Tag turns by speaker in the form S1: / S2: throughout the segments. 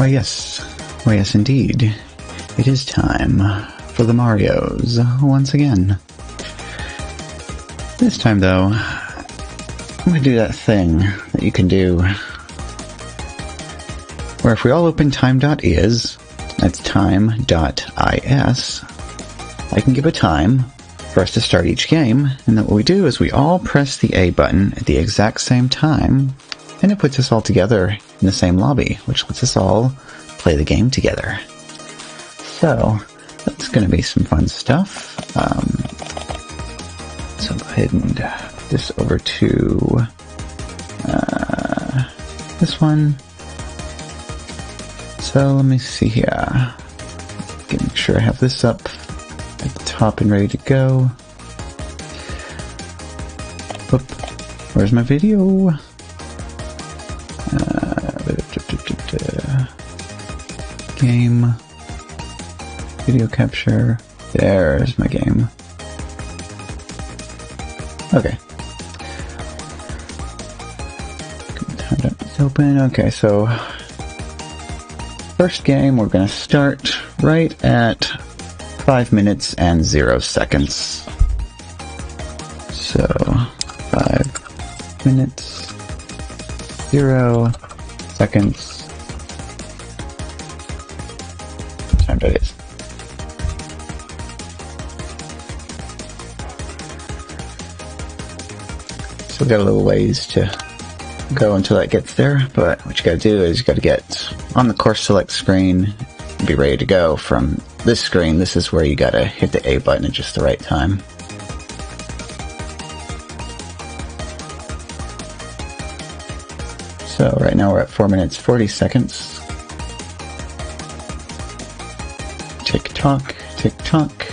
S1: Why yes indeed. It is time for the Marios once again. This time though, I'm going to do that thing that you can do where if we all open time.is, that's time.is, I can give a time for us to start each game, and then what we do is we all press the A button at the exact same time, and it puts us all together in the same lobby, which lets us all play the game together. So, that's going to be some fun stuff. So go ahead and put this over to this one. So let me see here. Make sure I have this up at the top and ready to go. Oop. Where's my video? Game. Video capture. There's my game. Okay. It's open. Okay, so first game we're going to start right at 5 minutes and 0 seconds. So 5 minutes 0 seconds. What time that is? So we got a little ways to go until that gets there, but what you gotta do is you gotta get on the course select screen and be ready to go. From this screen, this is where you gotta hit the A button at just the right time. So right now we're at 4 minutes 40 seconds. Tick tock, tick tock.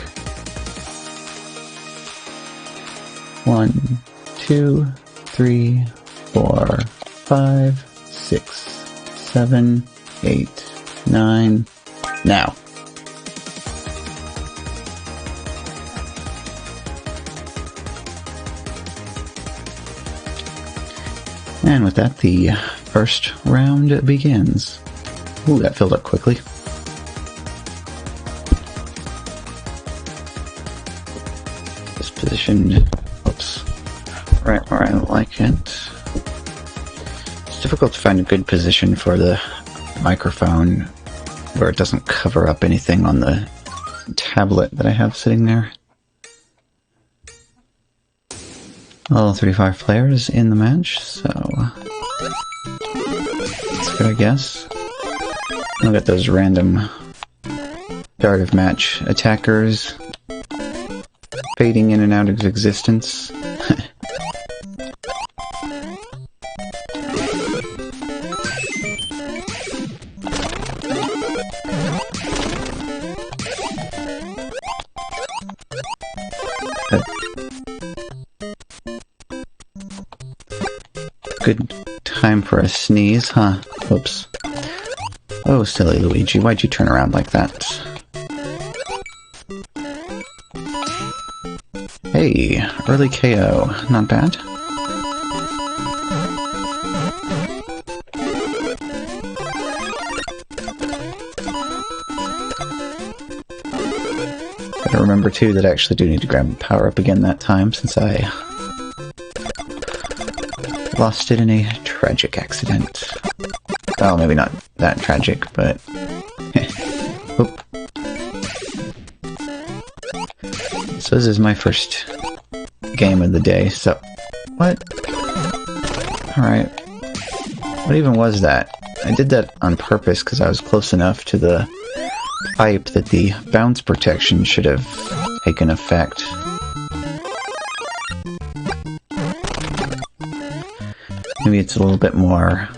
S1: 1, 2, 3, 4, 5, 6, 7, 8, 9. Now. And with that, the first round begins. Ooh, that filled up quickly. This positioned, oops, right where I like it. It's difficult to find a good position for the microphone where it doesn't cover up anything on the tablet that I have sitting there. All 35 players in the match, so that's good, I guess. I'll get those random start of match attackers fading in and out of existence. Good time for a sneeze, huh? Oops. Oh, silly Luigi, why'd you turn around like that? Hey, early KO. Not bad. Gotta remember, too, that I actually do need to grab power up again that time, since I lost it in a tragic accident. Well, maybe not that tragic, but... Oop. So this is my first game of the day, so... What? Alright. What even was that? I did that on purpose because I was close enough to the pipe that the bounce protection should have taken effect. Maybe it's a little bit more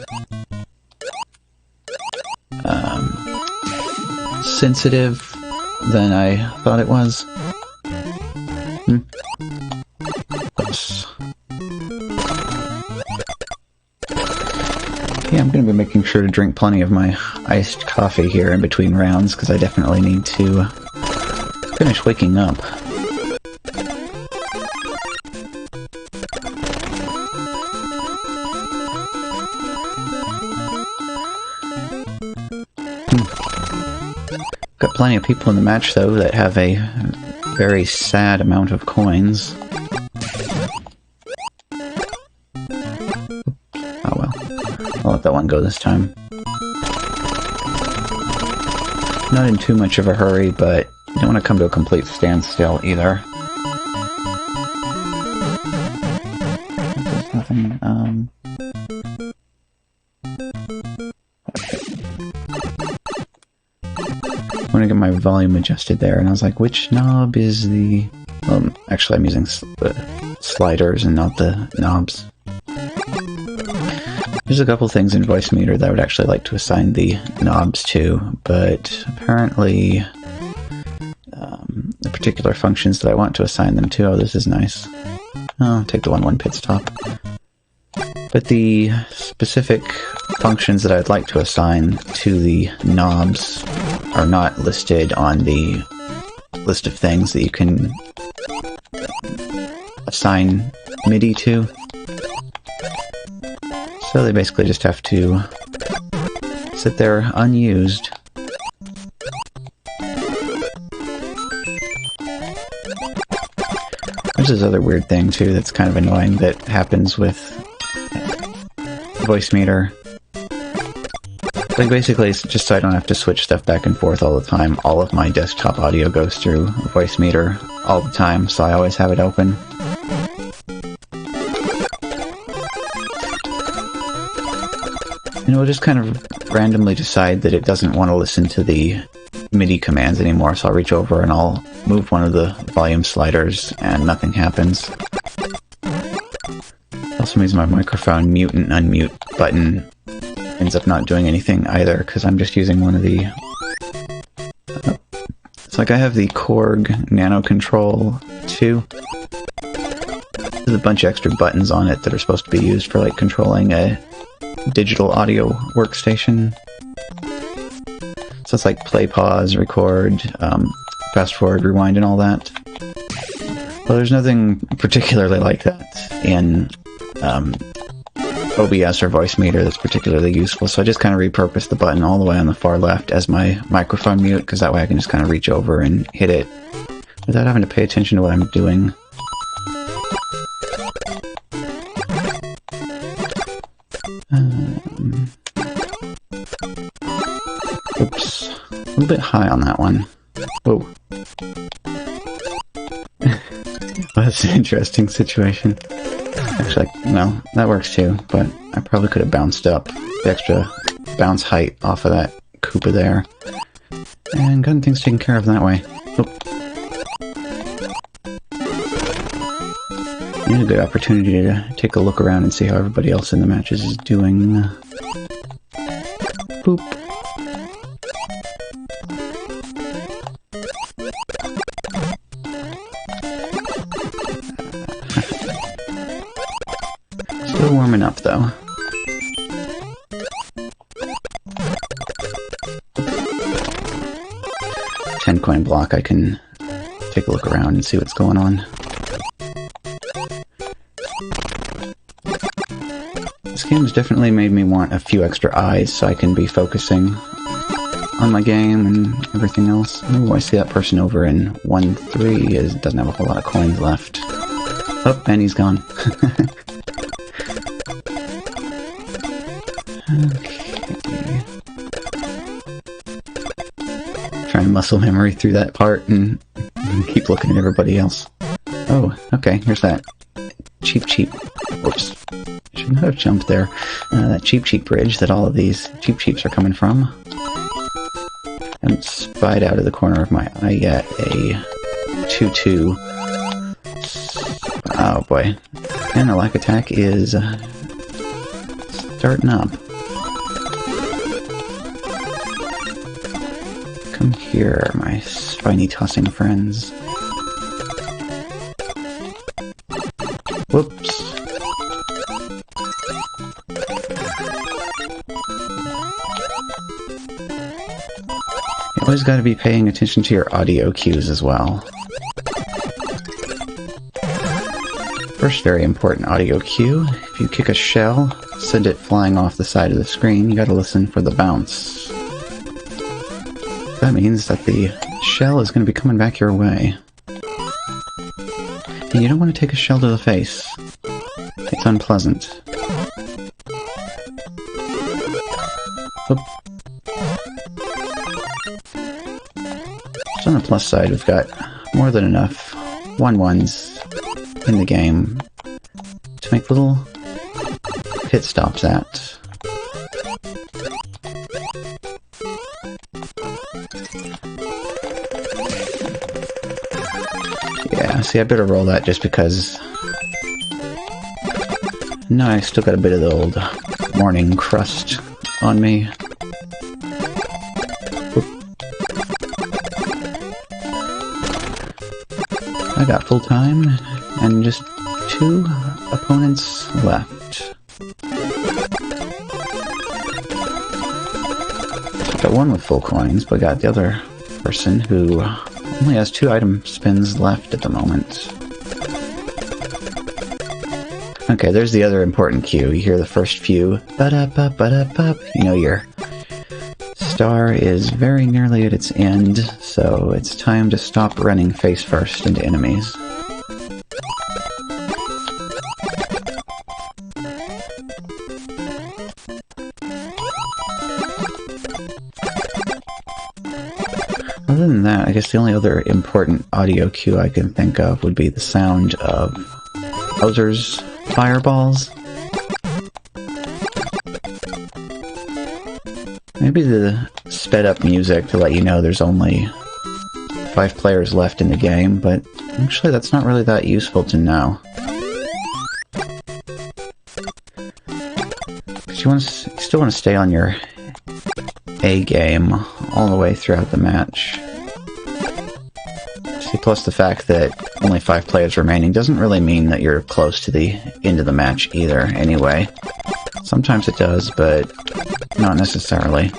S1: sensitive than I thought it was. Oops. Yeah, I'm going to be making sure to drink plenty of my iced coffee here in between rounds, because I definitely need to finish waking up. Got plenty of people in the match, though, that have a very sad amount of coins. Oh well. I'll let that one go this time. Not in too much of a hurry, but you don't want to come to a complete standstill either. There's nothing, I want to get my volume adjusted there, and I was like, which knob is the... actually I'm using the sliders and not the knobs. There's a couple things in Voicemeeter that I would actually like to assign the knobs to, but apparently the particular functions that I want to assign them to... Oh, this is nice. I'll take the 1-1 pit stop. But the specific functions that I'd like to assign to the knobs are not listed on the list of things that you can assign MIDI to. So they basically just have to sit there unused. There's this other weird thing too that's kind of annoying that happens with Voicemeeter. Like basically, it's just so I don't have to switch stuff back and forth all the time. All of my desktop audio goes through Voicemeeter all the time, so I always have it open. And it will just kind of randomly decide that it doesn't want to listen to the MIDI commands anymore, so I'll reach over and I'll move one of the volume sliders and nothing happens. It also means my microphone mute and unmute button ends up not doing anything either, because I'm just using one of the... it's like I have the Korg Nano Control 2. There's a bunch of extra buttons on it that are supposed to be used for, like, controlling a digital audio workstation. So it's like play, pause, record, fast forward, rewind, and all that. Well, there's nothing particularly like that in OBS or Voice Meter that's particularly useful, so I just kind of repurposed the button all the way on the far left as my microphone mute, because that way I can just kind of reach over and hit it without having to pay attention to what I'm doing. Oops. A little bit high on that one. Whoa. Well, that's an interesting situation. Actually, well, that works too, but I probably could have bounced up the extra bounce height off of that Koopa there. And gotten things taken care of that way. And a good opportunity to take a look around and see how everybody else in the matches is doing. Boop. Still warming up, though. $10 block, I can take a look around and see what's going on. This game's definitely made me want a few extra eyes so I can be focusing on my game and everything else. Ooh, I see that person over in 1-3 doesn't have a whole lot of coins left. Oh, and he's gone. Okay. Trying to muscle memory through that part and keep looking at everybody else. Oh, okay, here's that cheap. Whoops. Should not have jumped there. That cheap bridge that all of these cheaps are coming from. I haven't spied out of the corner of my eye yet a 2-2. Oh boy. And the lack attack is starting up. Come here, my spiny tossing friends. Whoops. You always gotta be paying attention to your audio cues as well. First very important audio cue, if you kick a shell, send it flying off the side of the screen, you gotta listen for the bounce. That means that the shell is gonna be coming back your way. And you don't want to take a shell to the face. It's unpleasant. Oop. So on the plus side, we've got more than enough 1-1s in the game to make little pit stops at. Yeah, see, I better roll that just because... No, I still got a bit of the old morning crust on me. Oop. I got full time, and just 2 opponents left. Got one with full coins, but got the other person who only has 2 item spins left at the moment. Okay, there's the other important cue. You hear the first few ba-da-ba, ba-da-ba. You know your star is very nearly at its end, so it's time to stop running face first into enemies. Other than that, I guess the only other important audio cue I can think of would be the sound of Bowser's fireballs. Maybe the sped up music to let you know there's only 5 players left in the game, but actually that's not really that useful to know. Because you still want to stay on your A game all the way throughout the match. See, plus the fact that only 5 players remaining doesn't really mean that you're close to the end of the match either, anyway. Sometimes it does, but not necessarily.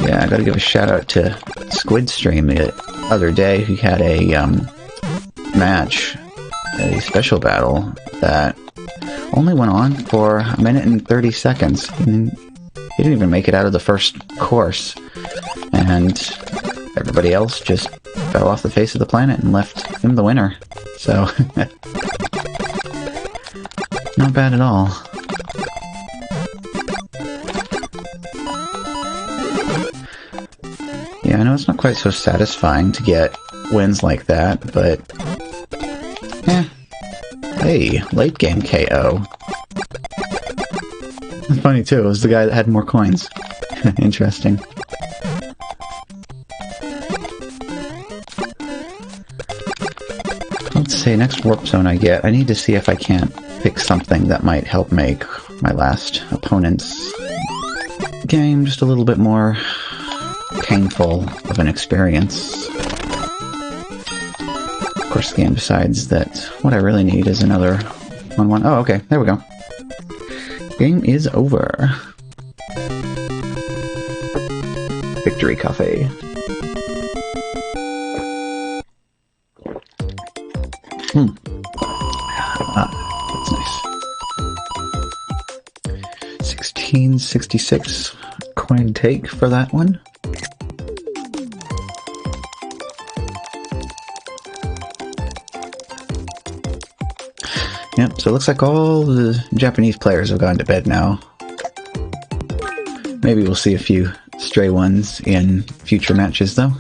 S1: Yeah, I gotta give a shout out to Squidstream the other day, who had a match, a special battle, that only went on for 1 minute and 30 seconds. He didn't even make it out of the first course, and everybody else just fell off the face of the planet and left him the winner. So, not bad at all. Yeah, I know it's not quite so satisfying to get wins like that, but hey, late game KO. Funny too, it was the guy that had more coins. Interesting. Let's see, next warp zone I get, I need to see if I can't pick something that might help make my last opponent's game just a little bit more painful of an experience. Of course, the game decides that what I really need is another 1-1. Oh, okay, there we go. Game is over. Victory Cafe. That's nice. 1666 coin take for that one. Yep, so it looks like all the Japanese players have gone to bed now. Maybe we'll see a few stray ones in future matches, though.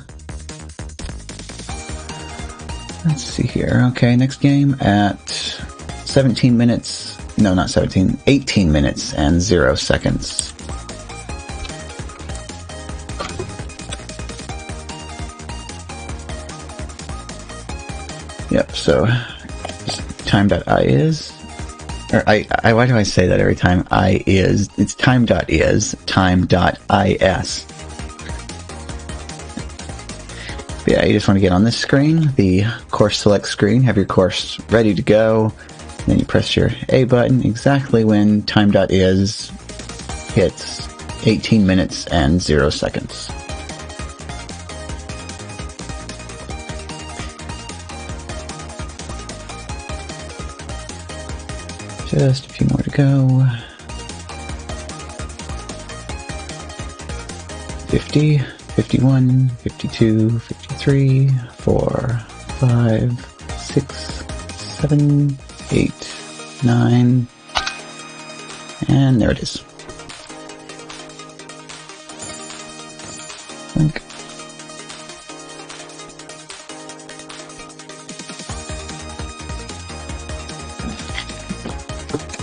S1: Let's see here. Okay, next game at 17 minutes... No, not 17. 18 minutes and 0 seconds. Yep, so... time.I is... Or why do I say that every time? I is... It's time.is, time.is. But yeah, you just want to get on this screen, the course select screen, have your course ready to go, and then you press your A button exactly when time.is hits 18 minutes and 0 seconds. Just a few more to go. 50, 51, 52, 53, 4, 5, 6, 7, 8, 9, and there it is. Blink.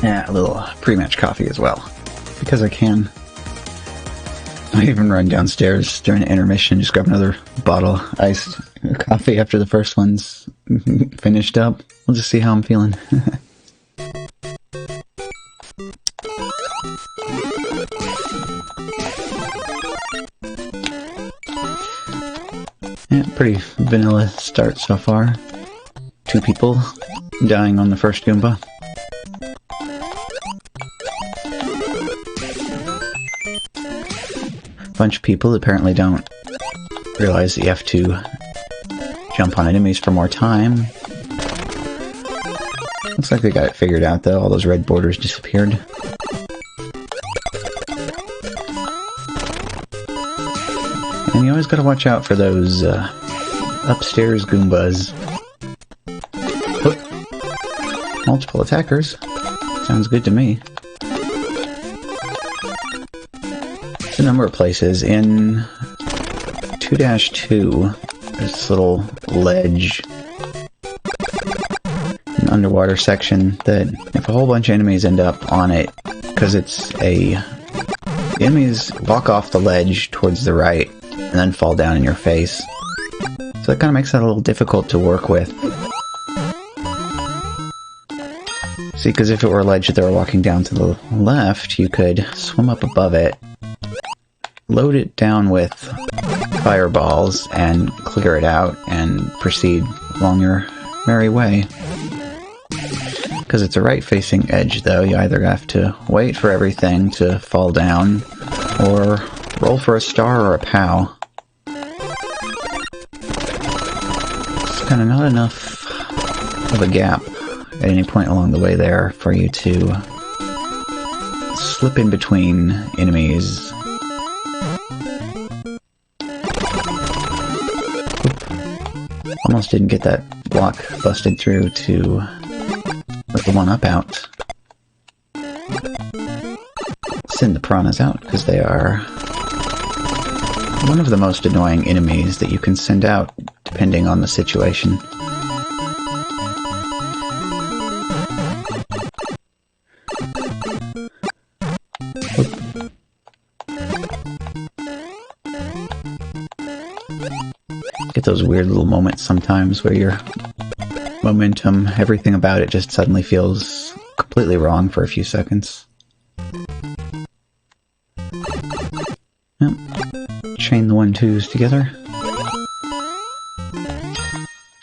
S1: Yeah, a little pre-match coffee as well, because I can. I even run downstairs during an intermission, just grab another bottle of iced coffee after the first one's finished up. We'll just see how I'm feeling. Yeah, pretty vanilla start so far. 2 people dying on the first Goomba. Bunch of people apparently don't realize that you have to jump on enemies for more time. Looks like they got it figured out though, all those red borders disappeared. And you always gotta watch out for those upstairs Goombas. Oop. Multiple attackers. Sounds good to me. A number of places. In 2-2, there's this little ledge, an underwater section that if a whole bunch of enemies end up on it, because the enemies walk off the ledge towards the right and then fall down in your face. So that kind of makes that a little difficult to work with. See, because if it were a ledge that they were walking down to the left, you could swim up above it, load it down with fireballs, and clear it out, and proceed along your merry way. Because it's a right-facing edge, though, you either have to wait for everything to fall down, or roll for a star or a POW. It's kind of not enough of a gap at any point along the way there for you to slip in between enemies. Oop. Almost didn't get that block busted through to let the one-up out. Send the piranhas out, because they are one of the most annoying enemies that you can send out, depending on the situation. Get those weird little moments sometimes where your momentum, everything about it just suddenly feels completely wrong for a few seconds. Yep. Chain the 1-2s together.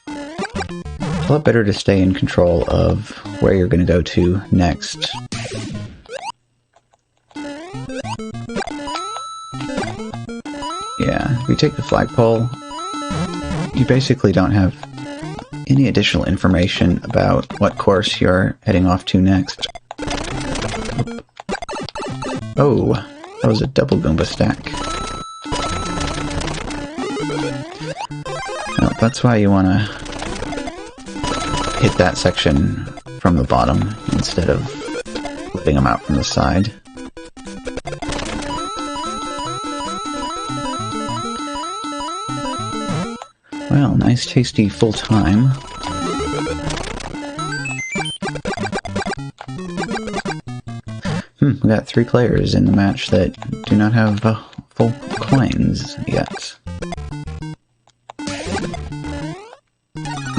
S1: It's a lot better to stay in control of where you're going to go to next. Yeah, if you take the flagpole, you basically don't have any additional information about what course you're heading off to next. Oh, that was a double Goomba stack. Well, that's why you want to hit that section from the bottom instead of flipping them out from the side. Well, nice tasty full time. We got 3 players in the match that do not have full coins yet.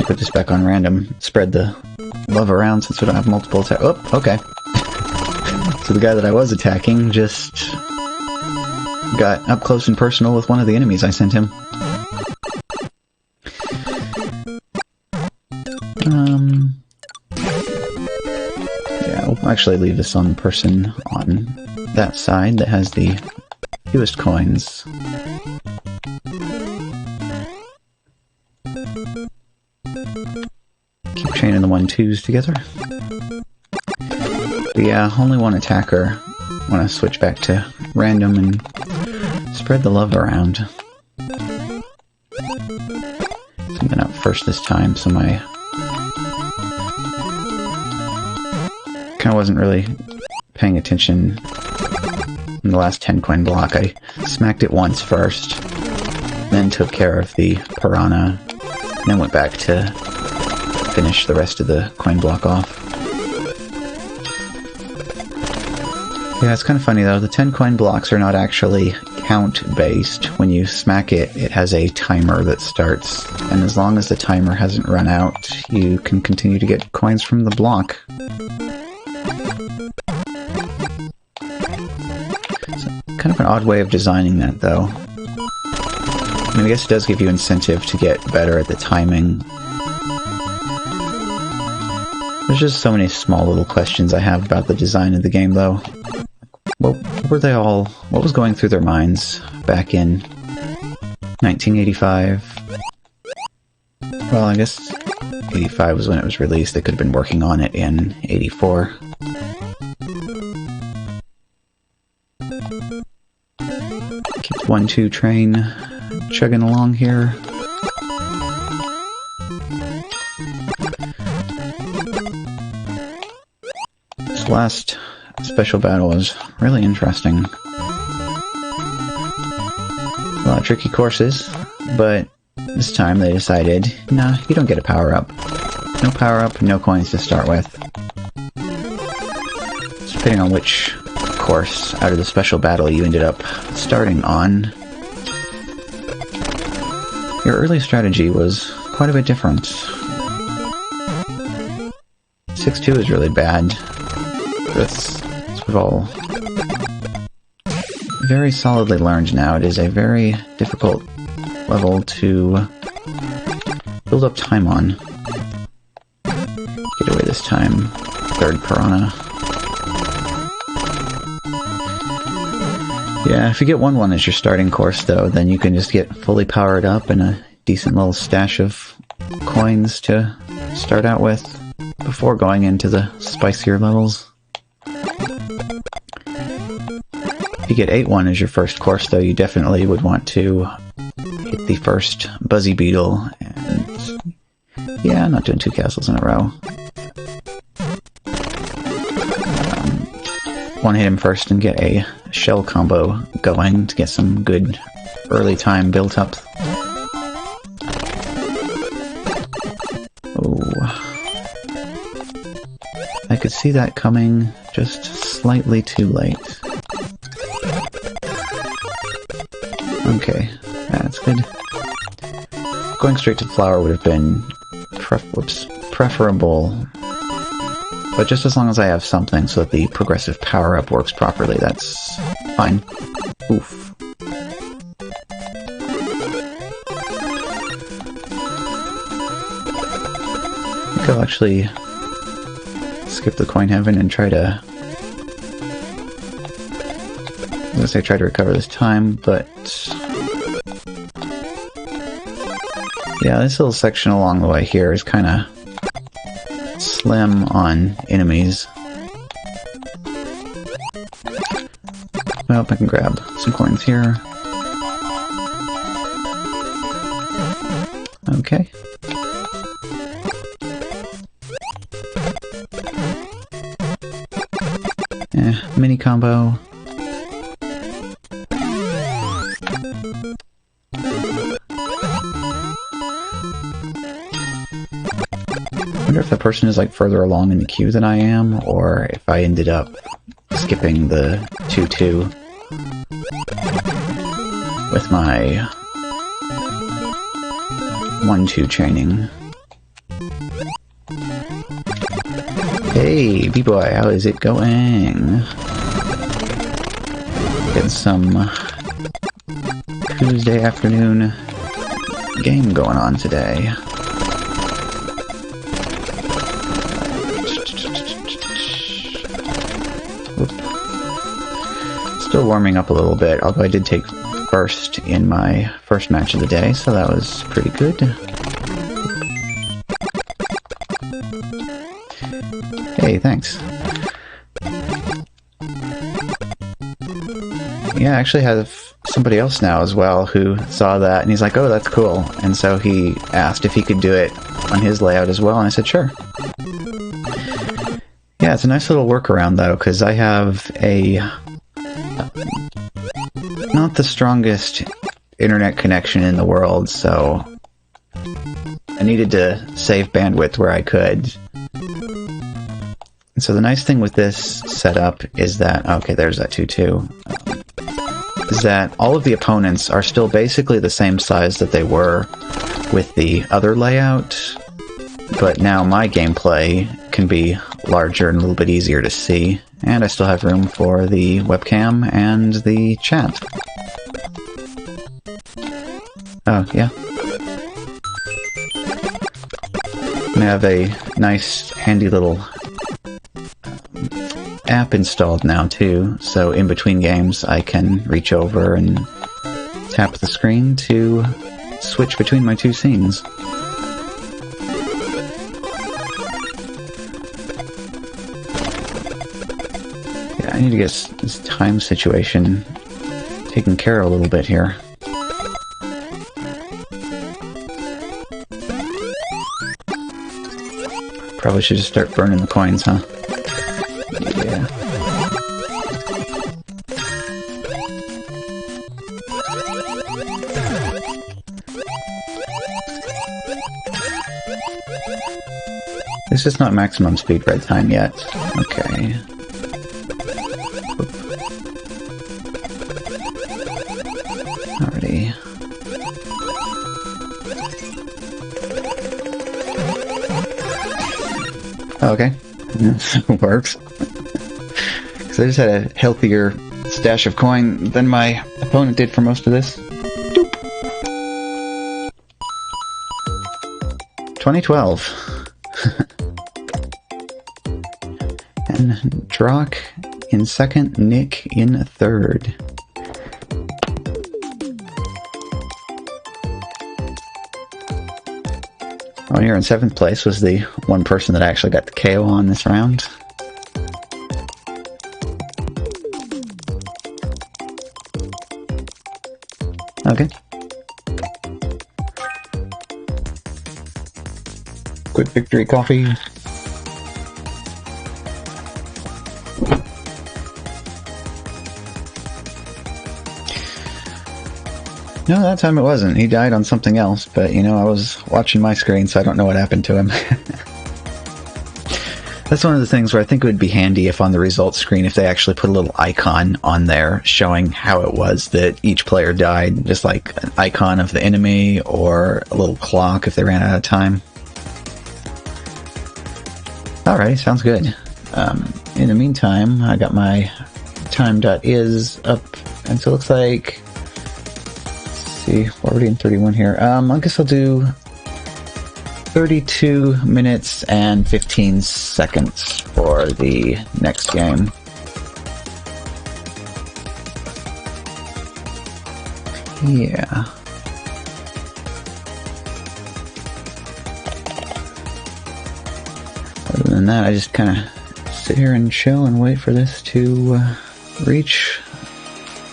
S1: Put this back on random. Spread the love around since we don't have multiple attacks. Oh, okay. So the guy that I was attacking just got up close and personal with one of the enemies I sent him. Yeah, we'll actually leave this on the person on that side that has the fewest coins. Keep chaining the 1-2s together. But yeah, only one attacker. Want to switch back to random and spread the love around. Something up first this time, so my kind of wasn't really paying attention in the last 10 coin block. I smacked it once first, then took care of the piranha, then went back to finish the rest of the coin block off. Yeah, it's kind of funny though, the 10 coin blocks are not actually count-based. When you smack it, it has a timer that starts, and as long as the timer hasn't run out, you can continue to get coins from the block. Kind of an odd way of designing that, though. I mean, I guess it does give you incentive to get better at the timing. There's just so many small little questions I have about the design of the game, though. What was going through their minds back in 1985? Well, I guess 85 was when it was released. They could have been working on it in 84. Keep the 1-2 train chugging along here. This last special battle was really interesting. A lot of tricky courses, but this time they decided, nah, you don't get a power-up. No power-up, no coins to start with. So depending on which course out of the special battle you ended up starting on, Your early strategy was quite a bit different. 6-2 is really bad. That's we've all very solidly learned now. It is a very difficult level to build up time on. Get away this time. Third piranha. Yeah, if you get 1-1 as your starting course, though, then you can just get fully powered up and a decent little stash of coins to start out with before going into the spicier levels. If you get 8-1 as your first course, though, you definitely would want to hit the first Buzzy Beetle, and yeah, not doing 2 castles in a row. Want to hit him first and get a shell combo going to get some good early time built up. Oh. I could see that coming just slightly too late. Okay, that's good. Going straight to flower would have been preferable. But just as long as I have something so that the progressive power-up works properly, that's fine. Oof. I think I'll actually skip the coin heaven and try to... I was gonna say try to recover this time, but... yeah, this little section along the way here is kind of slim on enemies. I hope I can grab some coins here. Okay. Mini combo. I wonder if the person is like further along in the queue than I am, or if I ended up skipping the 2-2 with my 1-2 chaining. Hey, B-boy, how is it going? Getting some Tuesday afternoon game going on today. Still warming up a little bit, although I did take first in my first match of the day, so that was pretty good. Hey, thanks. Yeah, I actually have somebody else now as well who saw that, and he's like, oh, that's cool. And so he asked if he could do it on his layout as well, and I said, sure. Yeah, it's a nice little workaround, though, because I have a... not the strongest internet connection in the world, so I needed to save bandwidth where I could. And so the nice thing with this setup is that, okay, there's that 2-2, is that all of the opponents are still basically the same size that they were with the other layout, but now my gameplay can be larger and a little bit easier to see, and I still have room for the webcam and the chat. Oh, yeah. I have a nice, handy little app installed now, too, so in between games I can reach over and tap the screen to switch between my two scenes. Yeah, I need to get this time situation taken care of a little bit here. Probably should just start burning the coins, huh? Yeah. This is not maximum speed red time yet. Okay. Alrighty. Okay. Works. Because I just had a healthier stash of coin than my opponent did for most of this. Doop. 2012. And Drock in second, Nick in third. Oh, here in seventh place was the one person that actually got the KO on this round. Okay. Quick victory coffee. No, that time it wasn't. He died on something else, but, you know, I was watching my screen, so I don't know what happened to him. That's one of the things where I think it would be handy if on the results screen, if they actually put a little icon on there showing how it was that each player died, just like an icon of the enemy or a little clock if they ran out of time. Alright, sounds good. In the meantime, I got my time.is up, and so it looks like... We're already in 31 here. I guess I'll do 32 minutes and 15 seconds for the next game. Yeah. Other than that, I just kind of sit here and chill and wait for this to reach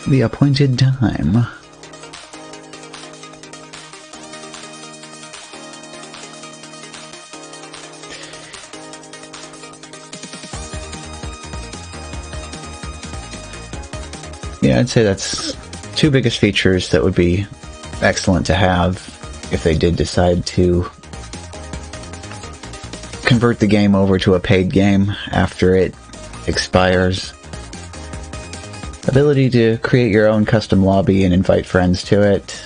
S1: the appointed time. Yeah, I'd say that's two biggest features that would be excellent to have if they did decide to convert the game over to a paid game after it expires. Ability to create your own custom lobby and invite friends to it.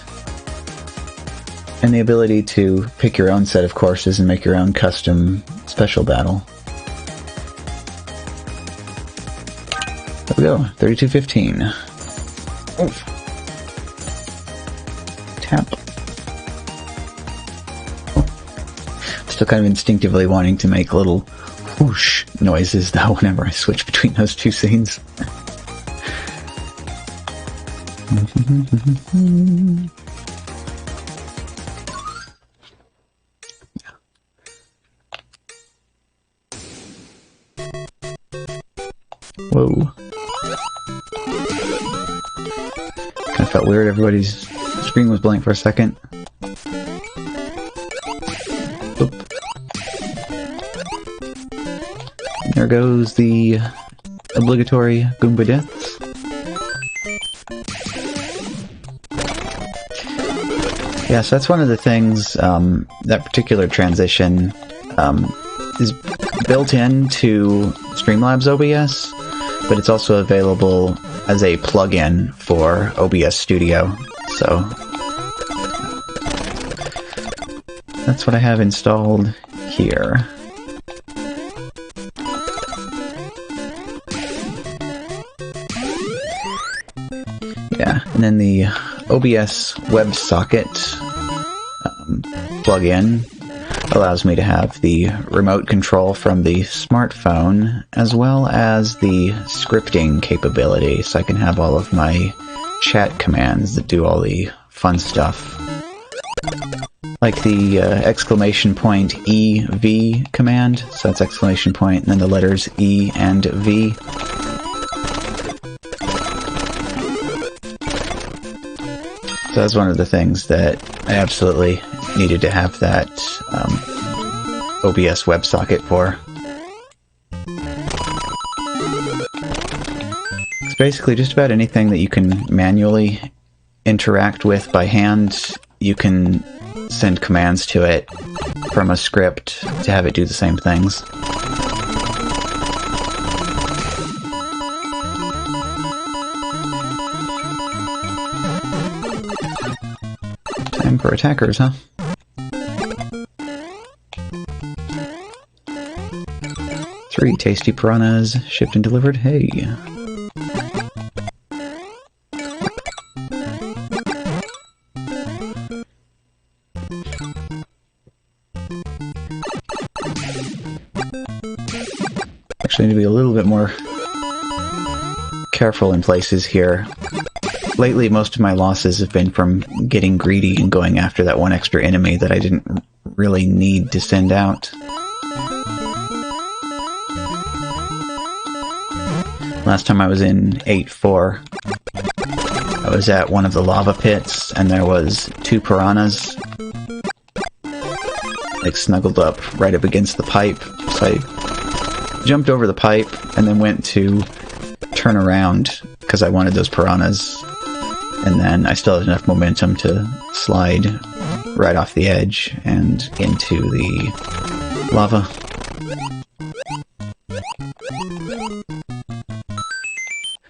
S1: And the ability to pick your own set of courses and make your own custom special battle. There we go, 32:15. Oof. Tap. Still kind of instinctively wanting to make little whoosh noises though whenever I switch between those two scenes. Whoa. Kind of felt weird, everybody's screen was blank for a second. Oop. There goes the obligatory Goomba deaths. Yeah, so that's one of the things, that particular transition is built into Streamlabs OBS, but it's also available as a plugin for OBS Studio, so that's what I have installed here. Yeah, and then the OBS WebSocket plugin allows me to have the remote control from the smartphone as well as the scripting capability, so I can have all of my chat commands that do all the fun stuff. Like the exclamation point EV command, so that's exclamation point and then the letters E and V. So that's one of the things that I absolutely needed to have that OBS WebSocket for. It's basically just about anything that you can manually interact with by hand, you can send commands to it from a script to have it do the same things. Time for attackers, huh? 3 tasty piranhas shipped and delivered. Hey. Actually, I need to be a little bit more careful in places here. Lately, most of my losses have been from getting greedy and going after that one extra enemy that I didn't really need to send out. Last time I was in 8-4, I was at one of the lava pits, and there was 2 piranhas, like, snuggled up right up against the pipe, so I jumped over the pipe, and then went to turn around, because I wanted those piranhas, and then I still had enough momentum to slide right off the edge and into the lava.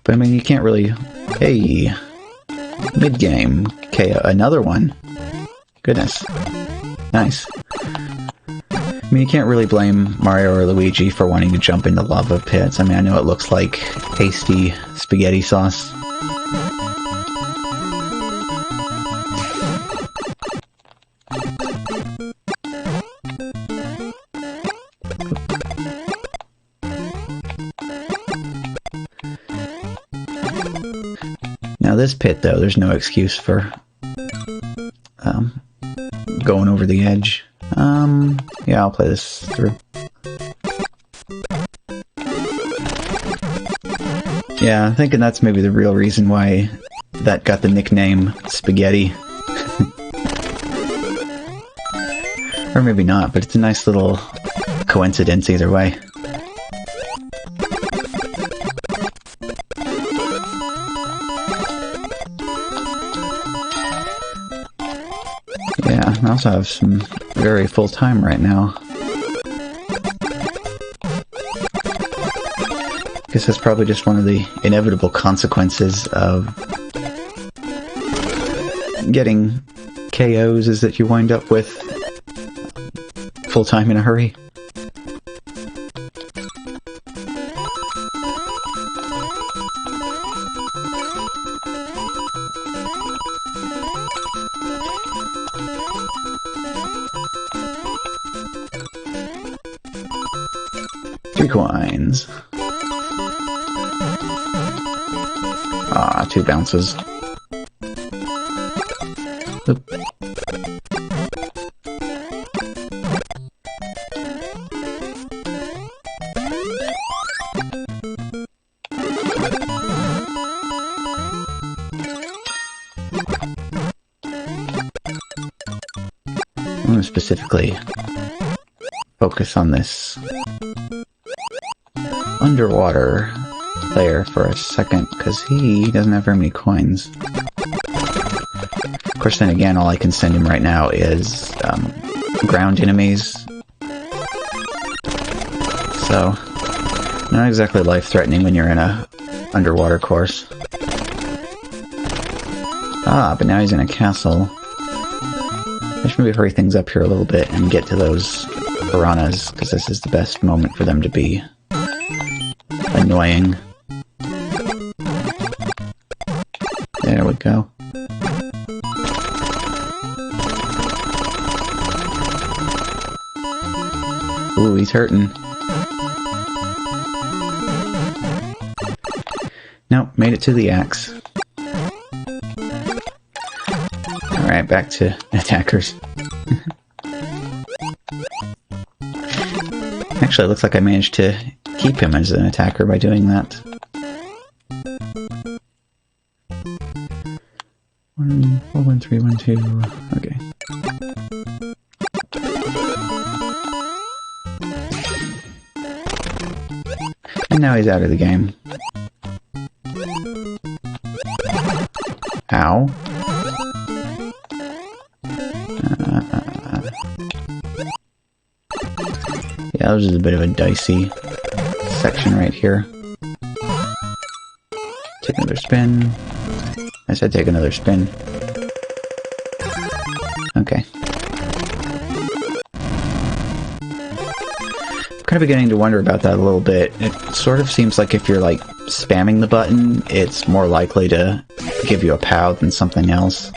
S1: But I mean, you can't really... Hey! Mid-game. Okay, another one. Goodness. Nice. I mean, you can't really blame Mario or Luigi for wanting to jump into lava pits. I mean, I know it looks like hasty spaghetti sauce. Now this pit, though, there's no excuse for going over the edge. Yeah, I'll play this through. Yeah, I'm thinking that's maybe the real reason why that got the nickname Spaghetti. Or maybe not, but it's a nice little coincidence either way. Yeah, I also have some very full time right now. Guess that's probably just one of the inevitable consequences of getting KOs, is that you wind up with full time in a hurry. Coins. Ah, 2 bounces. Oop. I'm going to specifically focus on this underwater player for a second, because he doesn't have very many coins. Of course, then again, all I can send him right now is ground enemies. So, not exactly life-threatening when you're in a underwater course. Ah, but now he's in a castle. I should maybe hurry things up here a little bit and get to those piranhas, because this is the best moment for them to be annoying. There we go. Ooh, he's hurting. Nope, made it to the axe. Alright, back to attackers. Actually, it looks like I managed to keep him as an attacker by doing that. 1, 4, 1, 3, 1, 2. Okay. And now he's out of the game. Ow. Yeah, this is a bit of a dicey section right here. Take another spin. I said take another spin. Okay. kind of beginning to wonder about that a little bit. It sort of seems like if you're, like, spamming the button, it's more likely to give you a POW than something else.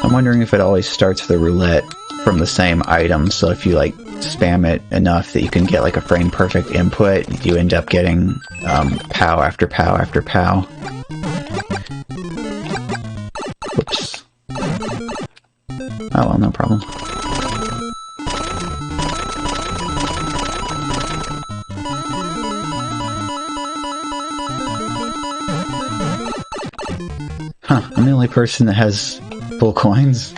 S1: I'm wondering if it always starts the roulette from the same item, so if you, like, spam it enough that you can get, like, a frame-perfect input, you end up getting, POW after POW after POW. Whoops. Oh well, no problem. Huh, I'm the only person that has full coins?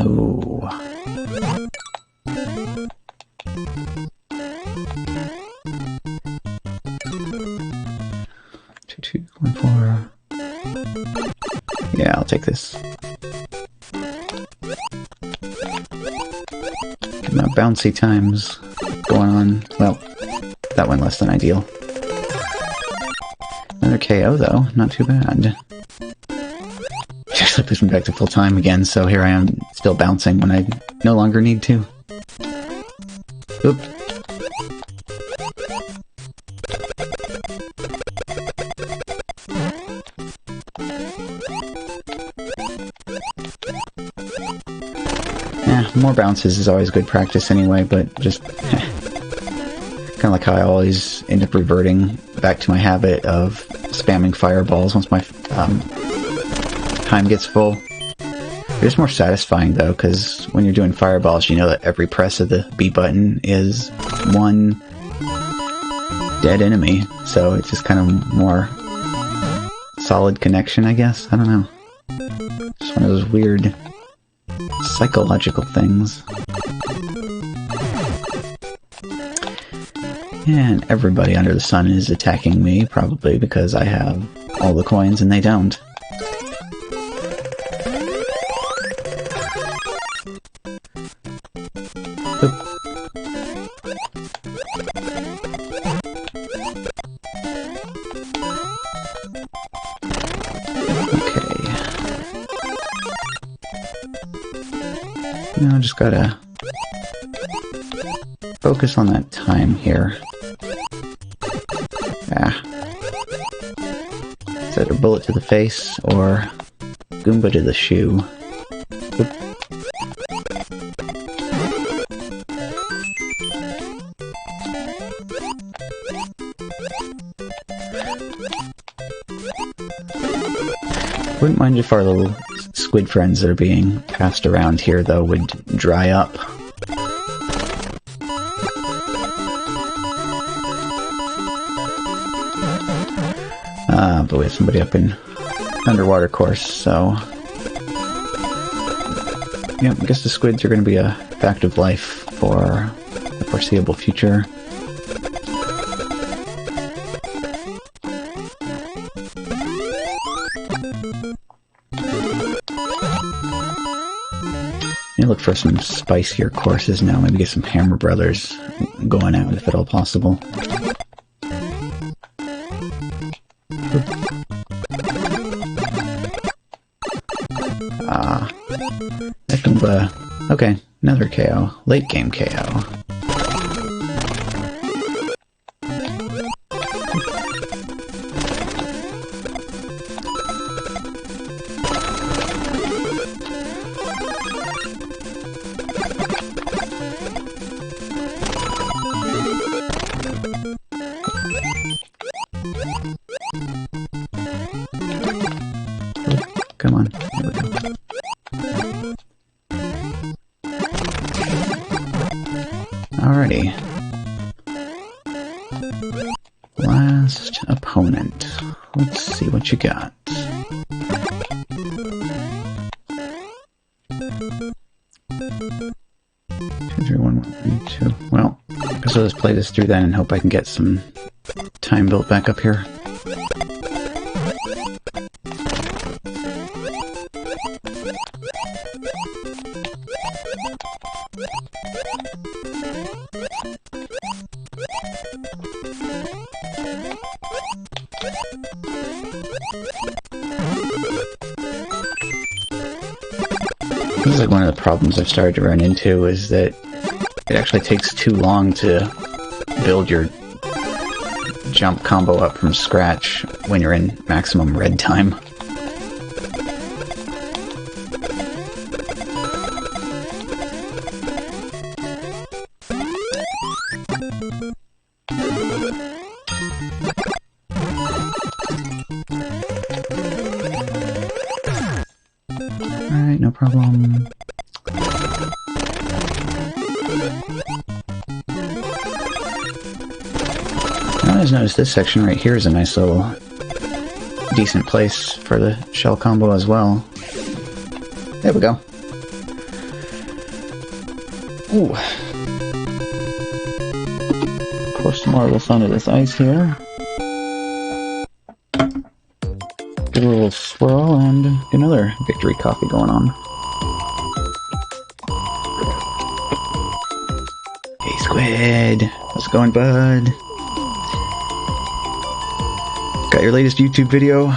S1: Oh. 2, 2, 1, 4. Yeah, I'll take this. Now bouncy times going on. Well, that went less than ideal. Another KO though, not too bad. Actually puts me back to full time again, so here I am still bouncing when I no longer need to. Oop. Yeah, more bounces is always good practice anyway, but just kind of like how I always end up reverting back to my habit of spamming fireballs once my time gets full. It's more satisfying though, because when you're doing fireballs, you know that every press of the B button is one dead enemy, so it's just kind of more solid connection, I guess. I don't know. Just one of those weird psychological things. And everybody under the sun is attacking me, probably because I have all the coins and they don't. Oop. Okay. Now I just gotta focus on that time here. Ah. It's either bullet to the face or Goomba to the shoe. Oop. Wouldn't mind if our little squid friends that are being passed around here, though, would dry up. But we have somebody up in underwater course, so... yeah, I guess the squids are going to be a fact of life for the foreseeable future. Look for some spicier courses now, maybe get some Hammer Brothers going out if at all possible. Ah. Okay, another KO. Late game KO. Come on, there we go. Alrighty. Last opponent. Let's see what you got. Two, three, one, 1, 2. Well, I guess I'll just play this through then and hope I can get some time built back up here. This is like one of the problems I've started to run into, is that it actually takes too long to build your jump combo up from scratch when you're in maximum red time. Alright, no problem. I just noticed this section right here is a nice little decent place for the shell combo as well. There we go. Ooh. Pour some more of this onto this ice here. Get a little swirl and get another victory coffee going on. Hey Squid, how's it going, bud? Got your latest YouTube video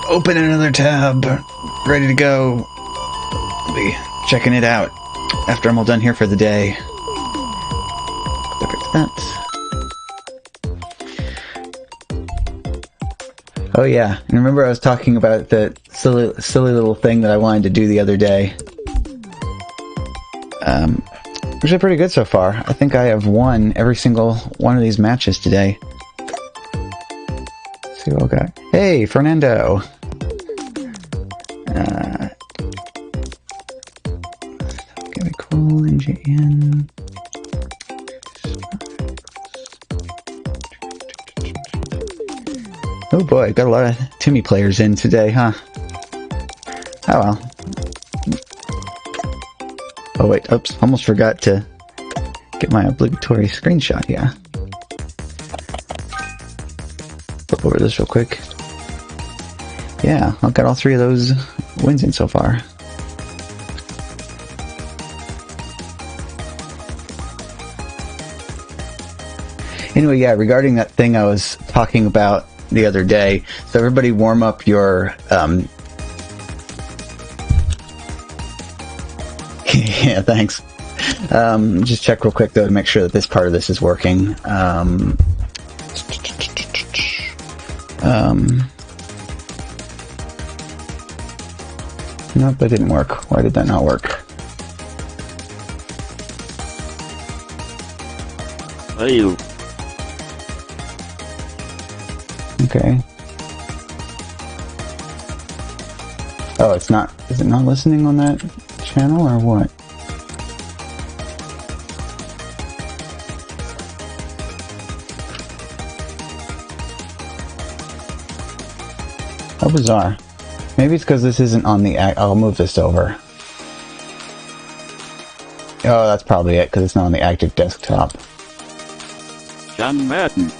S1: open in another tab, ready to go. I'll be checking it out after I'm all done here for the day. Look at that. Oh yeah, and remember I was talking about that silly little thing that I wanted to do the other day. Which is pretty good so far. I think I have won every single one of these matches today. Let's see what I got. Hey, Fernando! Okay, cool, NJN. Oh boy, got a lot of Timmy players in today, huh? Oh well. Oh wait, oops, almost forgot to get my obligatory screenshot here. Flip over this real quick. Yeah, I've got all three of those wins in so far. Anyway, yeah, regarding that thing I was talking about the other day, so everybody warm up your yeah, thanks. Just check real quick though to make sure that this part of this is working. Nope, that didn't work. Why did that not work?
S2: Hey.
S1: Okay. Oh, it's not. Is it not listening on that channel or what? How bizarre. Maybe it's because this isn't on the I'll move this over. Oh, that's probably it, because it's not on the active desktop.
S2: John Madden.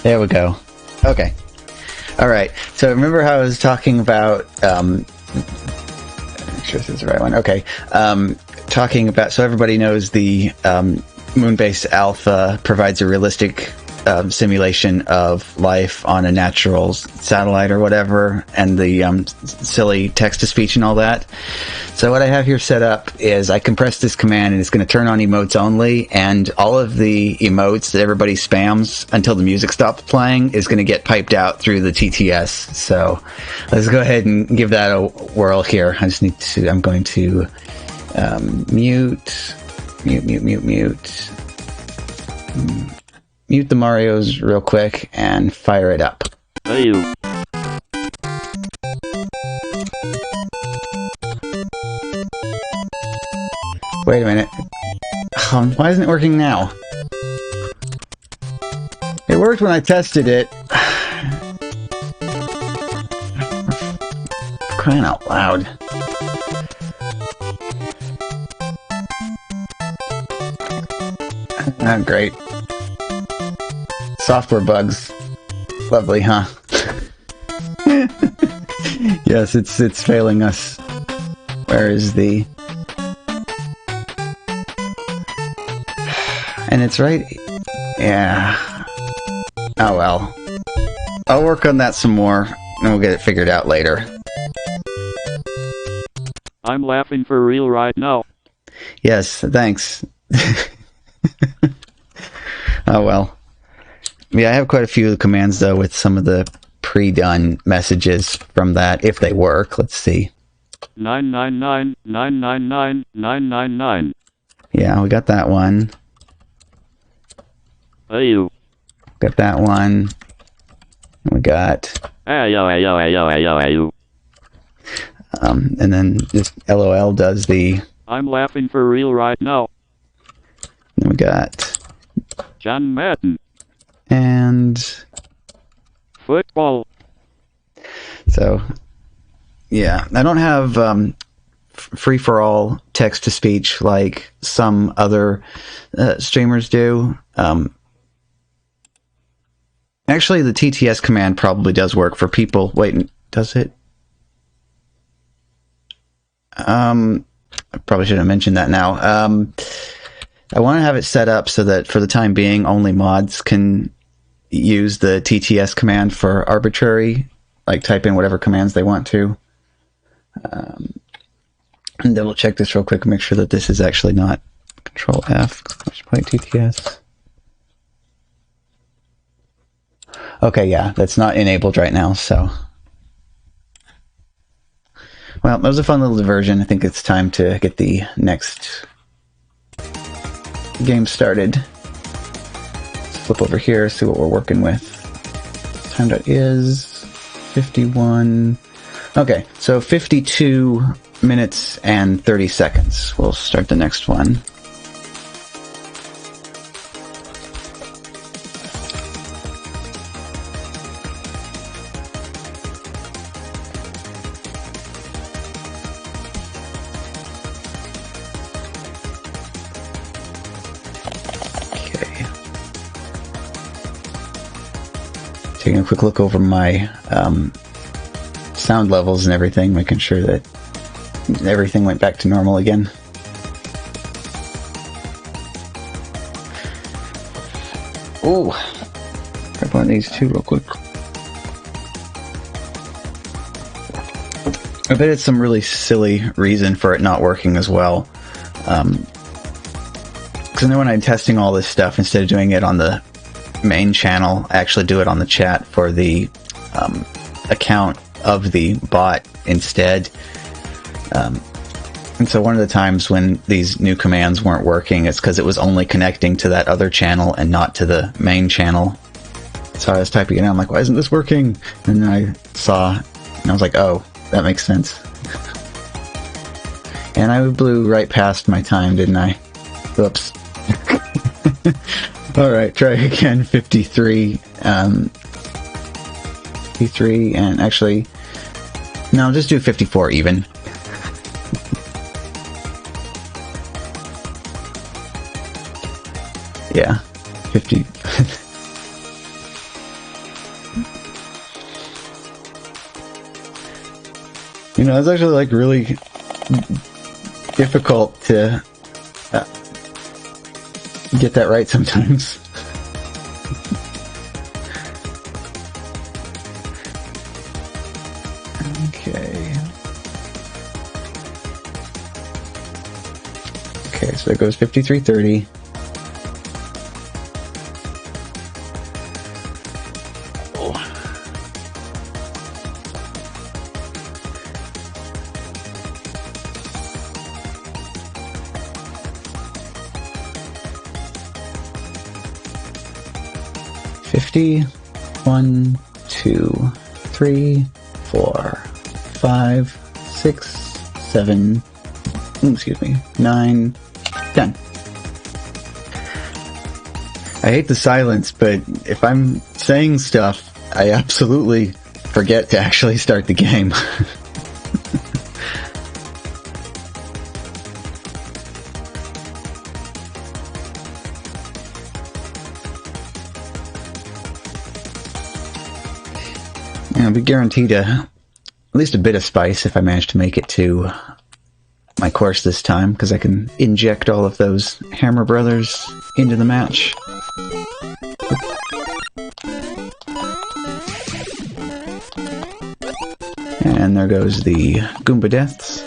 S1: There we go. Okay. Alright, so remember how I was talking about, make sure this is the right one. Okay. Talking about, so everybody knows the Moonbase Alpha provides a realistic simulation of life on a natural satellite or whatever, and the silly text-to-speech and all that. So what I have here set up is I compress this command and it's going to turn on emotes only, and all of the emotes that everybody spams until the music stops playing is going to get piped out through the TTS. So let's go ahead and give that a whirl here. I just need to, I'm going to mute the Marios real quick and fire it up.
S2: Hey.
S1: Wait a minute. Why isn't it working now? It worked when I tested it. Crying out loud. Oh, great. Software bugs. Lovely, huh? Yes, it's failing us. Where is the... And it's right... Yeah. Oh well. I'll work on that some more, and we'll get it figured out later.
S2: I'm laughing for real right now.
S1: Yes, thanks. Oh well. Yeah, I have quite a few commands though with some of the pre-done messages from that, if they work. Let's see.
S2: 999 999 999.
S1: Yeah, we got that one.
S2: Ayo.
S1: Got that one. We got...
S2: Ayo, ayo, ayo, ayo, ayo.
S1: and then this LOL does the...
S2: I'm laughing for real right now.
S1: Then we got...
S2: John Madden.
S1: And...
S2: Football.
S1: So... Yeah, I don't have free-for-all text-to-speech like some other streamers do. Actually, the TTS command probably does work for people. Wait, does it? I probably should have mentioned that now. I want to have it set up so that for the time being, only mods can use the TTS command for arbitrary, like type in whatever commands they want to. And double check this real quick and make sure that this is actually not Control F. TTS. Okay, yeah, that's not enabled right now, so... Well, that was a fun little diversion. I think it's time to get the next game started. Let's flip over here, see what we're working with. Time.is 51... Okay, so 52 minutes and 30 seconds. We'll start the next one. Okay. Taking a quick look over my sound levels and everything, making sure that everything went back to normal again. Ooh, grab one of these too real quick. I bet it's some really silly reason for it not working as well. Because I know when I'm testing all this stuff, instead of doing it on the main channel, I actually do it on the chat for the account of the bot instead. And so one of the times when these new commands weren't working, it's because it was only connecting to that other channel and not to the main channel. So I was typing it in, I'm like, why isn't this working? And then I saw, and I was like, oh, that makes sense. And I blew right past my time, didn't I? Whoops. Alright, try again, 53. 53, and actually... No, just do 54 even. Yeah, 50. You know, it's actually like really difficult to get that right sometimes. Okay, so there goes 5330. Oh. $50, 1, 2, 3, 4, 5, 6, 7, excuse me, 9, 10. I hate the silence, but if I'm saying stuff, I absolutely forget to actually start the game. I'll be guaranteed at least a bit of spice if I manage to make it to my course this time, because I can inject all of those Hammer Brothers into the match. And there goes the Goomba Deaths.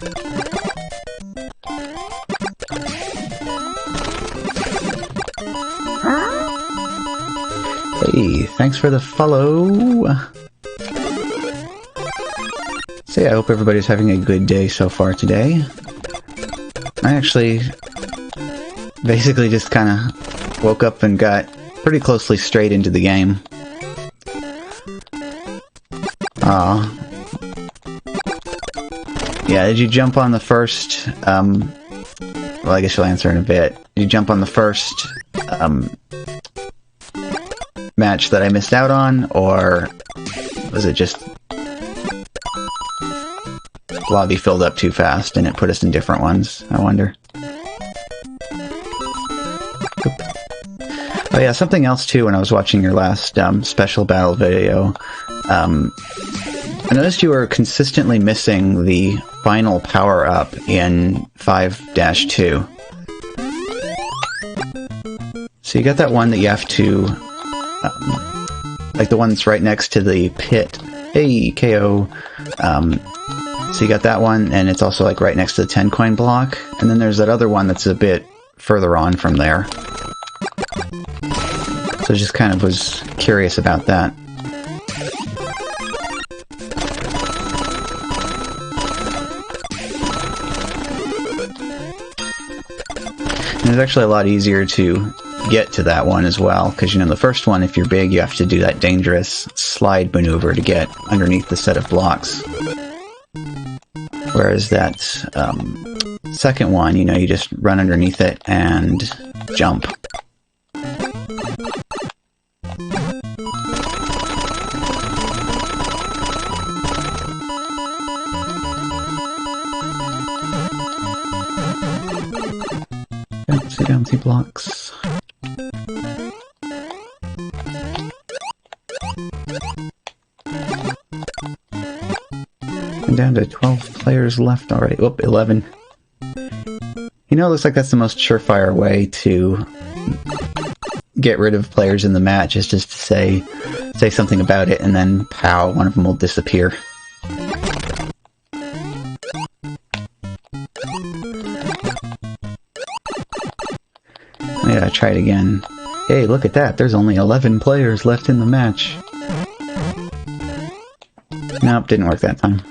S1: Hey, thanks for the follow! So yeah, I hope everybody's having a good day so far today. I actually basically just kind of woke up and got pretty closely straight into the game. Yeah, did you jump on the first, well, I guess you'll answer in a bit. Did you jump on the first, match that I missed out on, or was it just lobby filled up too fast and it put us in different ones? I wonder. Oop. Oh yeah, something else too when I was watching your last special battle video. I noticed you were consistently missing the final power-up in 5-2. So you got that one that you have to, like the one that's right next to the pit. Hey, KO. So you got that one, and it's also like right next to the 10 coin block. And then there's that other one that's a bit further on from there. So just kind of was curious about that. And it's actually a lot easier to get to that one as well, because you know the first one, if you're big, you have to do that dangerous slide maneuver to get underneath the set of blocks. Whereas that second one, you know, you just run underneath it and jump. Empty blocks. I'm down to 12 players left already. Oop, 11. You know, it looks like that's the most surefire way to get rid of players in the match, is just to say something about it, and then pow, one of them will disappear. Yeah, try it again. Hey, look at that. There's only 11 players left in the match. Nope, didn't work that time.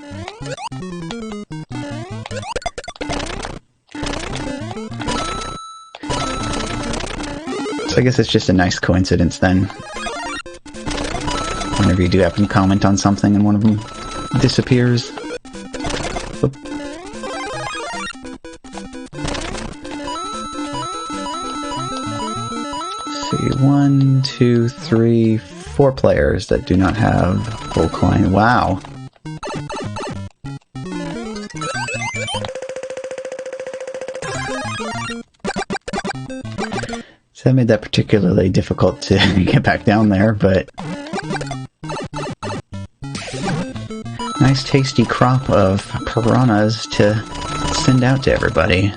S1: So I guess it's just a nice coincidence then. Whenever you do happen to comment on something and one of them disappears. Oop. See, 1, 2, 3, 4 players that do not have full coin. Wow. So that made that particularly difficult to get back down there, but nice tasty crop of piranhas to send out to everybody.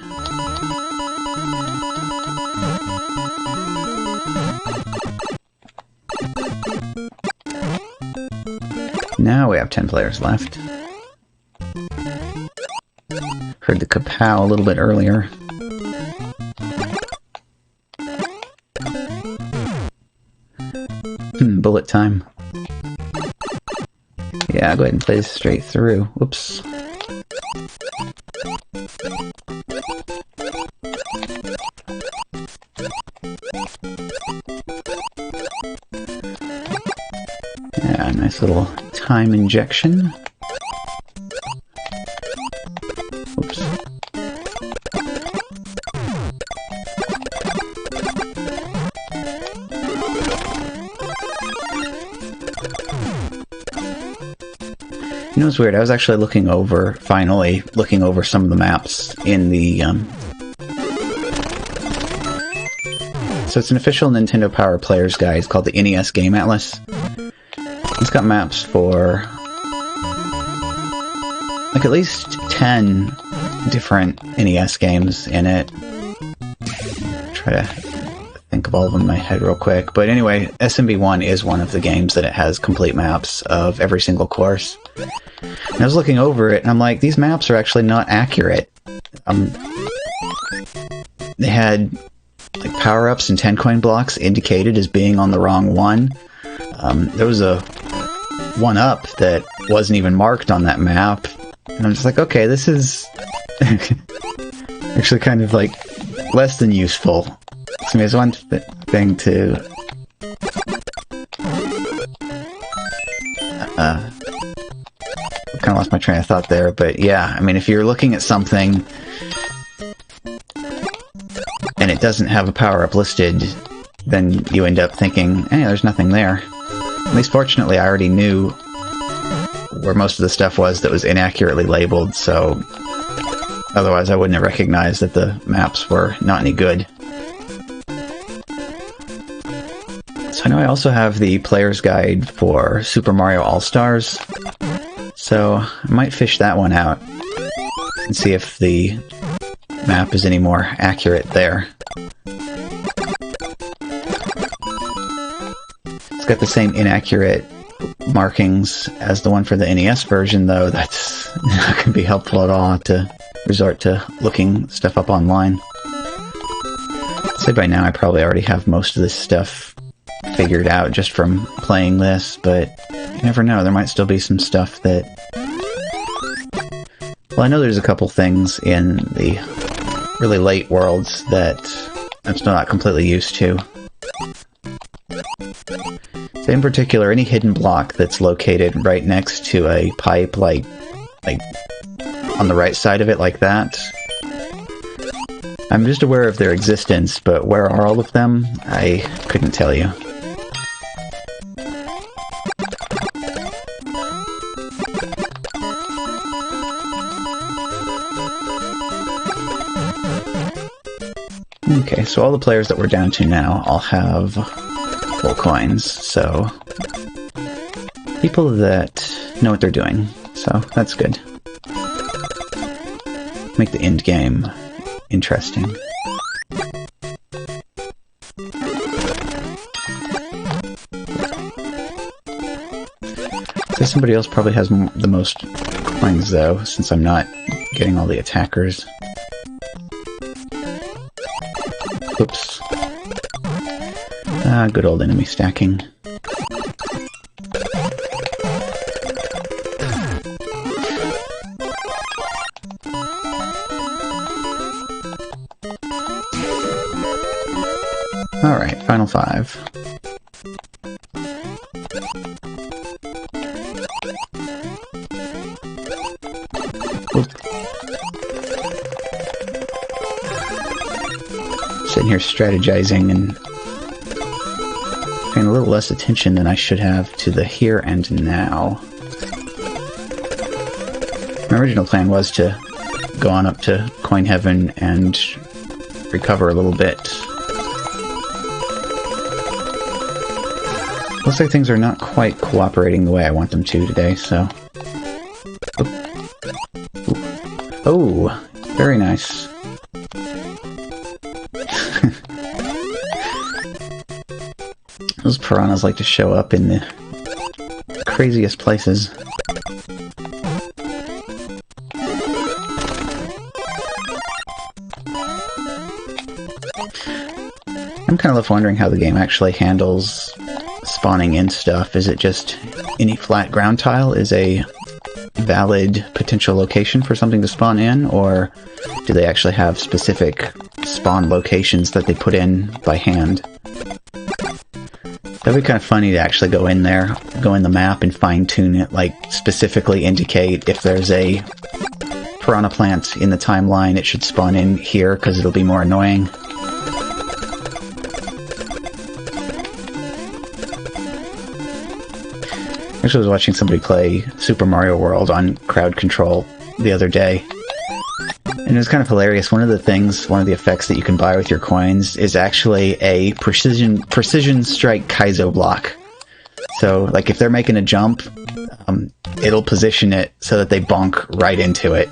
S1: Now we have 10 players left. Heard the kapow a little bit earlier. Bullet time. Yeah, go ahead and play this straight through. Whoops. Yeah, nice little time injection. Whoops. You know, it's weird. I was actually finally looking over some of the maps in the, So it's an official Nintendo Power Player's Guide. It's called the NES Game Atlas. It's got maps for, like, at least 10 different NES games in it. Try to think of all of them in my head real quick. But anyway, SMB1 is one of the games that it has complete maps of every single course. And I was looking over it, and I'm like, these maps are actually not accurate. They had like power-ups and 10 coin blocks indicated as being on the wrong one. There was a 1-up that wasn't even marked on that map, and I'm just like, okay, this is actually kind of like less than useful. I mean, it's one thing to kind of lost my train of thought there, but yeah, I mean, if you're looking at something and it doesn't have a power-up listed, then you end up thinking, hey, there's nothing there. At least fortunately, I already knew where most of the stuff was that was inaccurately labeled, so otherwise I wouldn't have recognized that the maps were not any good. So I know I also have the player's guide for Super Mario All-Stars, so I might fish that one out and see if the map is any more accurate there. It's got the same inaccurate markings as the one for the NES version, though that's not going to be helpful at all to resort to looking stuff up online. I'd say by now I probably already have most of this stuff figured out just from playing this, but you never know, there might still be some stuff that... Well, I know there's a couple things in the really late worlds that I'm still not completely used to. So in particular, any hidden block that's located right next to a pipe, like on the right side of it, like that. I'm just aware of their existence, but where are all of them? I couldn't tell you. Okay, so all the players that we're down to now all have full coins, so people that know what they're doing, so that's good. Make the end game interesting. So somebody else probably has the most coins though, since I'm not getting all the attackers. Oops. Ah, good old enemy stacking. Alright, final 5. Oop. Sitting here strategizing and paying a little less attention than I should have to the here and now. My original plan was to go on up to Coin Heaven and recover a little bit. Looks like things are not quite cooperating the way I want them to today, so... Oh, very nice. Those piranhas like to show up in the craziest places. I'm kind of left wondering how the game actually handles spawning in stuff. Is it just any flat ground tile is a valid potential location for something to spawn in, or do they actually have specific spawn locations that they put in by hand? That'd be kind of funny to actually go in there, go in the map and fine-tune it, like specifically indicate if there's a piranha plant in the timeline, it should spawn in here because it'll be more annoying. Actually, I was watching somebody play Super Mario World on crowd control the other day, and it was kind of hilarious. One of the effects that you can buy with your coins is actually a precision strike Kaizo block. So, like, if they're making a jump, it'll position it so that they bonk right into it.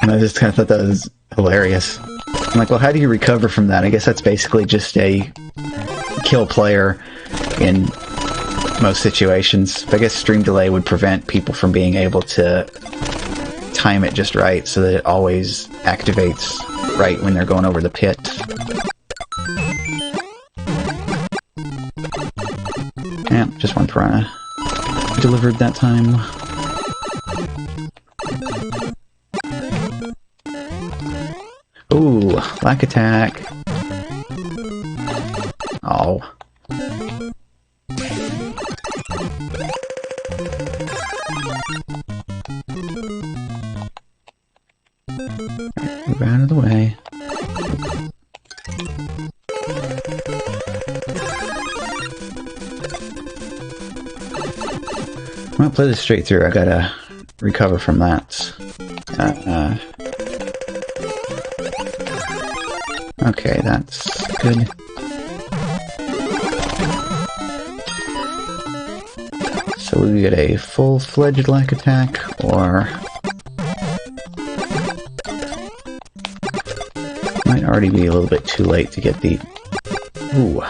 S1: And I just kind of thought that was hilarious. I'm like, well, how do you recover from that? I guess that's basically just a kill player in most situations. But I guess stream delay would prevent people from being able to time it just right so that it always activates right when they're going over the pit. Yeah, just one piranha. Delivered that time. Ooh, black attack. Oh. Move out of the way. I'm gonna play this straight through. I gotta recover from that. Okay, that's good. So we get a full-fledged lack attack, or might already be a little bit too late to get the... Ooh.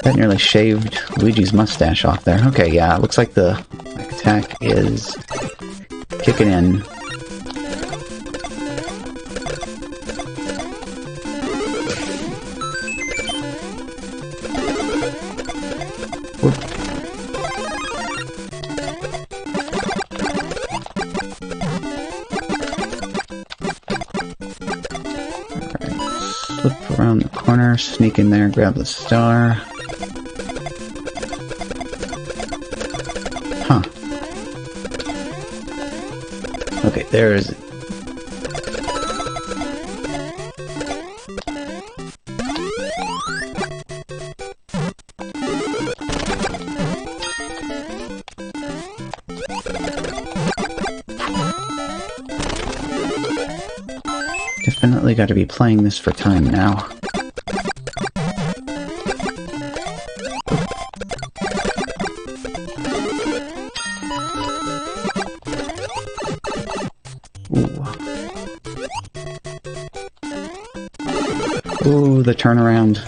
S1: That nearly shaved Luigi's mustache off there. Okay, yeah, it looks like the lack attack is kicking in. Slip around the corner, sneak in there, grab the star. Huh. Okay, there's... Definitely got to be playing this for time now. Ooh, the turnaround.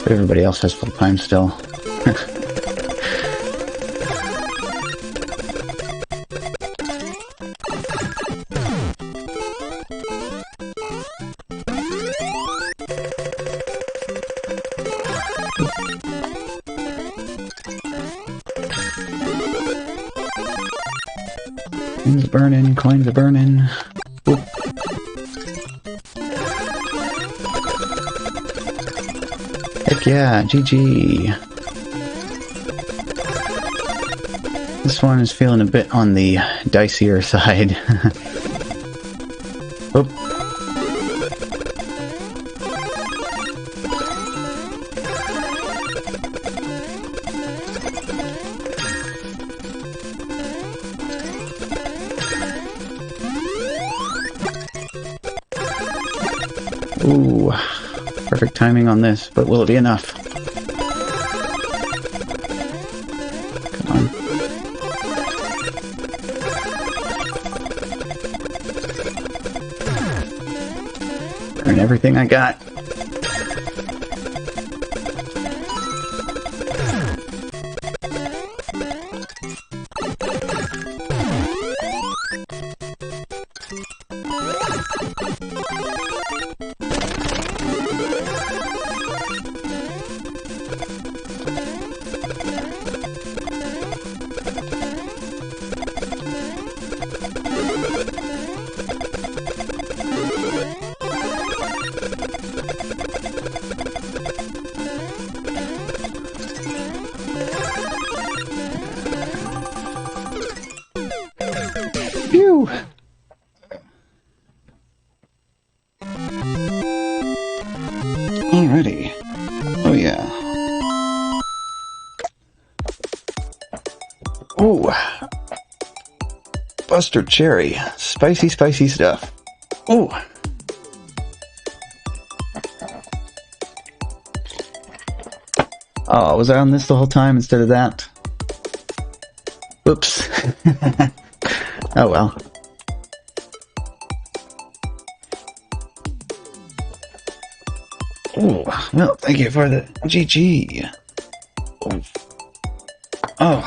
S1: But everybody else has full time still. Coins burning, coins are burning. Ooh. Heck yeah, GG. This one is feeling a bit on the dicier side. Oop. Ooh, perfect timing on this, but will it be enough? Come on. Burn everything I got. Phew! Alrighty. Oh yeah. Ooh. Buster cherry. Spicy, spicy stuff. Ooh. Oh, was I on this the whole time instead of that? Whoops. Oh well. Ooh, well, thank you for the GG. Oh.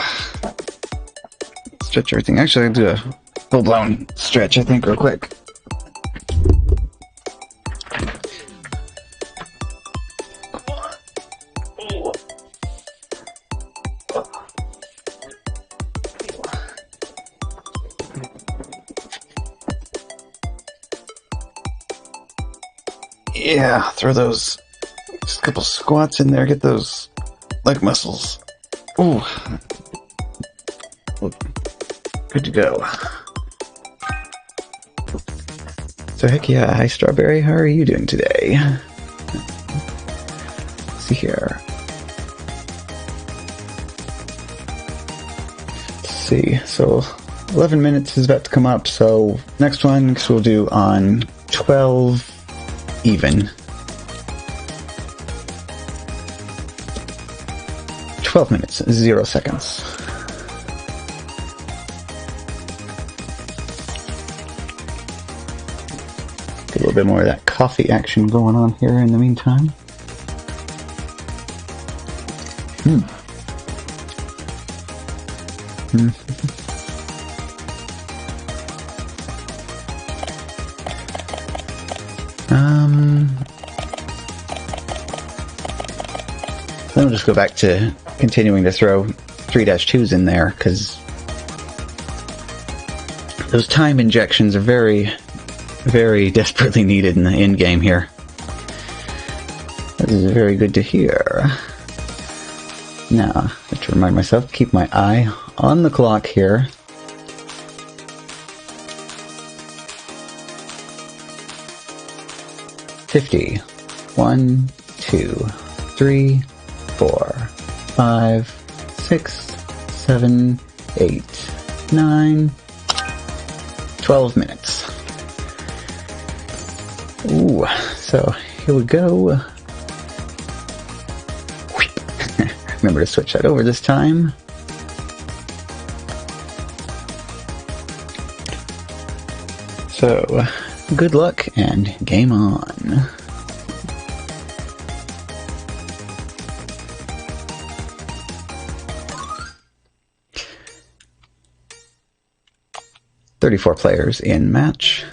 S1: Stretch everything. Actually, I'll do a full-blown stretch, I think, real quick. Yeah, throw those, just a couple squats in there, get those leg muscles. Ooh. Good to go. So heck yeah, hi Strawberry, how are you doing today? Let's see here. Let's see, so 11 minutes is about to come up, so next one we'll do on 12 even. 12 minutes, 0 seconds. Get a little bit more of that coffee action going on here in the meantime. Then we'll just go back to continuing to throw 3-2s in there, because those time injections are very, very desperately needed in the end game here. That is very good to hear. Now, I have to remind myself, keep my eye on the clock here. $50. 1, 2, 3, 4, 5, 6, 7, 8, 9, 12 minutes. Ooh, so here we go. Remember to switch that over this time. So, good luck and game on. "34 players in match.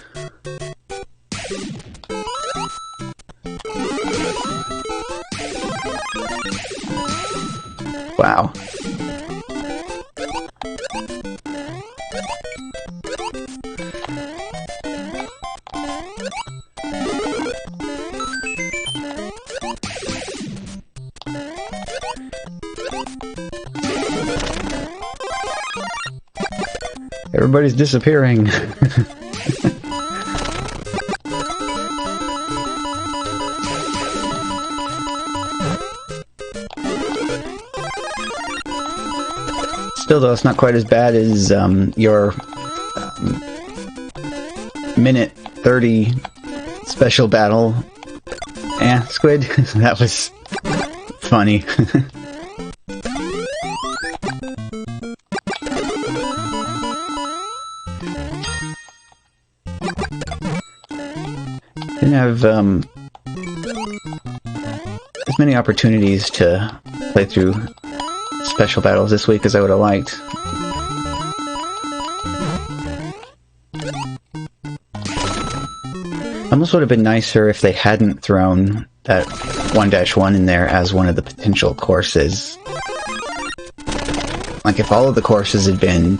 S1: Wow. Everybody's disappearing. Still, though, it's not quite as bad as your minute 30 special battle. Squid. That was funny. Didn't have as many opportunities to play through special battles this week as I would have liked. Almost would have been nicer if they hadn't thrown that 1-1 in there as one of the potential courses. Like if all of the courses had been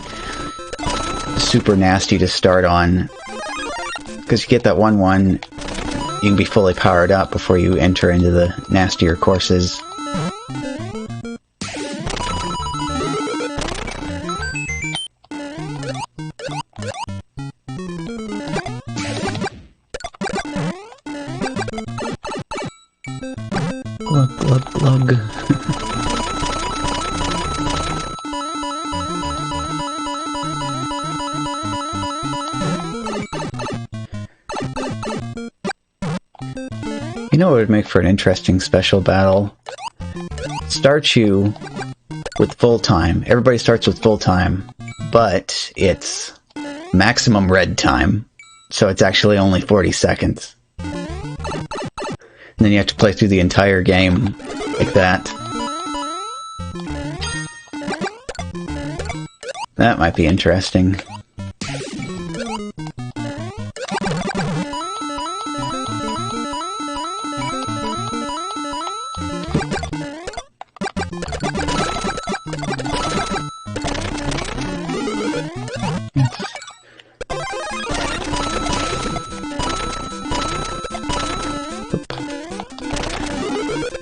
S1: super nasty to start on, because you get that 1-1, you can be fully powered up before you enter into the nastier courses. Glug, glug, glug. You know what would make for an interesting special battle? Start you with full time. Everybody starts with full time, but it's maximum red time, so it's actually only 40 seconds. And then you have to play through the entire game like that. That might be interesting.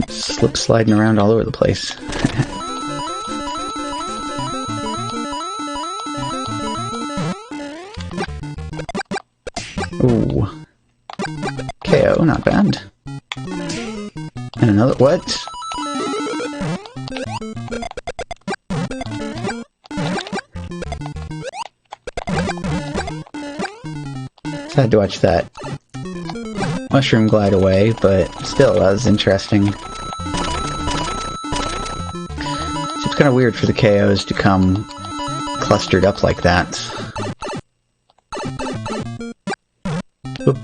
S1: Slip sliding around all over the place. Ooh. KO, not bad. And another, what? Sad to watch that mushroom glide away, but still, that was interesting. It's kind of weird for the KOs to come clustered up like that. Oop.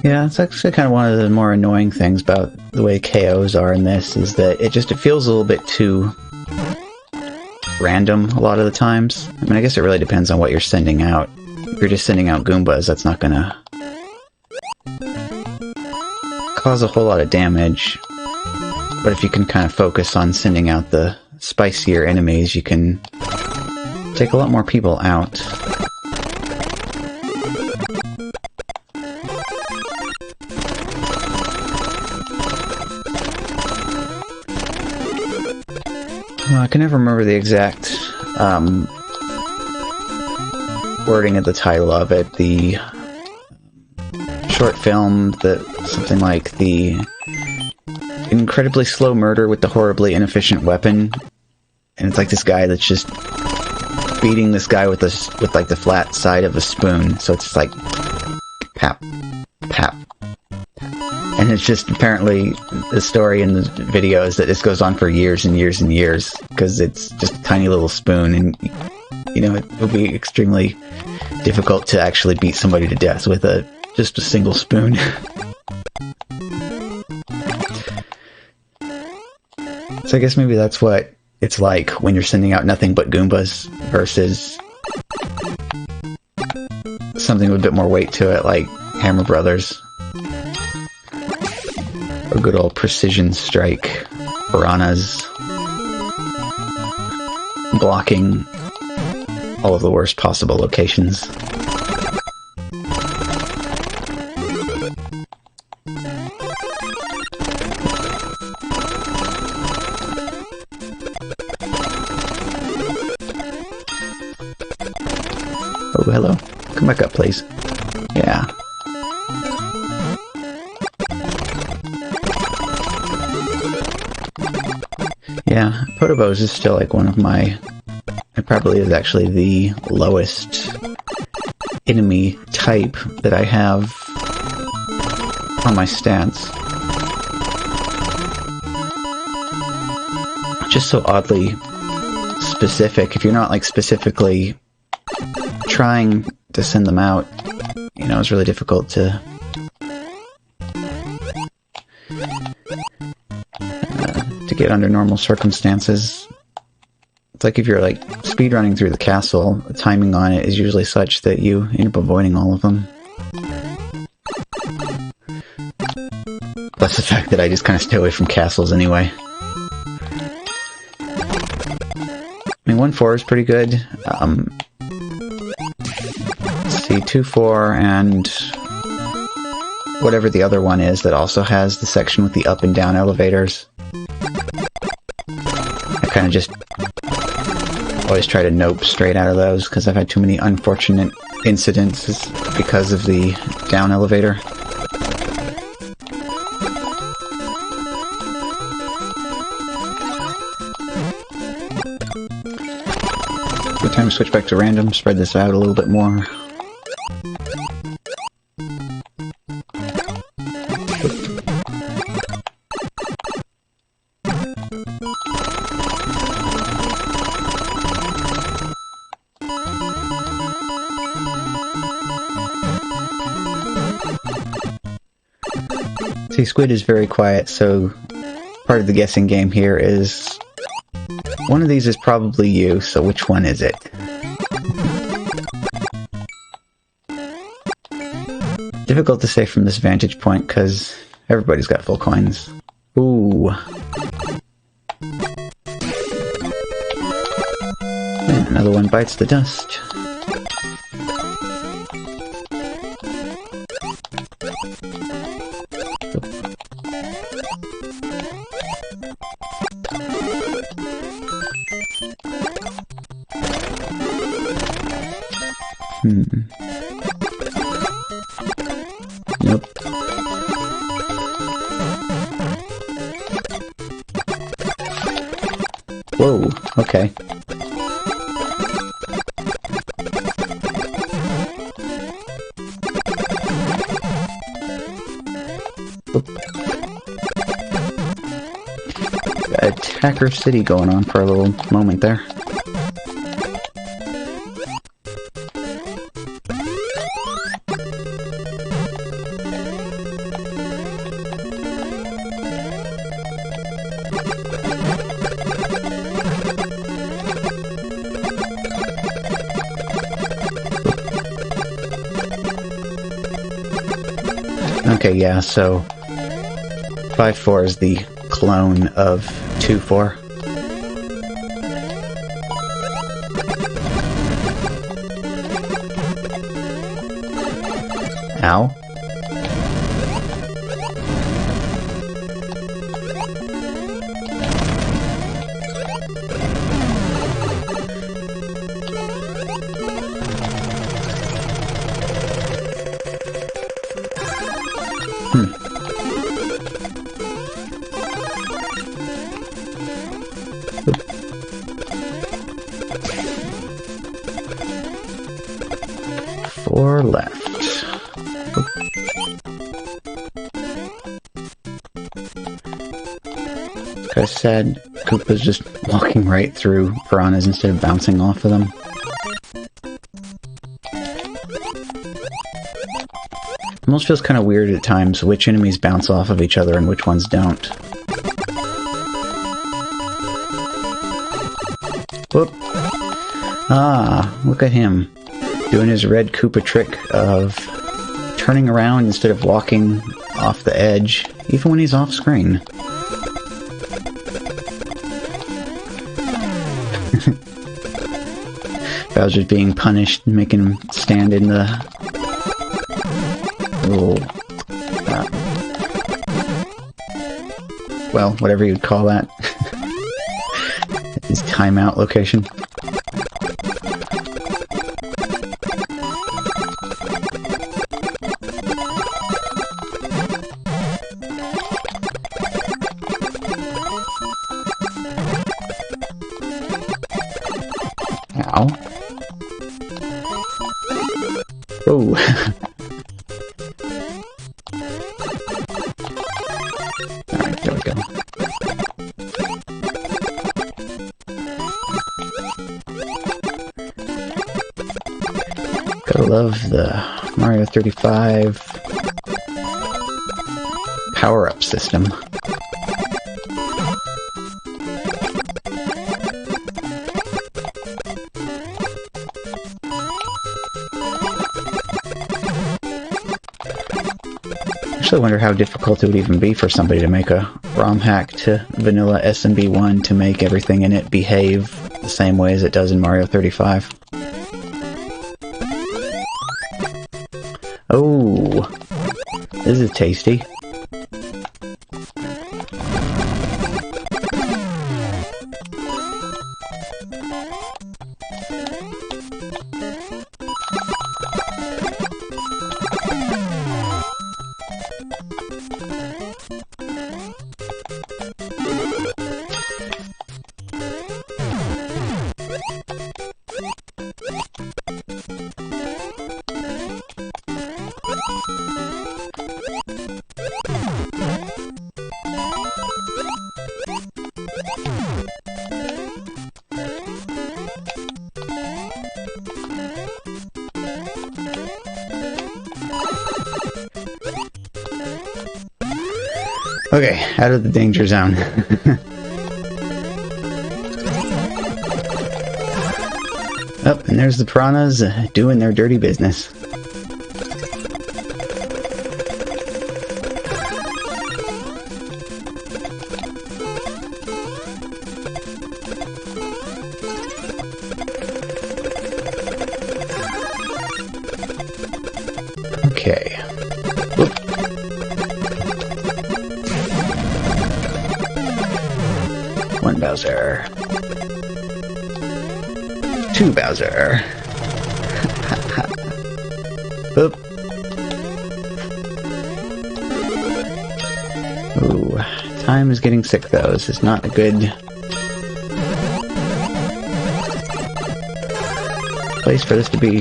S1: Yeah, it's actually kind of one of the more annoying things about the way KOs are in this, is that it feels a little bit too random a lot of the times. I mean, I guess it really depends on what you're sending out. If you're just sending out Goombas, that's not gonna cause a whole lot of damage. But if you can kind of focus on sending out the spicier enemies, you can take a lot more people out. I can never remember the exact wording of the title of it. The short film, something like the incredibly slow murder with the horribly inefficient weapon, and it's like this guy that's just beating this guy with like the flat side of a spoon. So it's like pap, pap. And it's just apparently the story in the video is that this goes on for years and years and years, because it's just a tiny little spoon, and you know, it will be extremely difficult to actually beat somebody to death with just a single spoon. So I guess maybe that's what it's like when you're sending out nothing but Goombas versus something with a bit more weight to it, like Hammer Brothers. Or good old Precision Strike Piranhas. Blocking all of the worst possible locations. Oh, hello. Come back up, please. Yeah. Yeah, Potobos is still like one of my... It probably is actually the lowest enemy type that I have on my stats. Just so oddly specific. If you're not like specifically trying to send them out, you know, it's really difficult to get under normal circumstances. It's like if you're like speedrunning through the castle, the timing on it is usually such that you end up avoiding all of them. Plus the fact that I just kind of stay away from castles anyway. I mean, 1-4 is pretty good. Let's see, 2-4 and whatever the other one is that also has the section with the up and down elevators. I kind of just always try to nope straight out of those because I've had too many unfortunate incidents because of the down elevator. Good time to switch back to random, spread this out a little bit more. See, Squid is very quiet, so part of the guessing game here is... one of these is probably you, so which one is it? Difficult to say from this vantage point, because everybody's got full coins. Ooh. And another one bites the dust. Nope. Whoa, okay. Oop. Got Attacker City going on for a little moment there. Okay, yeah, so 5-4 is the clone of 2-4. Ow. Four left. Like I said, Koopa's just walking right through piranhas instead of bouncing off of them. It almost feels kind of weird at times which enemies bounce off of each other and which ones don't. Whoop. Ah, look at him. Doing his red Koopa trick of turning around instead of walking off the edge, even when he's off screen. Bowser's being punished, making him stand in the... oh, well, whatever you'd call that. His timeout location. Ow. Whoa. Alright, there we go. Gotta love the Mario 35 power-up system. I wonder how difficult it would even be for somebody to make a ROM hack to vanilla SMB1 to make everything in it behave the same way as it does in Mario 35. Oh, this is tasty. Okay, out of the danger zone. Oh, and there's the piranhas doing their dirty business. Okay. Whoop. One Bowser. Two Bowser. Oop. Ooh, time is getting sick though. This is not a good place for this to be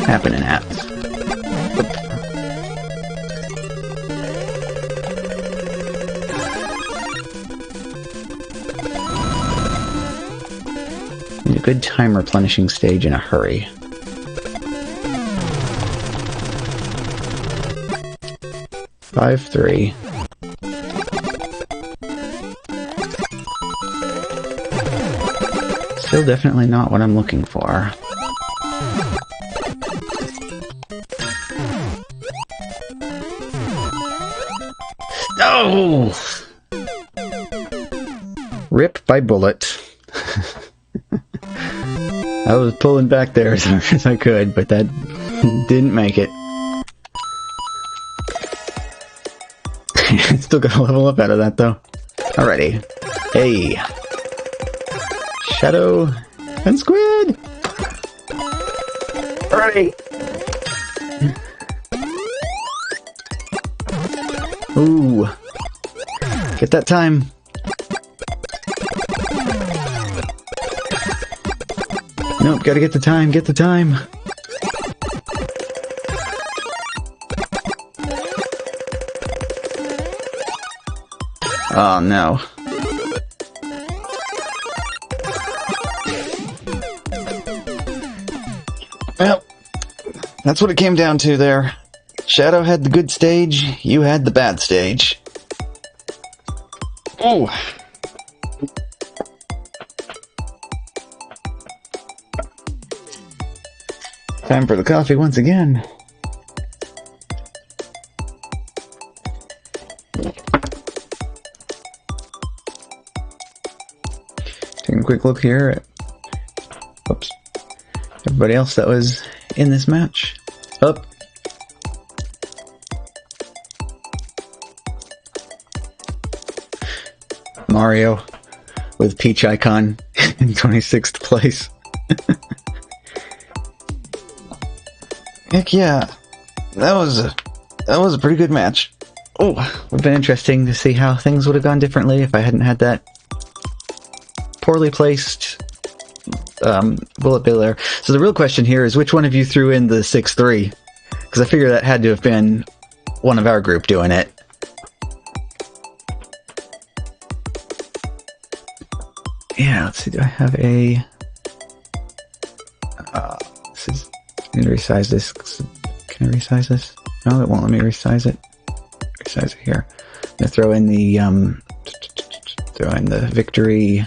S1: happening at. Need a good time replenishing stage in a hurry. Five, 3. Still definitely not what I'm looking for. No! Rip by bullet. I was pulling back there as hard as I could, but that didn't make it. Still gotta level up out of that, though. Alrighty. Hey! Shadow and Squid! Alrighty! Ooh. Get that time. Nope, gotta get the time, get the time. Oh no. Well, that's what it came down to there. Shadow had the good stage, you had the bad stage. Oh! Time for the coffee once again. Taking a quick look here at everybody else that was in this match. Up. Mario with Peach icon in 26th place. Heck yeah, that was a pretty good match. Oh, would have been interesting to see how things would have gone differently if I hadn't had that poorly placed bullet bill there. So the real question here is, which one of you threw in the 6-3? Because I figure that had to have been one of our group doing it. Yeah, let's see, do I have a... this is... I need to resize this. Can I resize this? No, it won't let me resize it. Resize it here. I'm gonna throw in the victory.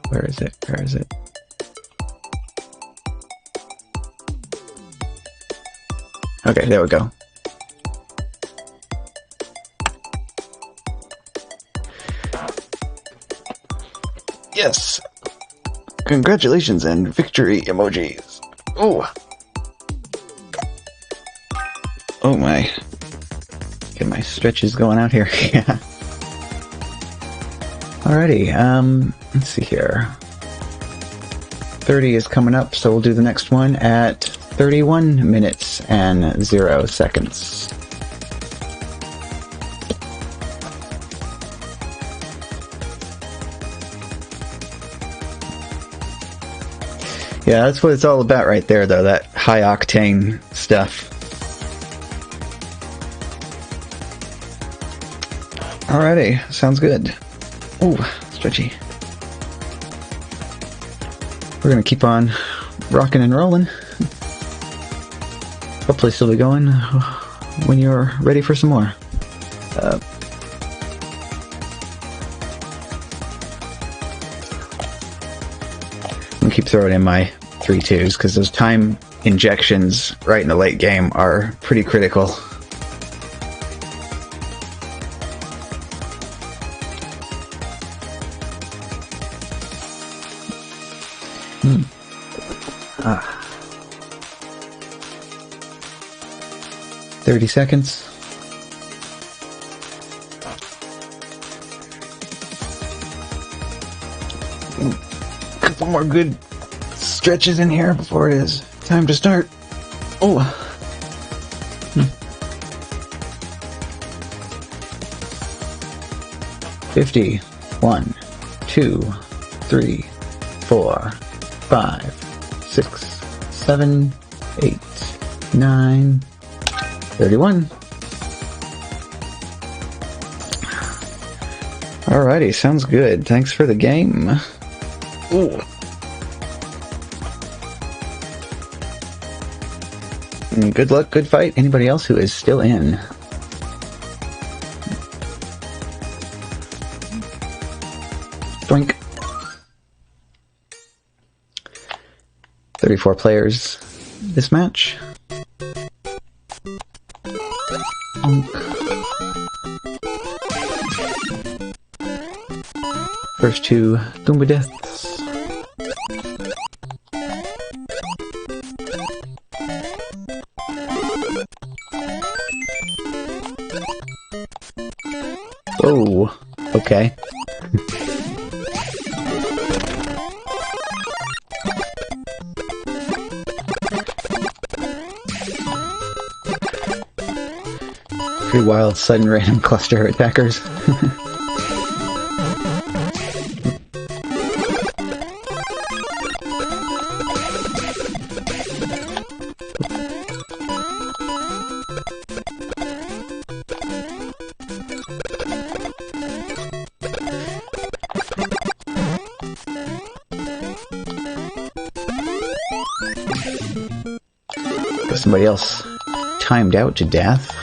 S1: Where is it? Where is it? Okay, there we go. Yes! Congratulations and victory emojis. Oh! Oh my. Get my stretches going out here. Yeah. Alrighty, let's see here. 30 is coming up, so we'll do the next one at 31 minutes and 0 seconds. Yeah, that's what it's all about right there, though, that high-octane stuff. Alrighty, sounds good. Ooh, stretchy. We're gonna keep on rocking and rolling. Hopefully still be going. when you're ready for some more. I'm gonna keep throwing in my 3-2s because those time injections right in the late game are pretty critical. Ah. 30 seconds. Couple more good stretches in here before it is time to start. Oh. 50. 1, 2, 3, 4, 5, 6, 7, 8, 9, 31. Alrighty, sounds good. Thanks for the game. Ooh. And good luck, good fight. Anybody else who is still in? Doink. 34 players this match. First two Tumba deaths. Oh, okay. Pretty wild, sudden random cluster attackers. Got somebody else timed out to death.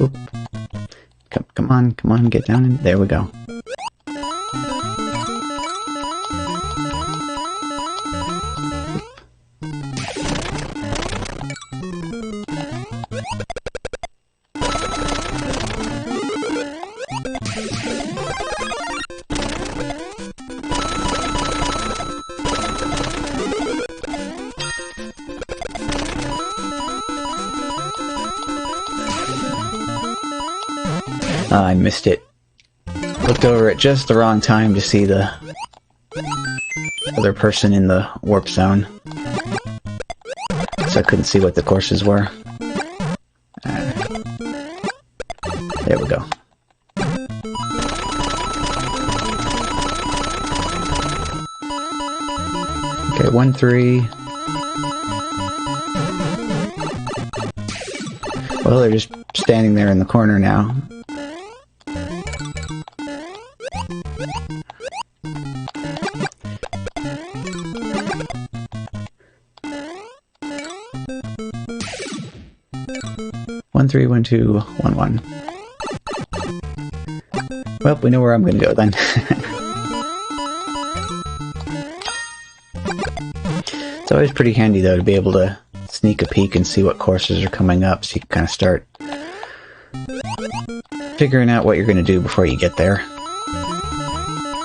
S1: Oop. Come on, get down and there we go. I missed it. Looked over at just the wrong time to see the other person in the warp zone. So I couldn't see what the courses were. There we go. Okay, 1-3. Well, they're just standing there in the corner now. One, 3, 1, 2, 1, 1. Well, we know where I'm going to go then. It's always pretty handy though to be able to sneak a peek and see what courses are coming up, so you can kind of start figuring out what you're going to do before you get there.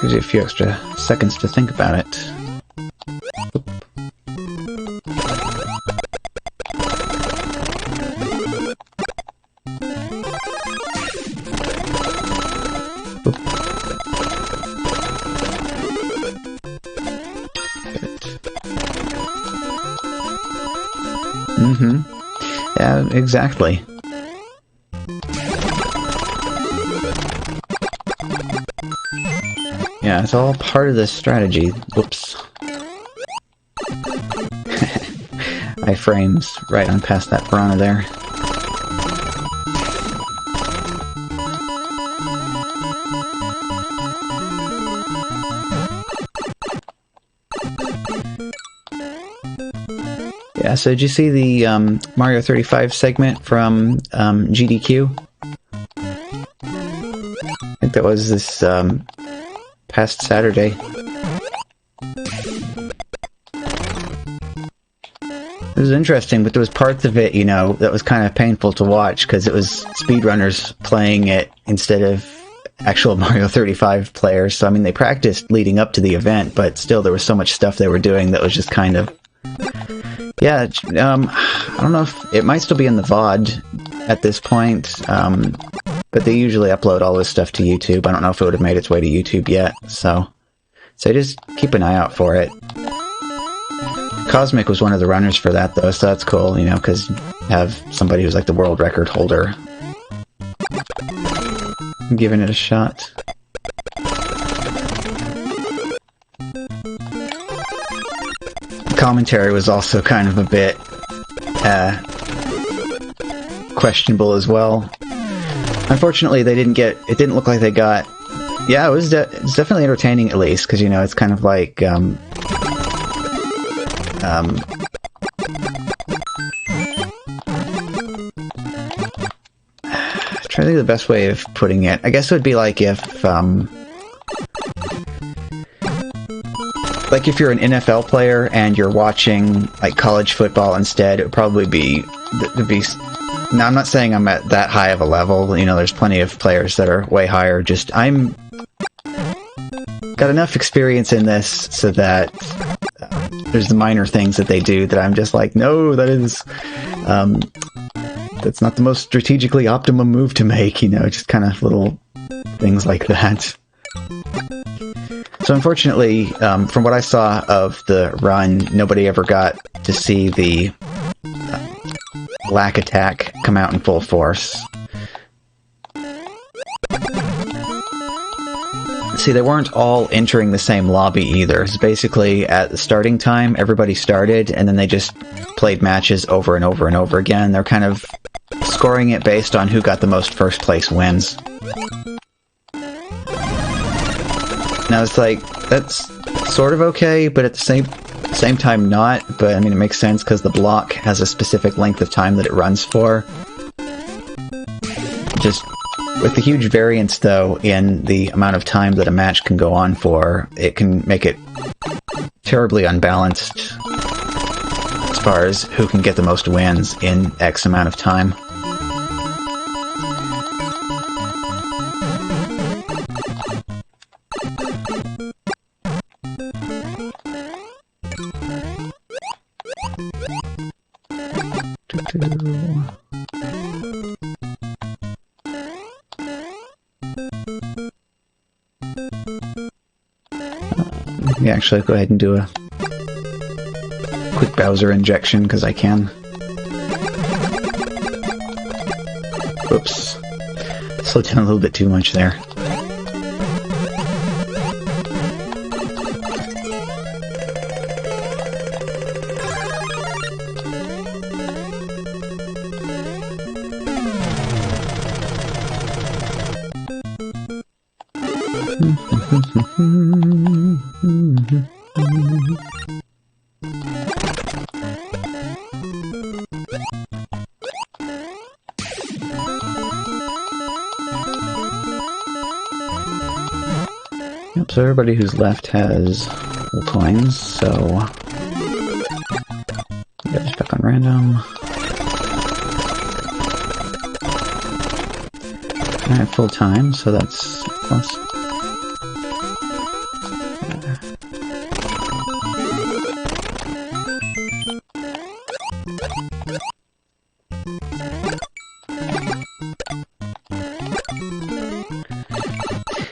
S1: Gives you a few extra seconds to think about it. Oop. Mm-hmm. Yeah, exactly. Yeah, it's all part of the strategy. Whoops. Iframes right on past that piranha there. Yeah, so did you see the Mario 35 segment from GDQ? I think that was this past Saturday. It was interesting, but there was parts of it, you know, that was kind of painful to watch because it was speedrunners playing it instead of actual Mario 35 players. So, I mean, they practiced leading up to the event, but still there was so much stuff they were doing that was just kind of... Yeah, I don't know if... It might still be in the VOD at this point, but they usually upload all this stuff to YouTube. I don't know if it would have made its way to YouTube yet, so just keep an eye out for it. Cosmic was one of the runners for that, though, so that's cool, you know, because you have somebody who's like the world record holder. I'm giving it a shot. The commentary was also kind of a bit questionable as well. Unfortunately, they didn't get... It didn't look like they got... Yeah, it's definitely entertaining, at least, because, you know, it's kind of like... I'm trying to think of the best way of putting it. I guess it would be like if you're an NFL player and you're watching like college football instead, it would probably be, now I'm not saying I'm at that high of a level, you know, there's plenty of players that are way higher, just I'm got enough experience in this so that there's the minor things that they do that I'm just like, no, that's not the most strategically optimum move to make, you know, just kind of little things like that. So unfortunately, from what I saw of the run, nobody ever got to see the Lack attack come out in full force. See, they weren't all entering the same lobby either. It's basically at the starting time, everybody started, and then they just played matches over and over and over again. They're kind of scoring it based on who got the most first place wins. Now it's like, that's sort of okay, but at the same time not. But I mean, it makes sense because the block has a specific length of time that it runs for. Just with the huge variance, though, in the amount of time that a match can go on for, it can make it terribly unbalanced as far as who can get the most wins in X amount of time. Yeah, actually, go ahead and do a quick Bowser injection, because I can. Whoops. Slowed down a little bit too much there. Yep, so everybody who's left has full coins, so you guys back on random. I have full time, so that's plus.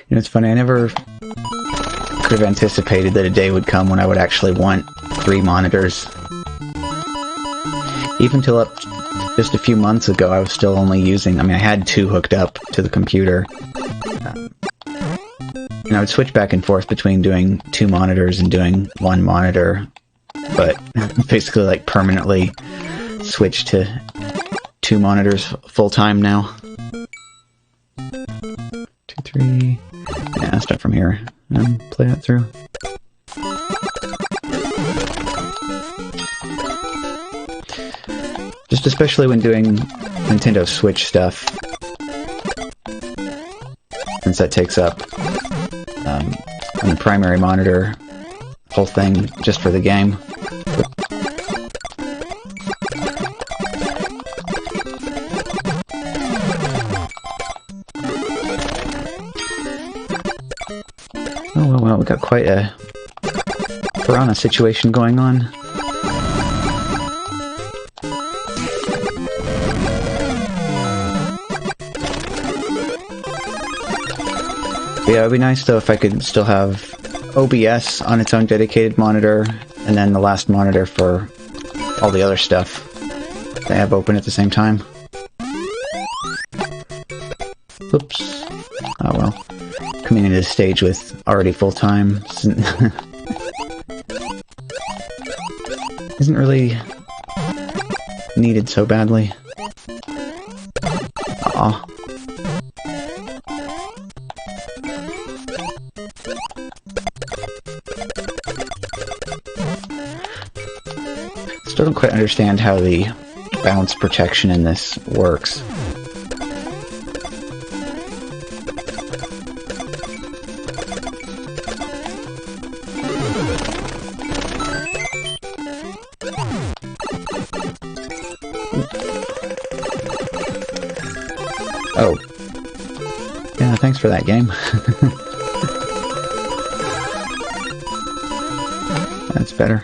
S1: You know, it's funny, I never could have anticipated that a day would come when I would actually want 3 monitors. Even till up just a few months ago, I was still only using, I mean, I had 2 hooked up to the computer. And I would switch back and forth between doing 2 monitors and doing 1 monitor, but basically like permanently switched to 2 monitors full time now. 2, 3. Yeah, I'll start from here and play that through. most especially when doing Nintendo Switch stuff, since that takes up on the primary monitor, whole thing just for the game. Oh well, we got quite a piranha situation going on. Yeah, it'd be nice though if I could still have OBS on its own dedicated monitor, and then the last monitor for all the other stuff that I have open at the same time. Oops. Oh well. Coming into this stage with already full time isn't really needed so badly. Aw. Still don't quite understand how the bounce protection in this works. Oh. Yeah, thanks for that game. That's better.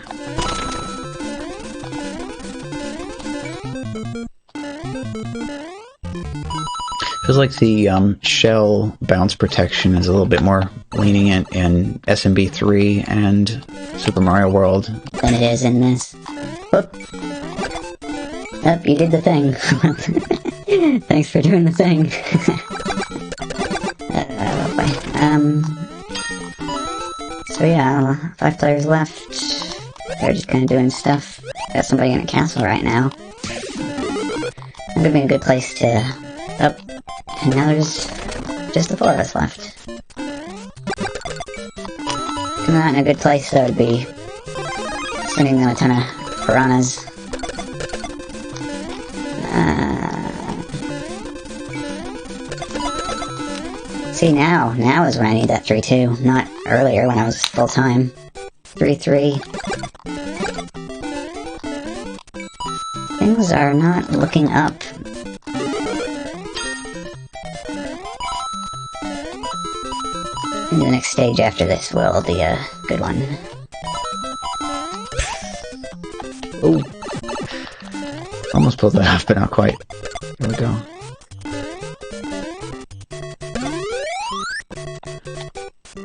S1: Feels like the shell bounce protection is a little bit more lenient in SMB 3 and Super Mario World
S3: than it is in this. Whoop. Oh, you did the thing. Thanks for doing the thing. So yeah, 5 players left. They're just kind of doing stuff. Got somebody in a castle right now. That would be a good place to... Oh, and now there's just the 4 of us left. Not in a good place, though, to be sending them a ton of piranhas. See, now is when I need that 3-2, not earlier when I was full-time. 3-3. Things are not looking up. The next stage after this will be a good one.
S1: Oh! Almost pulled that off, but not quite. There we go.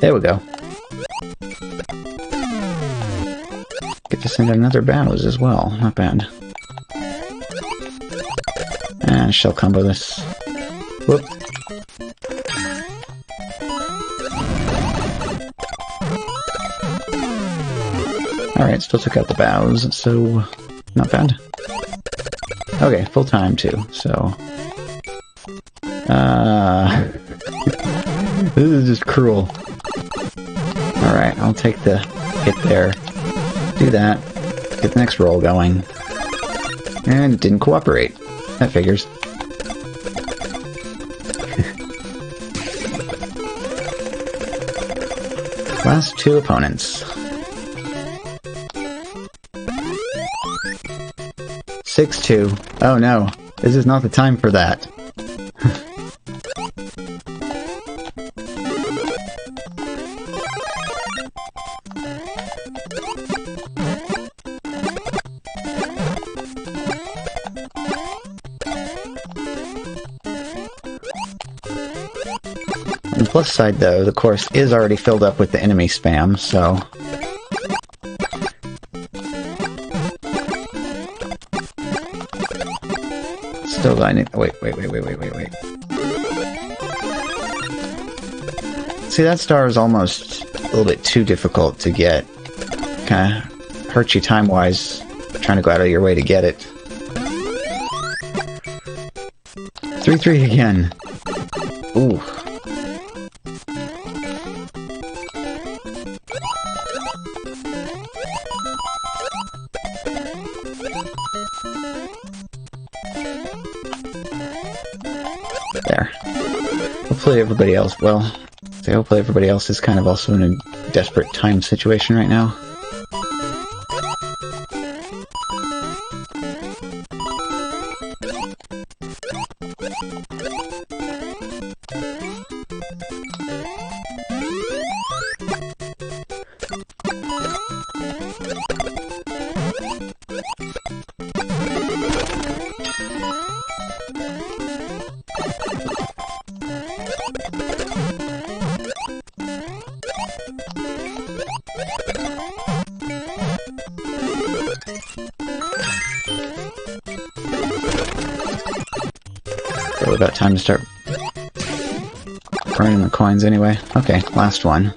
S1: There we go. Get to send another Bowser as well. Not bad. And shell combo this. Whoop. Alright, still took out the bows, so not bad. Okay, full time too, so... this is just cruel. Alright, I'll take the hit there. Do that. Get the next roll going. And it didn't cooperate. That figures. Last 2 opponents. 6-2. Oh no, this is not the time for that. On the plus side though, the course is already filled up with the enemy spam, so... Still, I need... Wait. See, that star is almost a little bit too difficult to get. Kinda hurts you time-wise, trying to go out of your way to get it. 3-3 again. Ooh. hopefully everybody else, well, hopefully everybody else is kind of also in a desperate time situation right now. Probably about time to start burning the coins anyway. Okay, last one.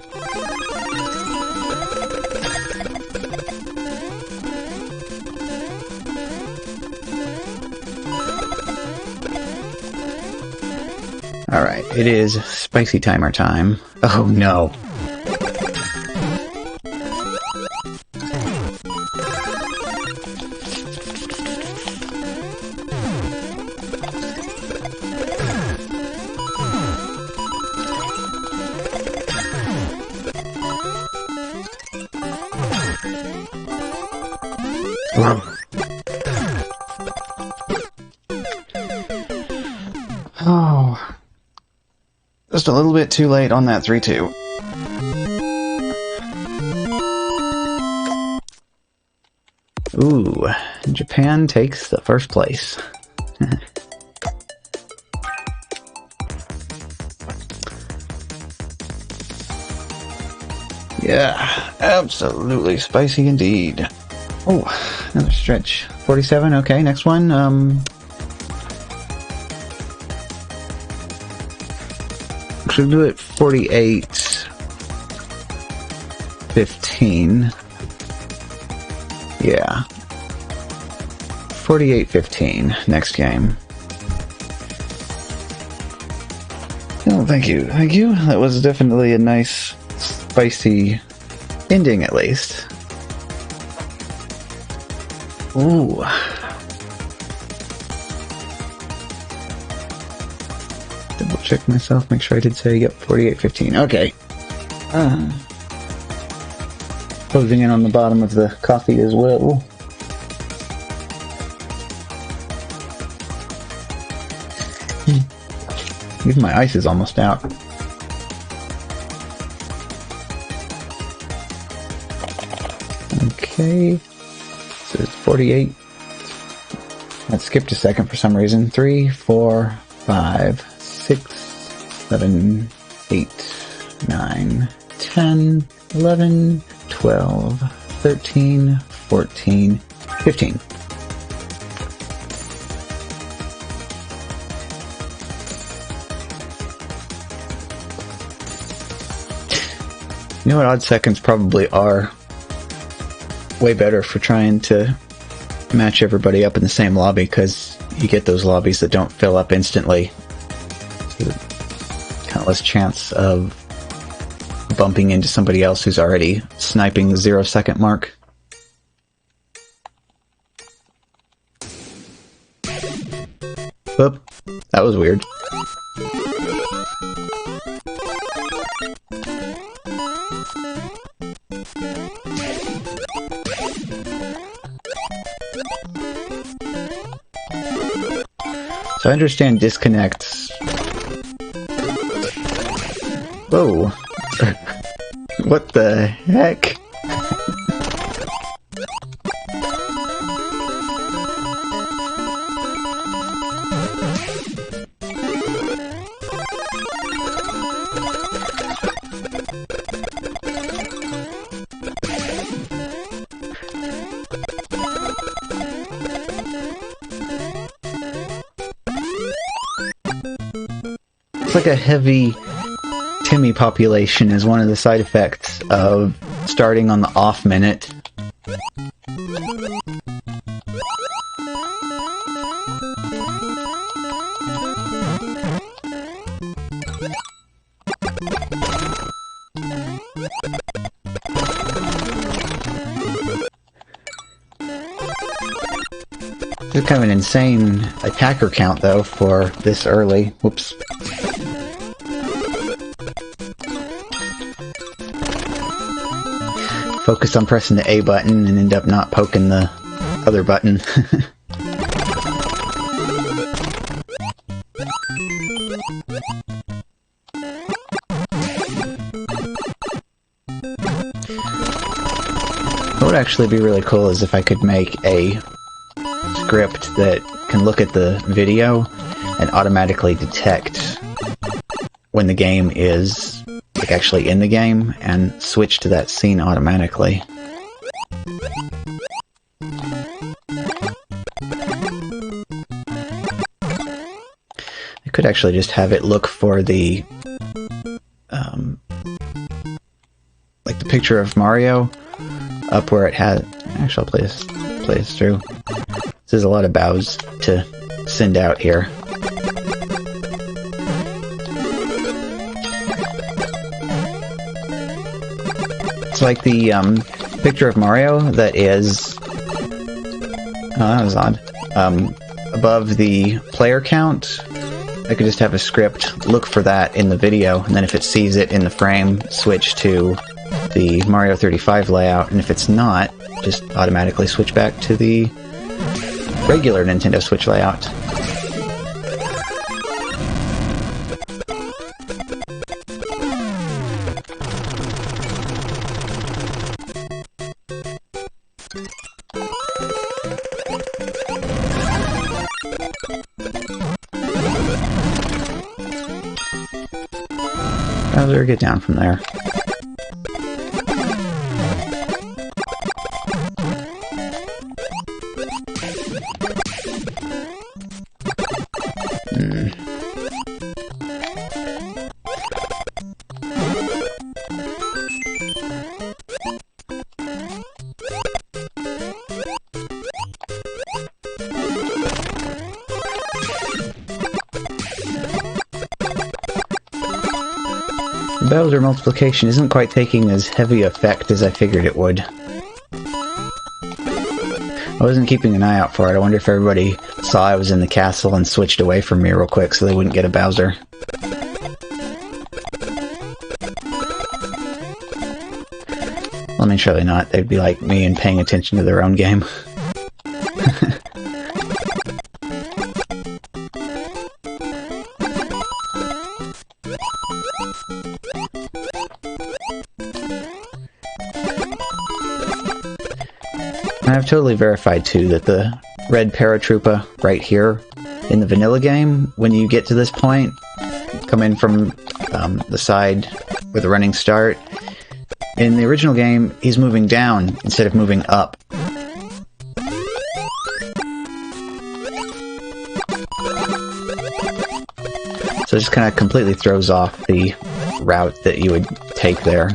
S1: Alright, it is spicy timer time. Oh no. Oh. Just a little bit too late on that 3-2. Ooh, Japan takes the first place. Yeah, absolutely spicy indeed. Oh, another stretch. 47, okay, next one, should do it 48, 15. Yeah. 48-15, next game. Oh, thank you, thank you. That was definitely a nice, spicy ending, at least. Ooh. Double check myself, make sure I did say, yep, 48-15. Okay. Closing in on the bottom of the coffee as well. Even my ice is almost out. Okay. So it's 48. That skipped a second for some reason. 3, 4, 5, 6, 7, 8, 9, 10, 11, 12, 13, 14, 15. You know what, odd seconds probably are way better for trying to match everybody up in the same lobby, because you get those lobbies that don't fill up instantly. So kind of less chance of bumping into somebody else who's already sniping the 0-second mark. Oop, that was weird. So I understand disconnects. Whoa. What the heck? It's like a heavy Timmy population is one of the side effects of starting on the off minute. It's kind of an insane attacker count, though, for this early. Whoops. focus on pressing the A button and end up not poking the other button. What would actually be really cool is if I could make a script that can look at the video and automatically detect when the game is like actually in the game and switch to that scene automatically. I could actually just have it look for the like the picture of Mario up where it has. Actually, I'll play this through. This is a lot of bows to send out here. It's like the picture of Mario that is. Oh, that was odd. Above the player count, I could just have a script look for that in the video, and then if it sees it in the frame, switch to the Mario 35 layout, and if it's not, just automatically switch back to the regular Nintendo Switch layout. Bowser, get down from there. Bowser multiplication isn't quite taking as heavy effect as I figured it would. I wasn't keeping an eye out for it. I wonder if everybody saw I was in the castle and switched away from me real quick so they wouldn't get a Bowser. I mean, surely not. They'd be like me and paying attention to their own game. I've totally verified, too, that the red paratroopa right here in the vanilla game, when you get to this point, come in from the side with a running start, in the original game, he's moving down instead of moving up. So it just kind of completely throws off the route that you would take there.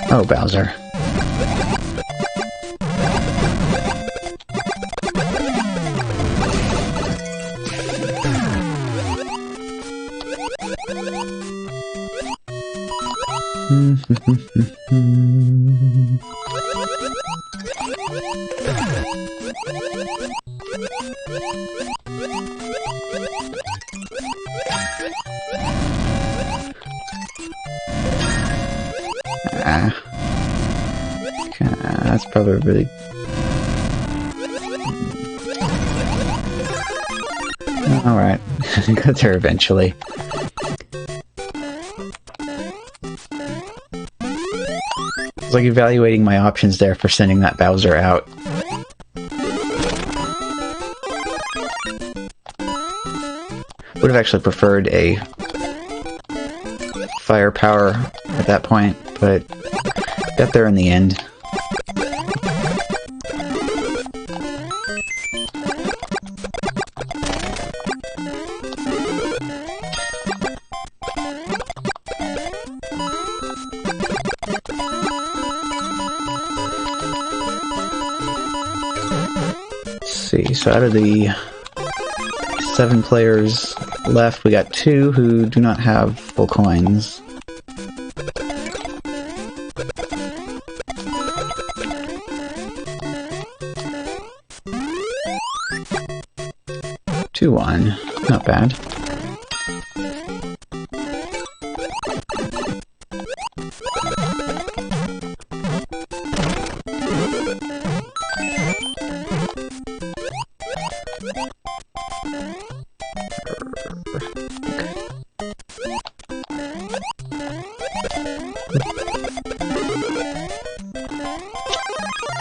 S1: Oh, Bowser. That's probably really... Alright, go there eventually. It's like evaluating my options there for sending that Bowser out. Would have actually preferred a firepower at that point, but got there in the end. See, so out of the 7 players left, we got 2 who do not have full coins. Two, 1. Not bad.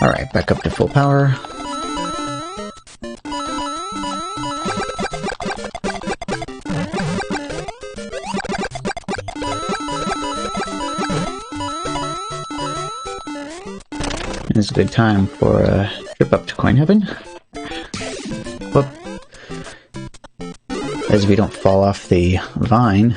S1: Alright, back up to full power. It's a good time for a trip up to Coin Heaven. Whoop. As we don't fall off the vine.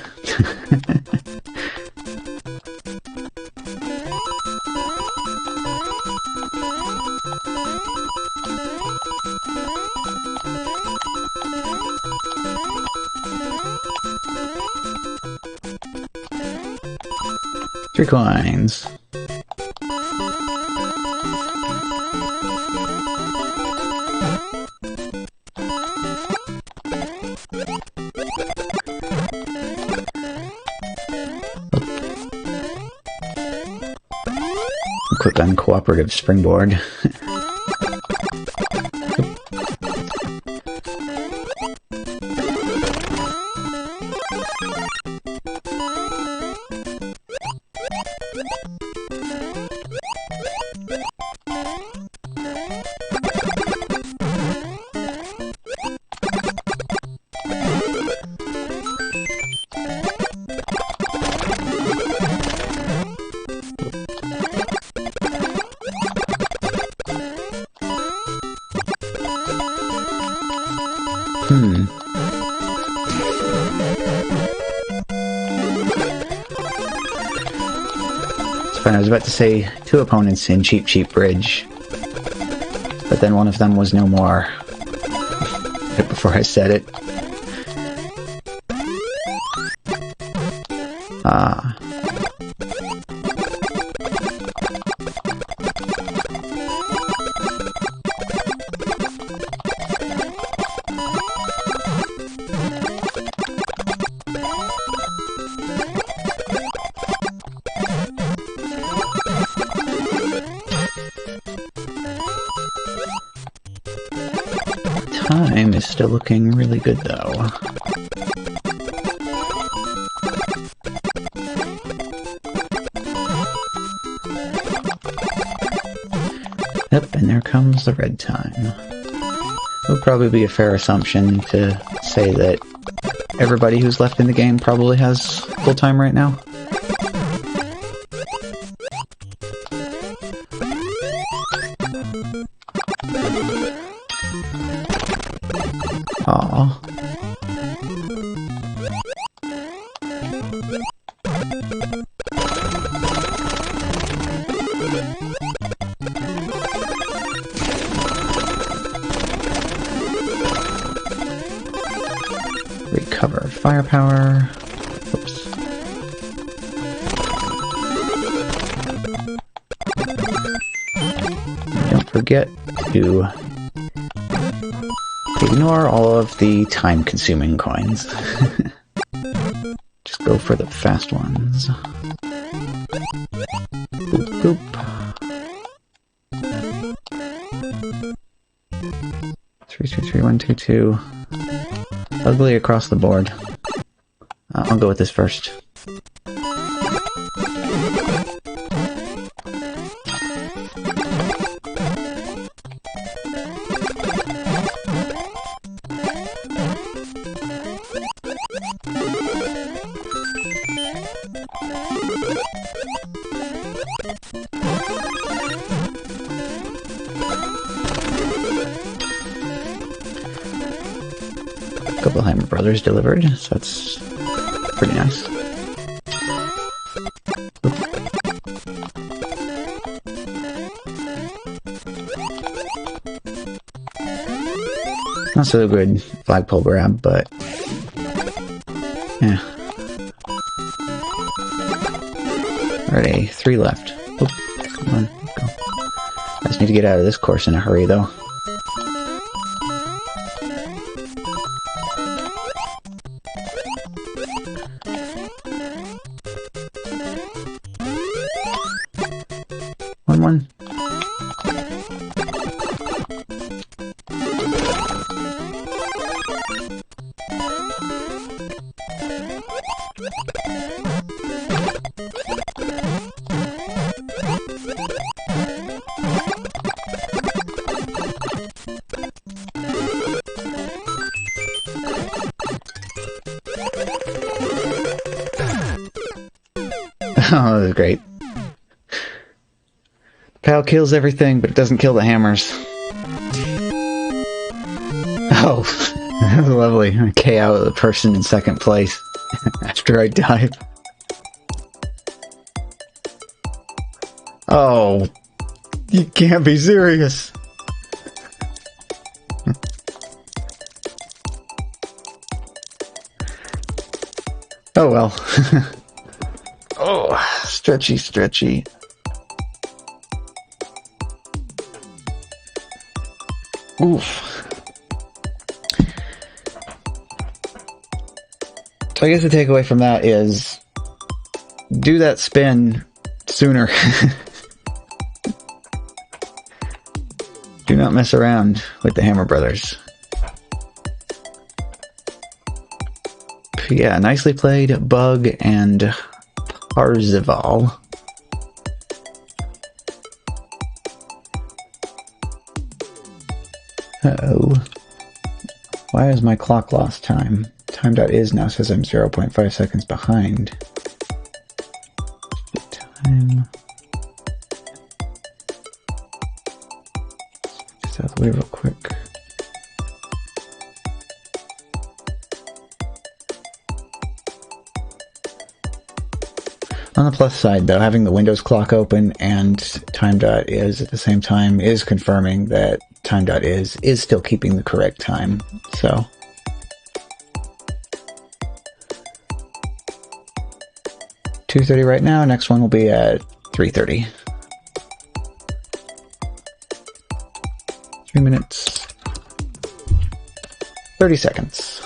S1: 3 coins. Quick uncooperative springboard. It's fun. I was about to say 2 opponents in Cheap Cheap Bridge, but then one of them was no more. Right before I said it. Time is still looking really good, though. Yep, and there comes the red time. It would probably be a fair assumption to say that everybody who's left in the game probably has full time right now. Aww. Recover firepower. Oops. Don't forget to ignore all of the time-consuming coins. Just go for the fast ones. Boop, boop. 3-3-3-1-2-2. Ugly across the board. I'll go with this first. Couple Hammer Brothers delivered, so that's pretty nice. Not so good flagpole grab, but yeah. Already 3 left. Oop, come on, go. I just need to get out of this course in a hurry, though. One. Oh, that was great. Pal kills everything, but it doesn't kill the hammers. Oh, that was lovely. I KO the person in second place after I dive. Oh, you can't be serious. Oh well. Oh, stretchy, stretchy. Oof. So I guess the takeaway from that is do that spin sooner. Do not mess around with the Hammer Brothers. Yeah, nicely played, Bug and Parzival. Uh-oh. Why is my clock lost time? Time.is now says I'm 0.5 seconds behind. Time. Just out of the way real quick. On the plus side, though, having the Windows clock open and time.is at the same time is confirming that time.is is still keeping the correct time. So, $2:30 right now. Next one will be at 3:30. 3 minutes, 30 seconds.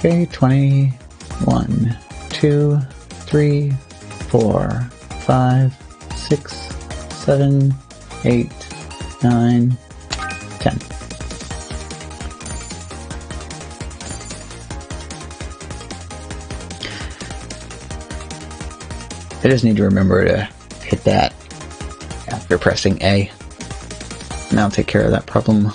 S1: Okay, 20, 1, 2, 3, 4, 5, 6, 7, 8, 9, 10. I just need to remember to hit that after pressing A. And that'll take care of that problem.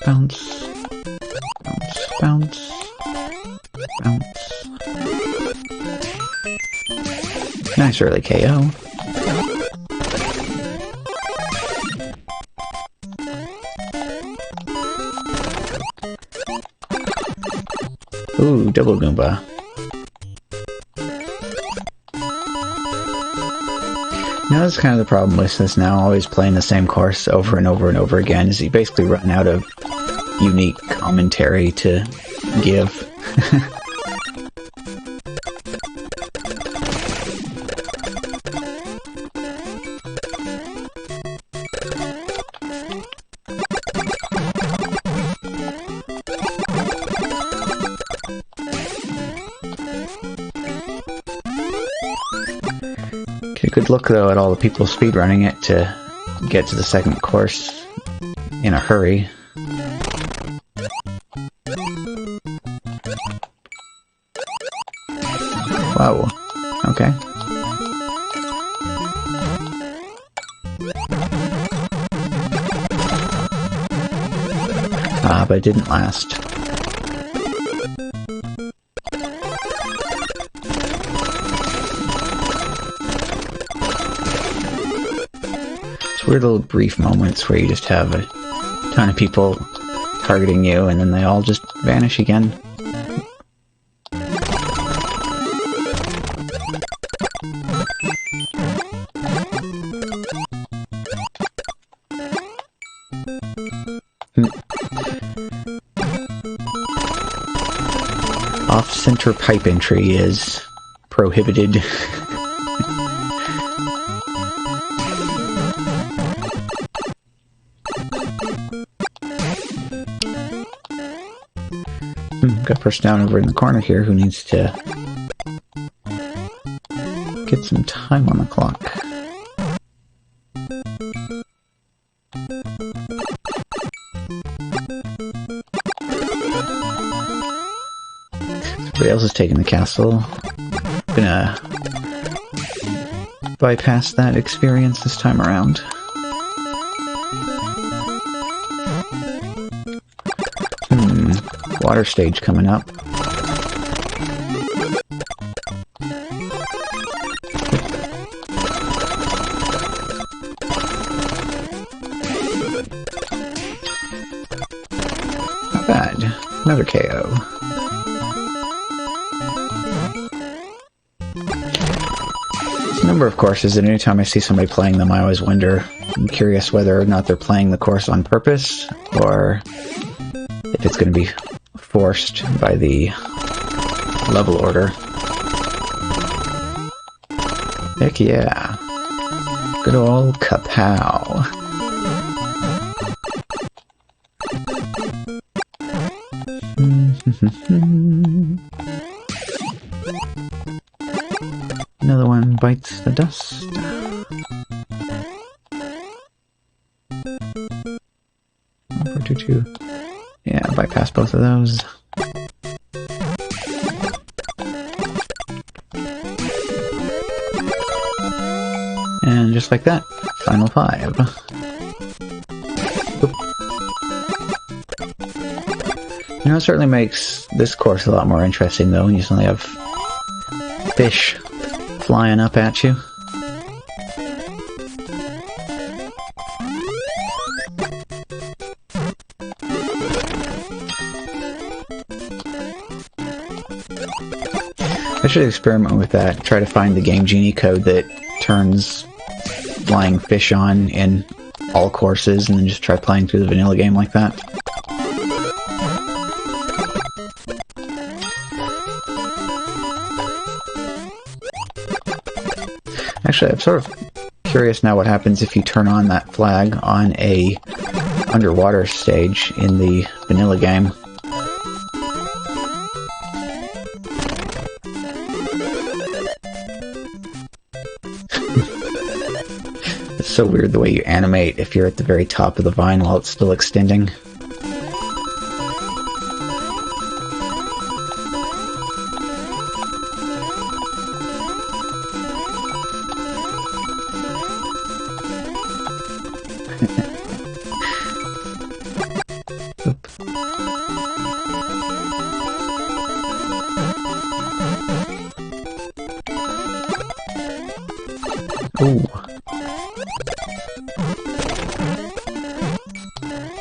S1: Bounce, bounce, bounce, bounce. Nice early KO. Ooh, double Goomba. Now that's kind of the problem with this now, always playing the same course over and over and over again, is you basically run out of unique commentary to give. Good look though at all the people speedrunning it to get to the second course in a hurry. Whoa. Okay. Ah, but it didn't last. It's weird little brief moments where you just have a ton of people targeting you and then they all just vanish again. Off-center pipe entry is prohibited. Got a person down over in the corner here who needs to get some time on the clock. Somebody else is taking the castle. I'm gonna bypass that experience this time around. Water stage coming up. Not bad. Another KO. There's a number of courses, and anytime I see somebody playing them, I always wonder, I'm curious whether or not they're playing the course on purpose, or if it's going to be forced by the level order. Heck yeah. Good old kapow. Another one bites the dust. Over to two. Yeah, bypass both of those. And just like that, final 5. Oop. You know, it certainly makes this course a lot more interesting, though, when you suddenly have fish flying up at you. I should experiment with that, try to find the Game Genie code that turns flying fish on in all courses, and then just try playing through the vanilla game like that. Actually, I'm sort of curious now what happens if you turn on that flag on a underwater stage in the vanilla game. It's so weird the way you animate if you're at the very top of the vine while it's still extending. Ooh.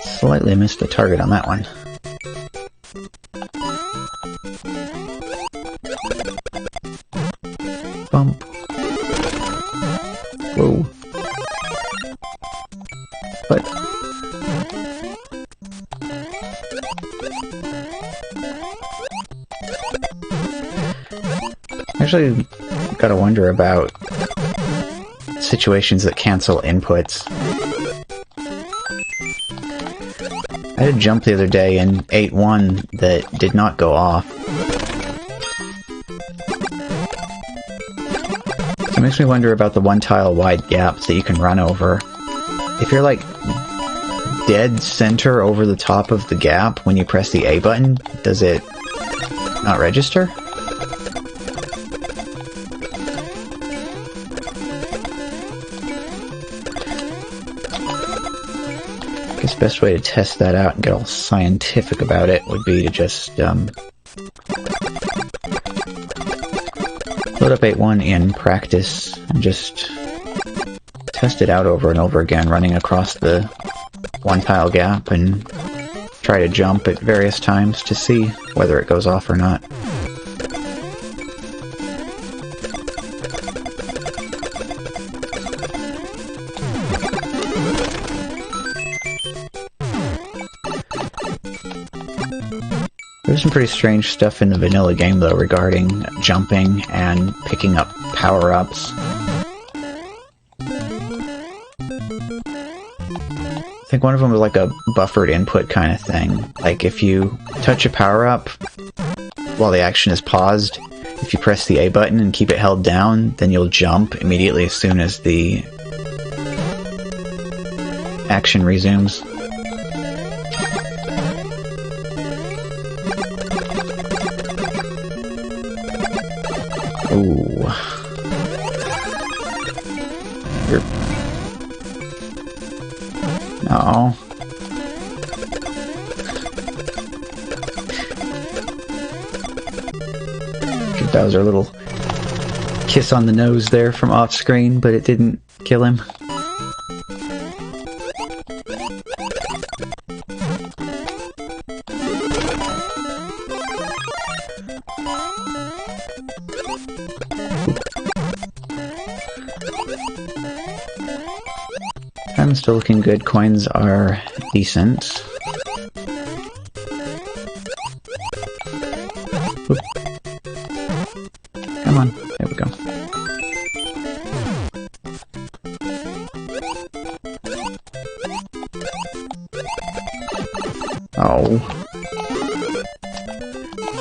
S1: Slightly missed the target on that one. Bump. Whoa. But actually gotta wonder about situations that cancel inputs. I had a jump the other day and ate one that did not go off. So it makes me wonder about the one tile wide gaps that you can run over. If you're like dead center over the top of the gap when you press the A button? Does it not register? I guess the best way to test that out and get all scientific about it would be to just load up 8.1 in practice and just test it out over and over again, running across the one tile gap and try to jump at various times to see whether it goes off or not. There's some pretty strange stuff in the vanilla game, though, regarding jumping and picking up power-ups. I think one of them was like a buffered input kind of thing. Like, if you touch a power-up while the action is paused, if you press the A button and keep it held down, then you'll jump immediately as soon as the action resumes. Ooh. No. That was our little kiss on the nose there from off screen, but it didn't kill him. I'm still looking good. Coins are decent. Oop. Come on. There we go. Oh.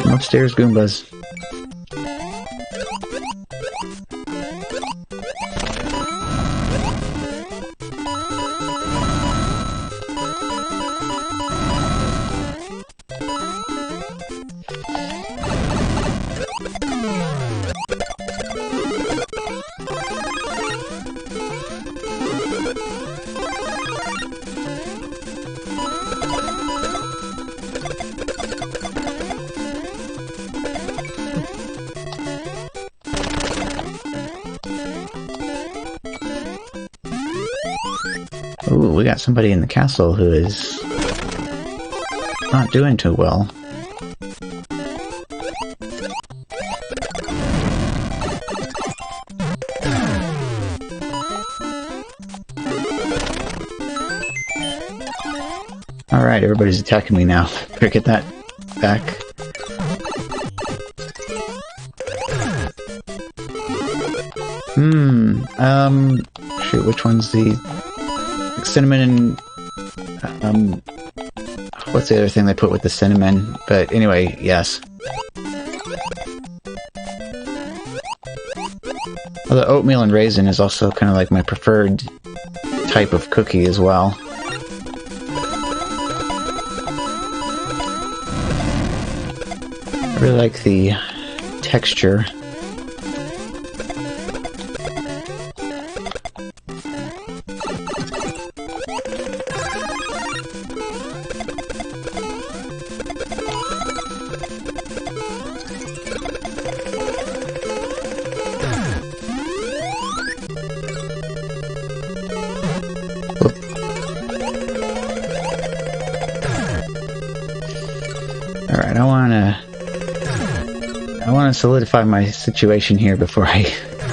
S1: Some upstairs Goombas. Ooh, we got somebody in the castle who is not doing too well. Alright, everybody's attacking me now. Better get that back. Shoot, which one's the... cinnamon and... what's the other thing they put with the cinnamon? But anyway, yes. Although oatmeal and raisin is also kind of like my preferred type of cookie as well. I really like the texture. Alright, I wanna solidify my situation here before I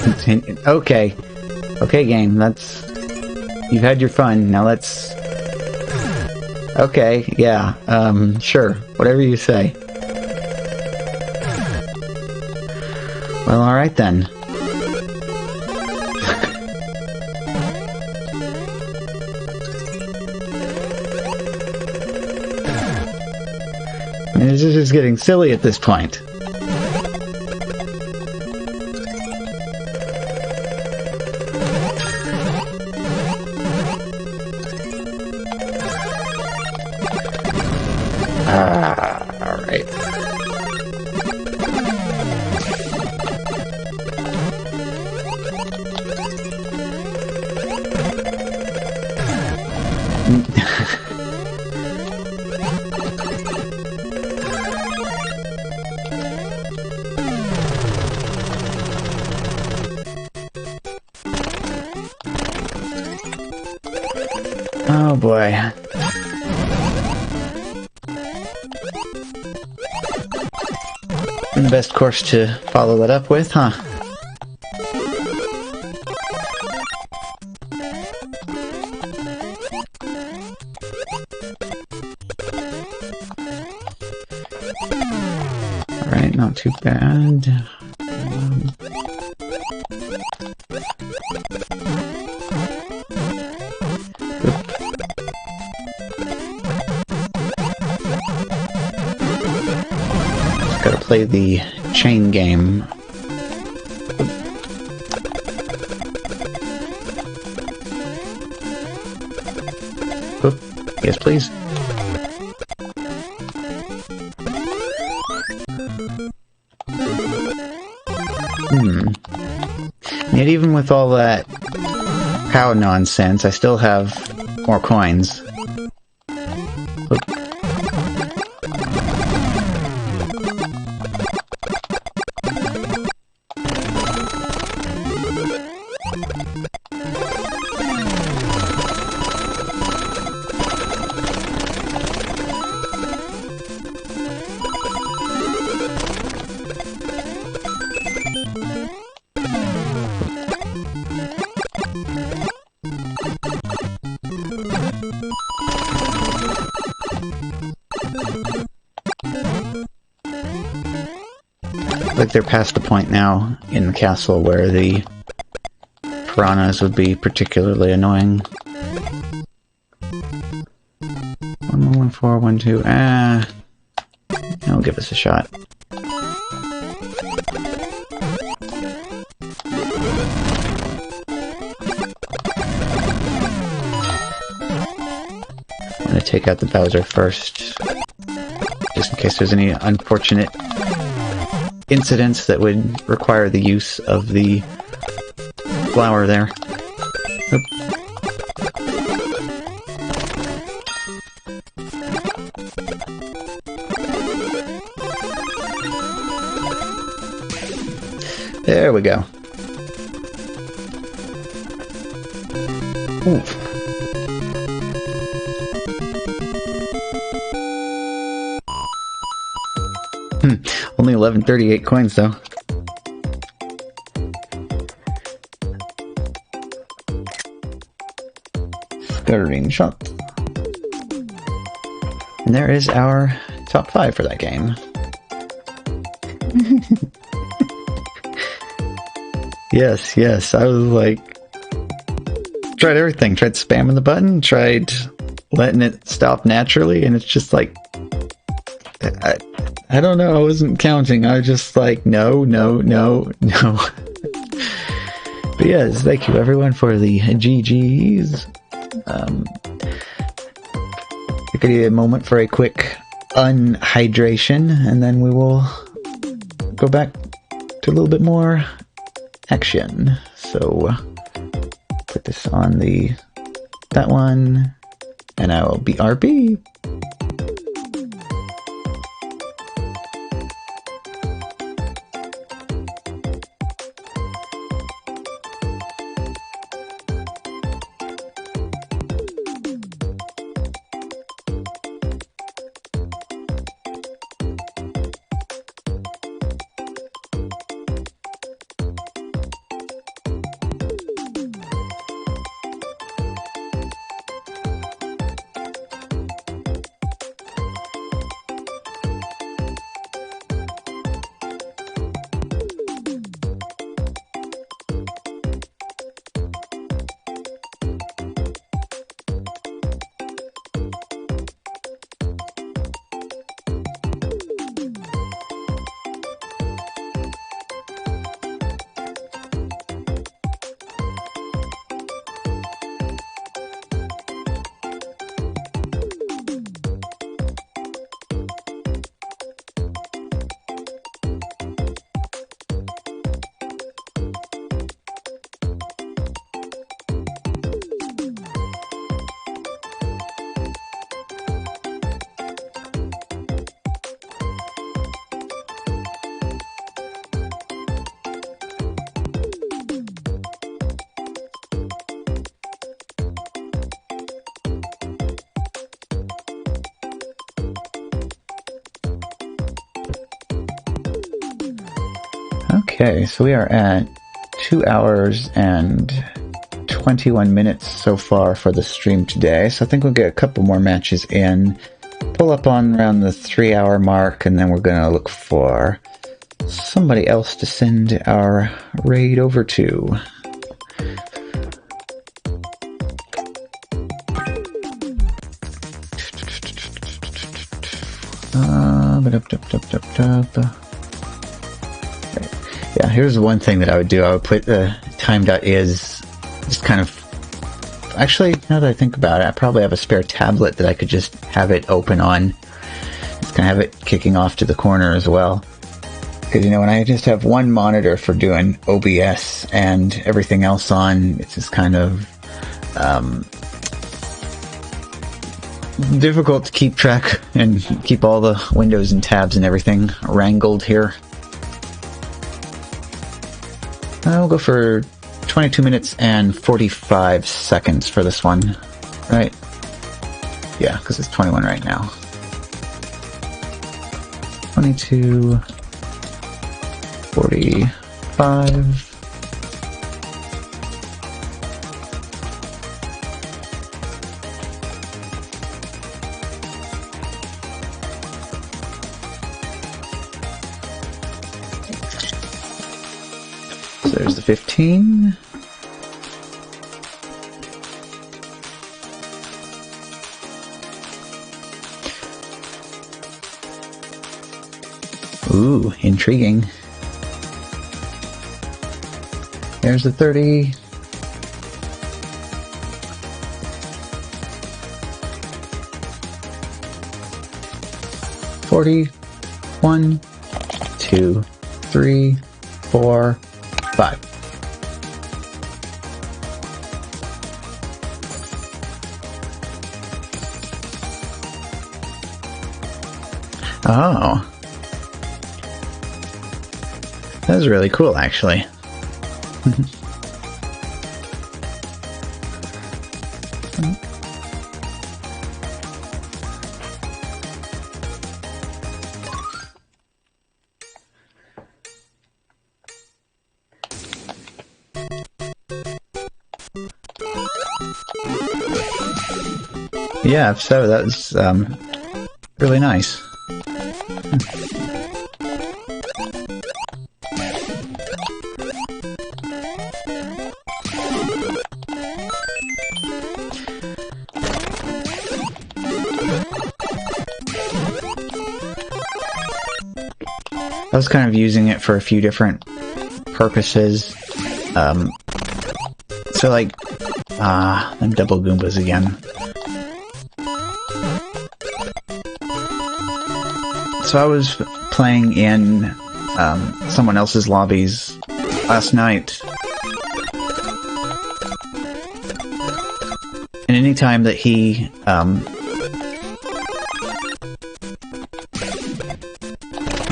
S1: continue. Okay. Okay, game, you've had your fun, now let's... Okay, yeah, sure, whatever you say. Well, alright then. This is just getting silly at this point. Alright. Oh boy. And the best course to follow that up with, huh? Alright, not too bad. Gotta play the chain game. Oop. Yes, please. Yet even with all that cow nonsense, I still have more coins. Oop. Like they're past the point now in the castle where the piranhas would be particularly annoying. 111412. It'll give us a shot. I'm gonna take out the Bowser first, just in case there's any unfortunate incidents that would require the use of the flower there. Oop. There we go. Oof. Only 1138 coins though. Scattering shot. And there is our top 5 for that game. Yes, I was like, tried everything. Tried spamming the button, tried letting it stop naturally, and it's just like, I don't know, I wasn't counting. I was just like, no. But yes, thank you everyone for the GGs. I could need a moment for a quick unhydration, and then we will go back to a little bit more action. So, put this on that one, and I will BRB. Okay, so we are at 2 hours and 21 minutes so far for the stream today, so I think we'll get a couple more matches in, pull up on around the 3-hour mark, and then we're gonna look for somebody else to send our raid over to. Yeah, here's one thing that I would do. I would put the time.is just kind of... Actually, now that I think about it, I probably have a spare tablet that I could just have it open on. Just kind of have it kicking off to the corner as well. Because, you know, when I just have one monitor for doing OBS and everything else on, it's just kind of difficult to keep track and keep all the windows and tabs and everything wrangled here. I'll go for 22 minutes and 45 seconds for this one, right? Yeah, because it's 21 right now. 22, 45. So there's the 15. Ooh, intriguing. There's the 30. One, 2, 3, 4, 5. Oh. That was really cool, actually. Yeah, so that was really nice. I was kind of using it for a few different purposes. So like, them double Goombas again. So I was playing in someone else's lobbies last night. And anytime that he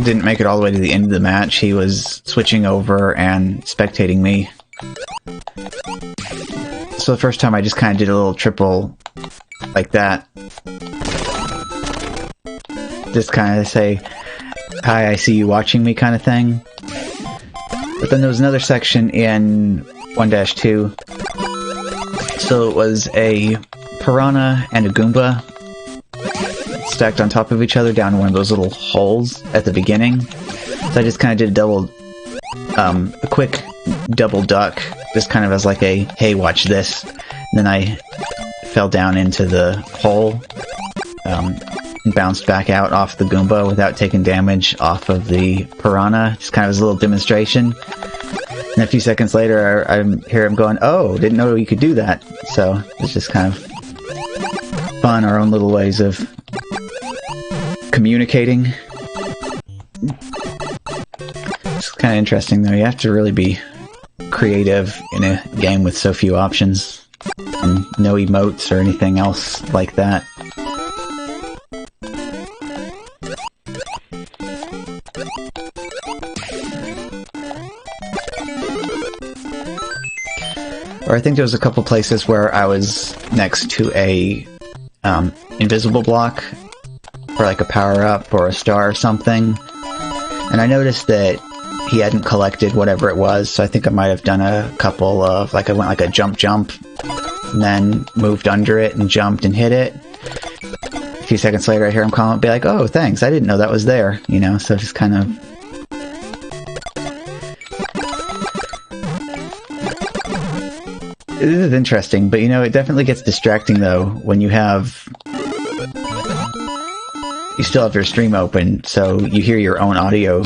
S1: didn't make it all the way to the end of the match, he was switching over and spectating me. So the first time I just kind of did a little triple like that. Just kind of say, hi, I see you watching me kind of thing. But then there was another section in 1-2. So it was a piranha and a Goomba stacked on top of each other down in one of those little holes at the beginning. So I just kind of did a quick double duck, just kind of as like a, hey, watch this. And then I fell down into the hole, and bounced back out off the Goomba without taking damage off of the piranha, just kind of as a little demonstration. And a few seconds later, I hear him going, oh, didn't know you could do that. So it's just kind of fun, our own little ways of communicating. It's kind of interesting, though. You have to really be creative in a game with so few options, and no emotes or anything else like that. Or I think there was a couple places where I was next to a invisible block, or like a power-up or a star or something, and I noticed that he hadn't collected whatever it was, so I think I might have done a couple of, like, I went like a jump, and then moved under it and jumped and hit it. A few seconds later I hear him call, be like, oh, thanks, I didn't know that was there, you know, so just kind of... This is interesting, but you know, it definitely gets distracting though when you have... You still have your stream open, so you hear your own audio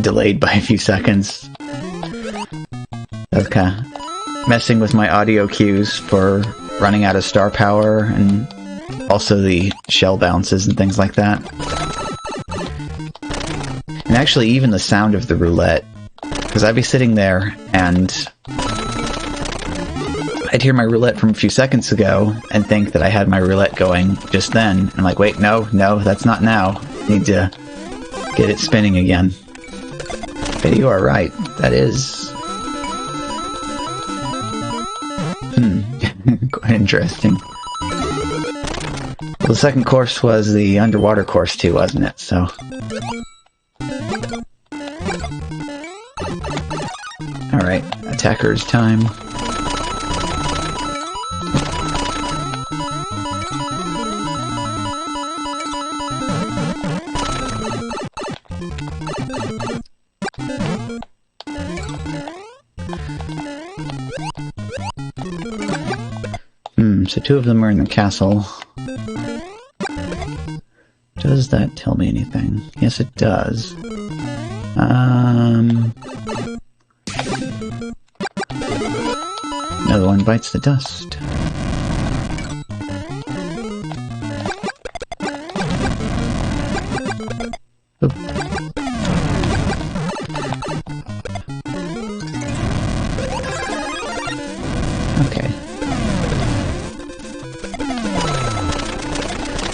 S1: delayed by a few seconds. That's kind of messing with my audio cues for running out of star power, and also the shell bounces and things like that. And actually even the sound of the roulette, because I'd be sitting there and I'd hear my roulette from a few seconds ago and think that I had my roulette going just then. I'm like, wait, no, that's not now. I need to get it spinning again. But you are right. That is... quite interesting. Well, the second course was the underwater course too, wasn't it? So... Alright, attacker's time. So two of them are in the castle. Does that tell me anything? Yes, it does. Another one bites the dust. Oop. Okay.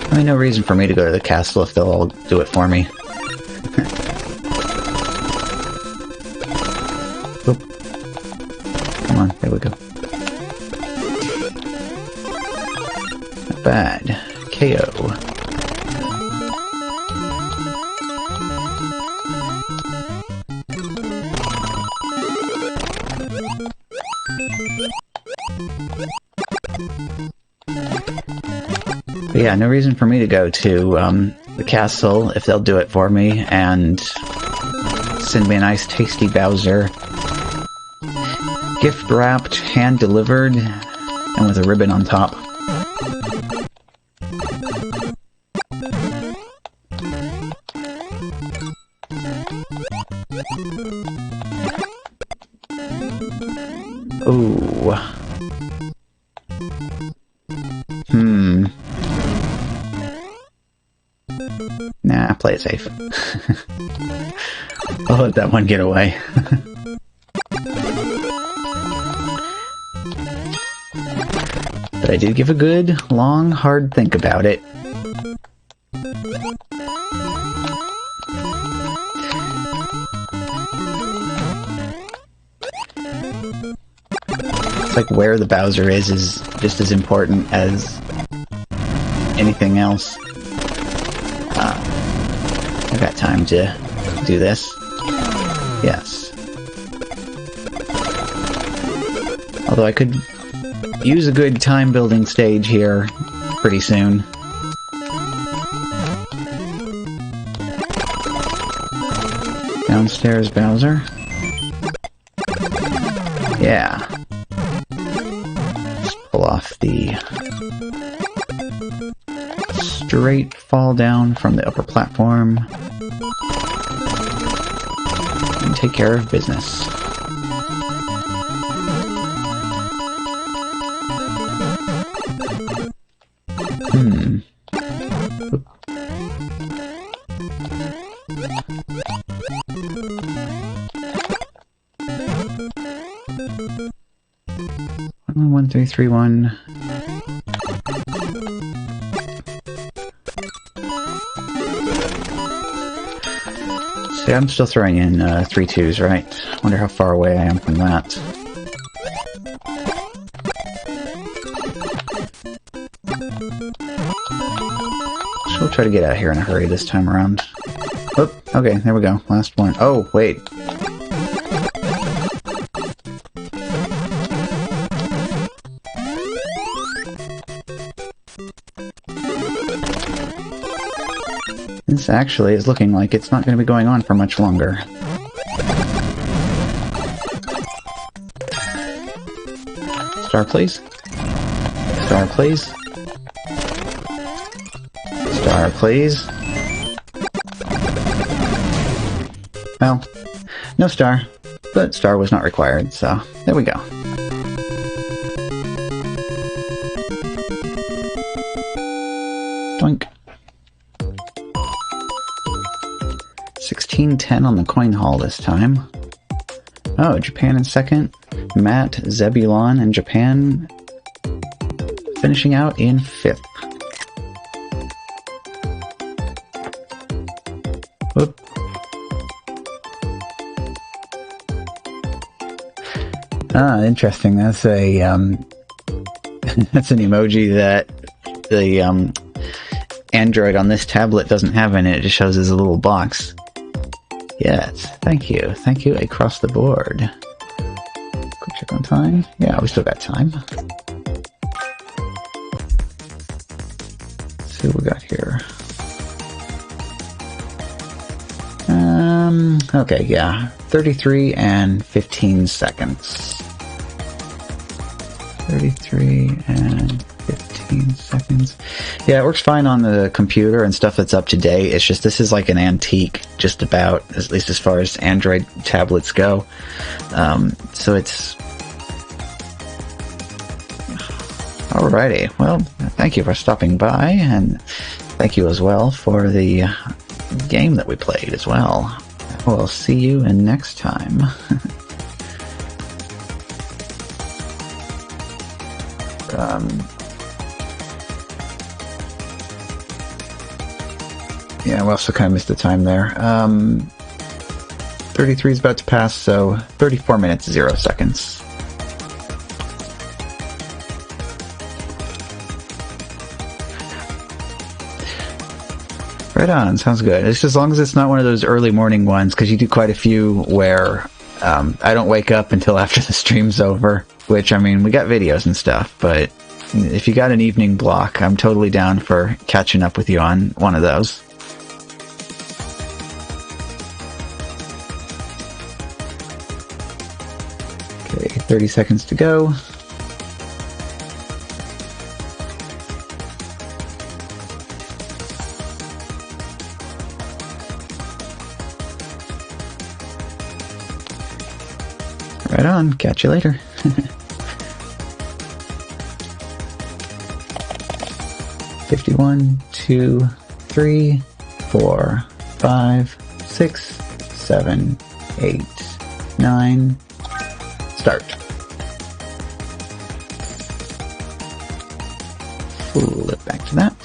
S1: I mean, no reason for me to go to the castle if they'll all do it for me. Oop. Come on, there we go. Not bad. KO. But yeah, no reason for me to go to the castle if they'll do it for me and send me a nice tasty Bowser. Gift wrapped, hand delivered, and with a ribbon on top. Ooh. Nah, play it safe. I'll let that one get away. But I did give a good, long, hard think about it. It's like where the Bowser is just as important as anything else. I've got time to do this. Yes. Although I could use a good time building stage here pretty soon. Downstairs Bowser. Yeah. Just pull off the straight fall down from the upper platform and take care of business. Oop. 1331. See, I'm still throwing in 3 2s, right? Wonder how far away I am from that. So we'll try to get out of here in a hurry this time around. Oh, okay, there we go. Last one. Oh, wait. This actually is looking like it's not going to be going on for much longer. Star, please. Star, please. Star, please. Well, no star, but star was not required, so there we go. Doink. 1610 on the coin haul this time. Oh, Japan in second. Matt, Zebulon, and Japan finishing out in fifth. Whoop. Ah, interesting. That's a that's an emoji that the Android on this tablet doesn't have in it. It just shows as a little box. Yes, thank you. Thank you across the board. Quick check on time. Yeah, we still got time. Let's see what we got here. Okay, yeah. 33 and 15 seconds. 33 and 15 seconds. Yeah, it works fine on the computer and stuff that's up to date. It's just this is like an antique, just about, at least as far as Android tablets go. So it's... Alrighty, well, thank you for stopping by, and thank you as well for the game that we played as well. We'll see you next time. Yeah, we also kind of missed the time there. 33 is about to pass, so 34 minutes, 0 seconds. Right on, sounds good. It's just as long as it's not one of those early morning ones, because you do quite a few where I don't wake up until after the stream's over, which, I mean, we got videos and stuff, but if you got an evening block, I'm totally down for catching up with you on one of those. Okay, 30 seconds to go. Right on. Catch you later. $51, $2, $3, $4, $5, $6, $7, $8, $9. Start. Flip back to that.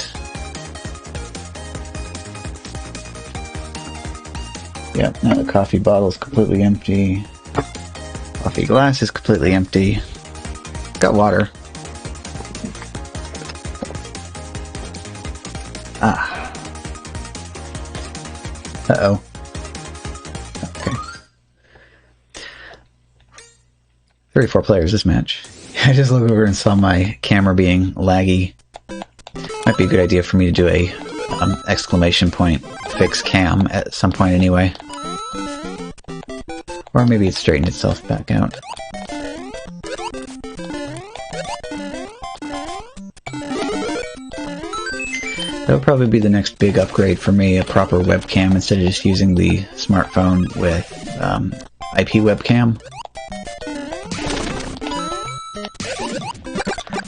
S1: Yep, now the coffee bottle is completely empty. Coffee glass is completely empty. Got water. Ah. Uh-oh. Okay. 34 players this match. I just looked over and saw my camera being laggy. Might be a good idea for me to do a exclamation point fix cam at some point anyway. Or maybe it straightened itself back out. That'll probably be the next big upgrade for me, a proper webcam instead of just using the smartphone with IP webcam.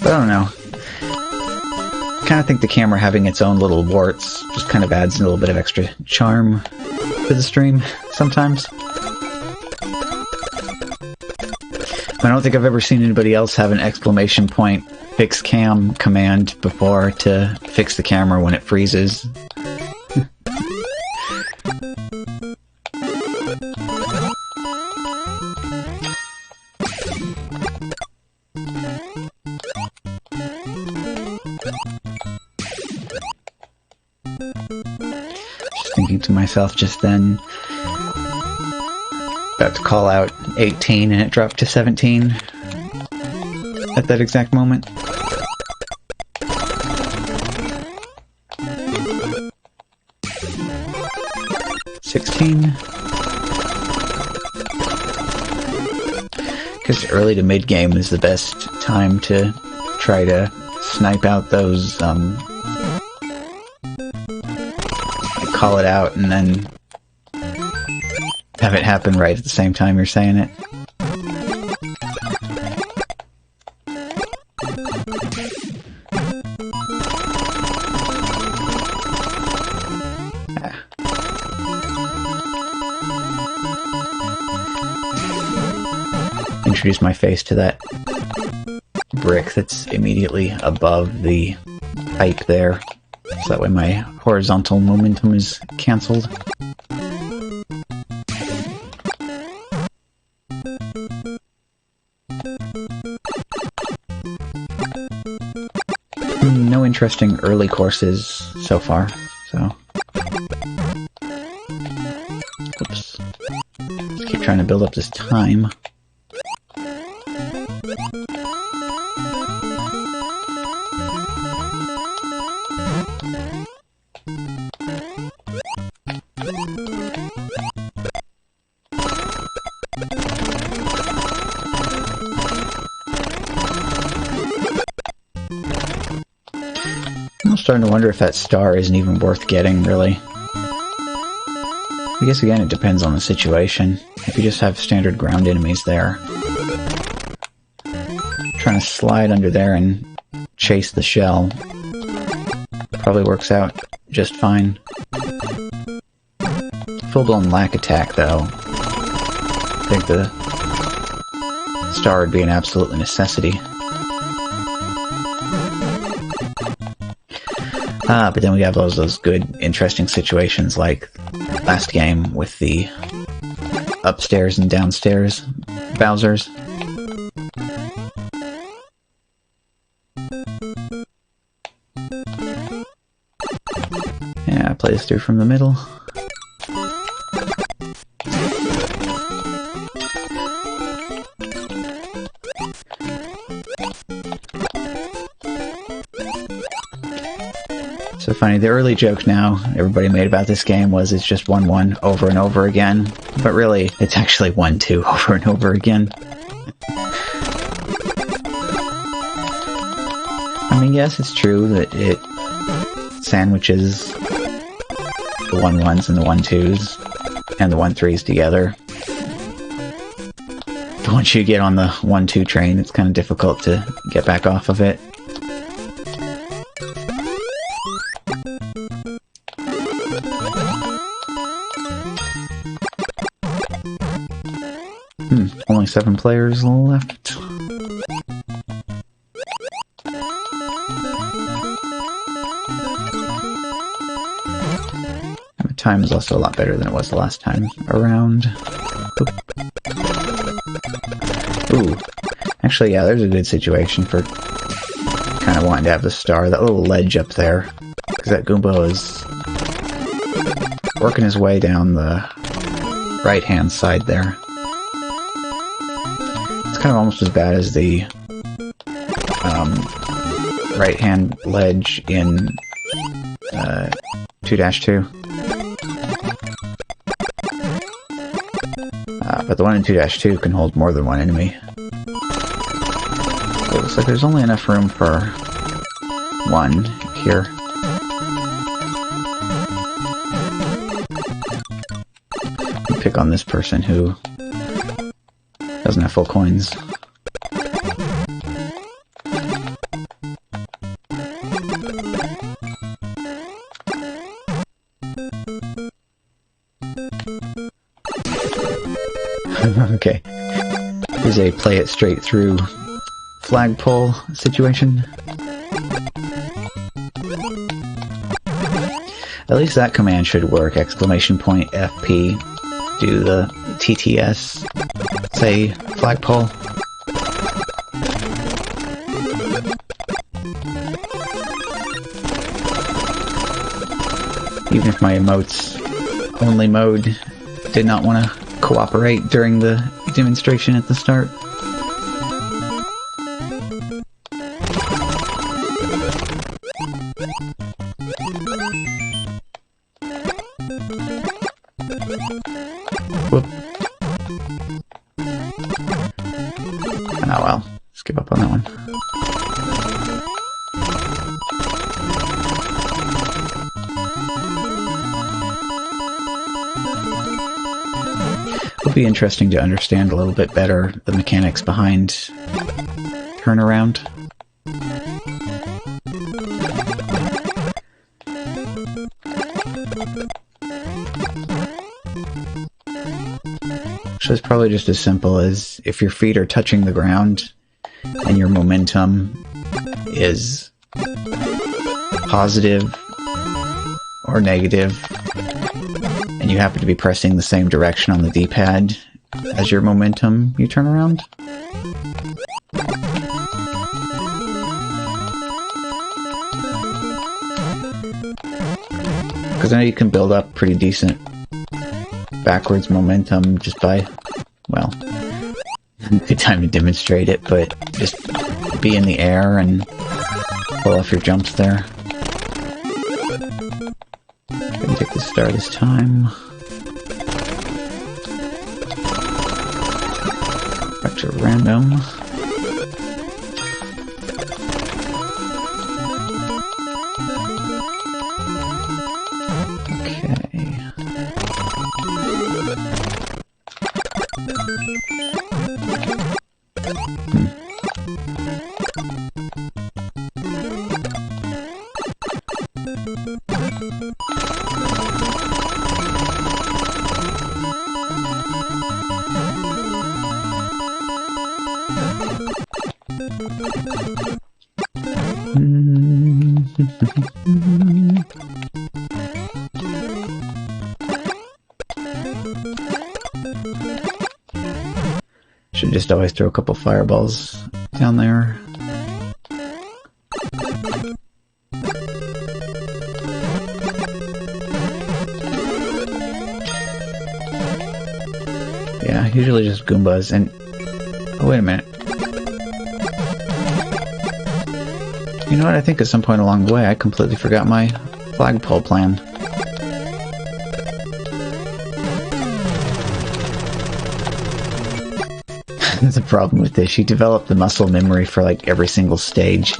S1: But I don't know. I kind of think the camera having its own little warts just kind of adds a little bit of extra charm to the stream sometimes. I don't think I've ever seen anybody else have an exclamation point fix cam command before to fix the camera when it freezes. Just thinking to myself just then, about to call out 18 and it dropped to 17 at that exact moment. 16. Because early to mid game is the best time to try to snipe out those, call it out and then have it happen right at the same time you're saying it. Introduce my face to that brick that's immediately above the pipe there, so that way my horizontal momentum is cancelled. No interesting early courses so far, so... Oops. Just keep trying to build up this time. I'm starting to wonder if that star isn't even worth getting, really. I guess again it depends on the situation. If you just have standard ground enemies there, trying to slide under there and chase the shell probably works out just fine. Full-blown lack attack, though. I think the star would be an absolute necessity. But then we have those good, interesting situations like last game with the upstairs and downstairs Bowsers. Yeah, play this through from the middle. So funny, the early joke now everybody made about this game was it's just 1-1 over and over again, but really it's actually 1-2 over and over again. I mean, yes, it's true that it sandwiches the 1-1s and the 1-2s and the 1-3s together. But once you get on the 1-2 train, it's kind of difficult to get back off of it. Only 7 players left. The time is also a lot better than it was the last time around. Ooh. Actually, yeah, there's a good situation for kind of wanting to have the star. That little ledge up there. Because that Goomba is working his way down the right-hand side there. Kind of almost as bad as the right-hand ledge in 2-2. But the one in 2-2 can hold more than one enemy. So it looks like there's only enough room for one here. Pick on this person who doesn't have full coins. Okay. Here's a play it straight through flagpole situation. At least that command should work. Exclamation point FP. Do the TTS. Say flagpole. Even if my emotes only mode did not want to cooperate during the demonstration at the start. It'll be interesting to understand a little bit better the mechanics behind turnaround. Which is probably just as simple as if your feet are touching the ground and your momentum is positive or negative, and you happen to be pressing the same direction on the D-pad as your momentum, you turn around. Because I know you can build up pretty decent backwards momentum just by, well, good time to demonstrate it, but just be in the air and pull off your jumps there. Let me take the star this time. Back to random. Should just always throw a couple fireballs down there. Yeah, usually just Goombas and... Oh, wait a minute. You know what, I think at some point along the way I completely forgot my flagpole plan. The problem with this, you develop the muscle memory for like every single stage.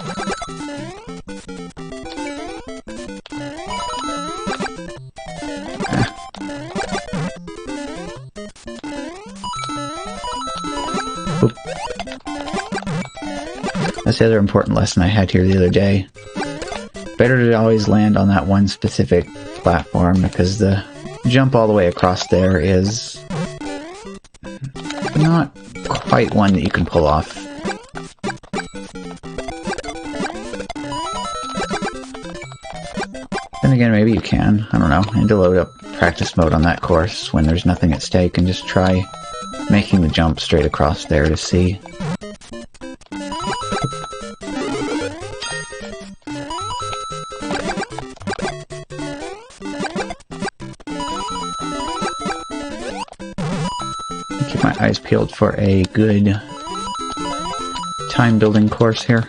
S1: Oop. That's the other important lesson I had here the other day. Better to always land on that one specific platform, because the jump all the way across there is not quite one that you can pull off. Then again, maybe you can. I don't know. I need to load up practice mode on that course when there's nothing at stake and just try making the jump straight across there to see. Keep my eyes peeled for a good time building course here.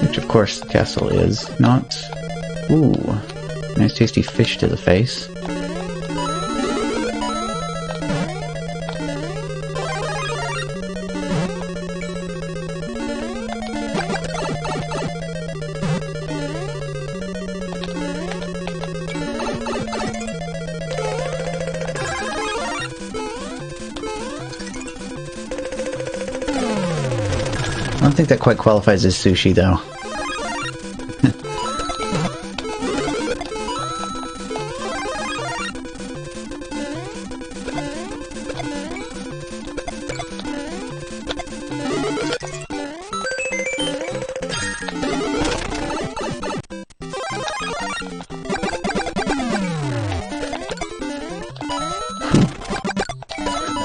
S1: Which of course the castle is not. Ooh, nice tasty fish to the face. I don't think that quite qualifies as sushi, though.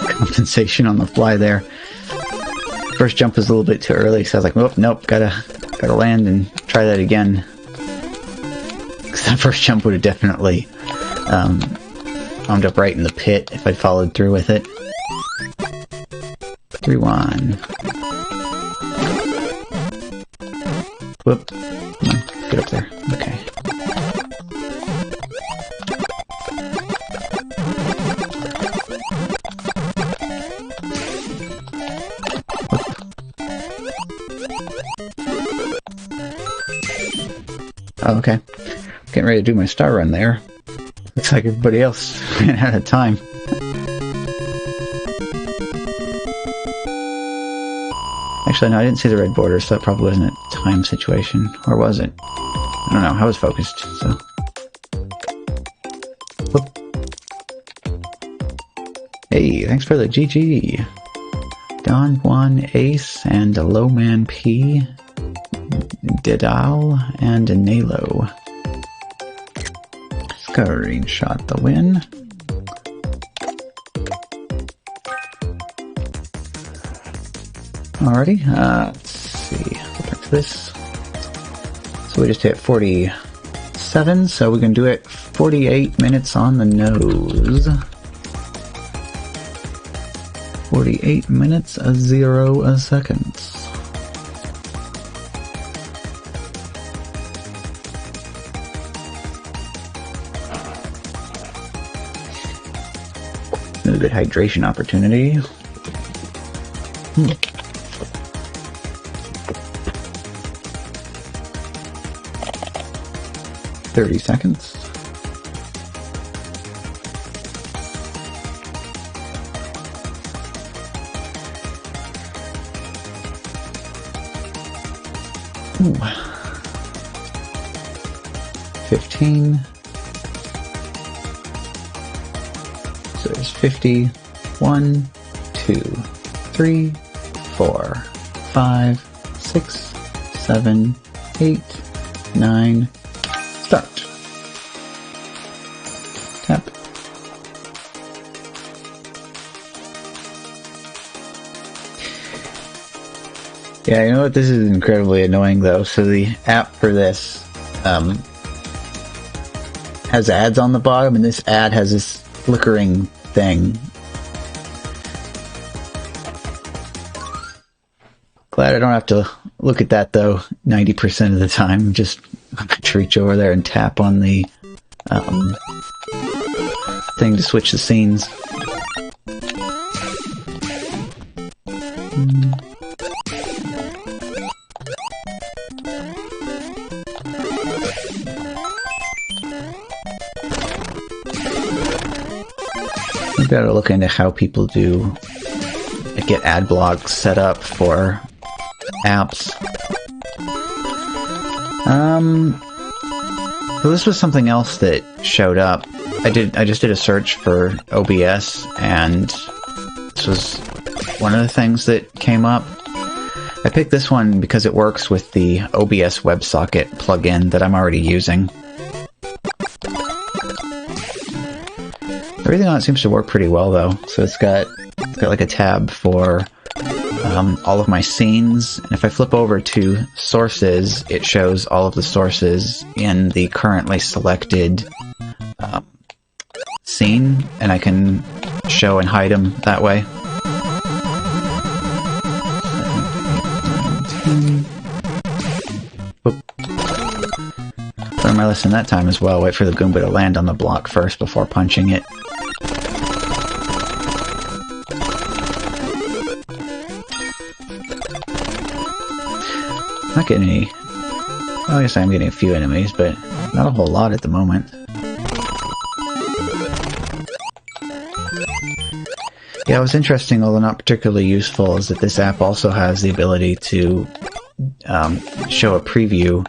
S1: Compensation on the fly there. First jump was a little bit too early, so I was like, oh, nope, gotta land and try that again. Because that first jump would have definitely wound up right in the pit if I'd followed through with it. Rewind. Whoop. Come on, get up there. Okay. Oh, okay. Getting ready to do my star run there. Looks like everybody else ran out of time. Actually, no, I didn't see the red border, so that probably wasn't a time situation. Or was it? I don't know. I was focused, so... Whoop. Hey, thanks for the GG. Don Juan Ace and a Lowman P. Didal and a Nalo. Screenshot the win. Alrighty, let's see. Go back to this. So we just hit 47, so we can do it 48 minutes on the nose. 48 minutes, 0 seconds. Another good hydration opportunity. 30 seconds. Ooh. 15. So there's 50. 1, 2, 3, 4, 5, 6, 7, 8, 9. Start. Tap. Yeah, you know what? This is incredibly annoying though. So the app for this has ads on the bottom, and this ad has this flickering thing. Glad I don't have to look at that though 90% of the time. Just reach over there and tap on the thing to switch the scenes. We've got to look into how people do get ad blocks set up for apps. So this was something else that showed up. I just did a search for OBS, and this was one of the things that came up. I picked this one because it works with the OBS WebSocket plugin that I'm already using. Everything on it seems to work pretty well though. So it's got like a tab for all of my scenes, and if I flip over to sources, it shows all of the sources in the currently selected scene, and I can show and hide them that way. Learn my lesson that time as well. Wait for the Goomba to land on the block first before punching it. Not getting any... Well, I guess I'm getting a few enemies, but not a whole lot at the moment. Yeah, what's interesting, although not particularly useful, is that this app also has the ability to show a preview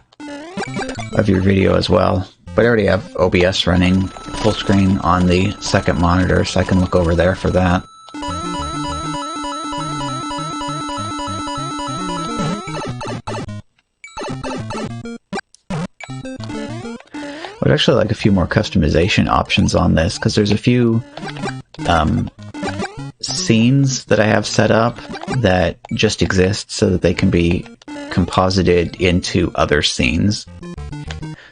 S1: of your video as well. But I already have OBS running full screen on the second monitor, so I can look over there for that. I'd actually like a few more customization options on this, because there's a few scenes that I have set up that just exist so that they can be composited into other scenes.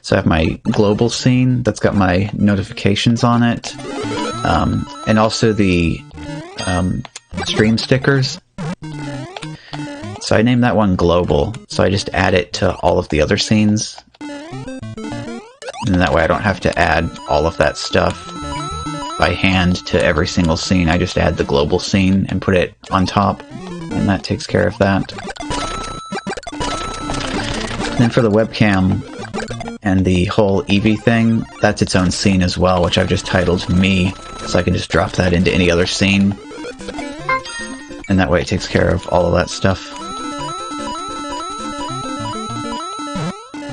S1: So I have my global scene that's got my notifications on it, and also the stream stickers. So I named that one global, so I just add it to all of the other scenes. And that way I don't have to add all of that stuff by hand to every single scene. I just add the global scene and put it on top, and that takes care of that. Then for the webcam and the whole Eevee thing, that's its own scene as well, which I've just titled Me, so I can just drop that into any other scene. And that way it takes care of all of that stuff.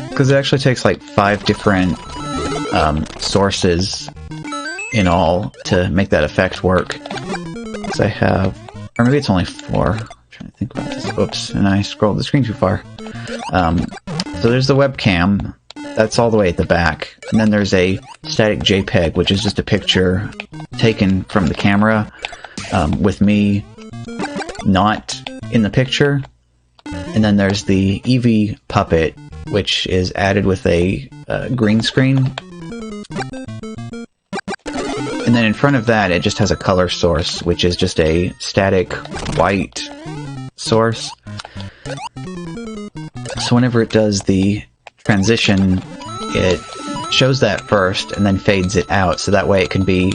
S1: Because it actually takes like 5 different sources in all to make that effect work. So I have, or maybe it's only 4. I'm trying to think about this. Oops, and I scrolled the screen too far. So there's the webcam. That's all the way at the back. And then there's a static JPEG, which is just a picture taken from the camera with me not in the picture. And then there's the Eevee puppet, which is added with a green screen. And then in front of that, it just has a color source, which is just a static white source. So whenever it does the transition, it shows that first and then fades it out, so that way it can be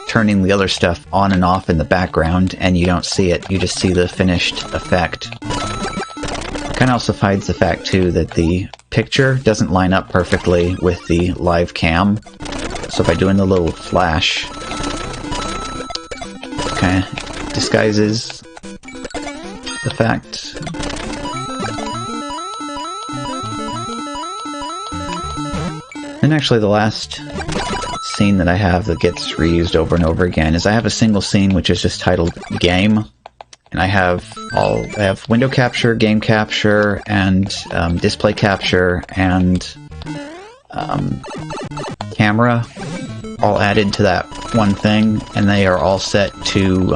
S1: turning the other stuff on and off in the background and you don't see it, you just see the finished effect. It kind of also hides the fact too that the picture doesn't line up perfectly with the live cam. So by doing the little flash, it kind of disguises the fact. And actually the last scene that I have that gets reused over and over again is I have a single scene which is just titled Game. And I have window capture, game capture, and display capture, and camera all added to that one thing, and they are all set to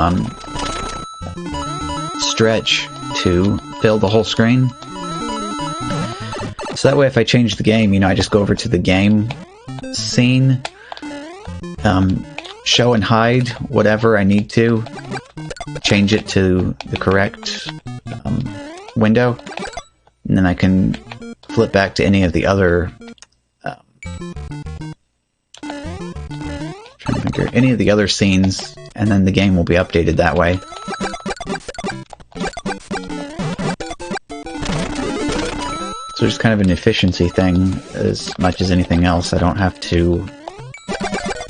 S1: stretch to fill the whole screen. So that way if I change the game, you know, I just go over to the game scene, show and hide whatever I need to, change it to the correct window, and then I can flip back to any of the other any of the other scenes, and then the game will be updated that way. So it's kind of an efficiency thing as much as anything else. I don't have to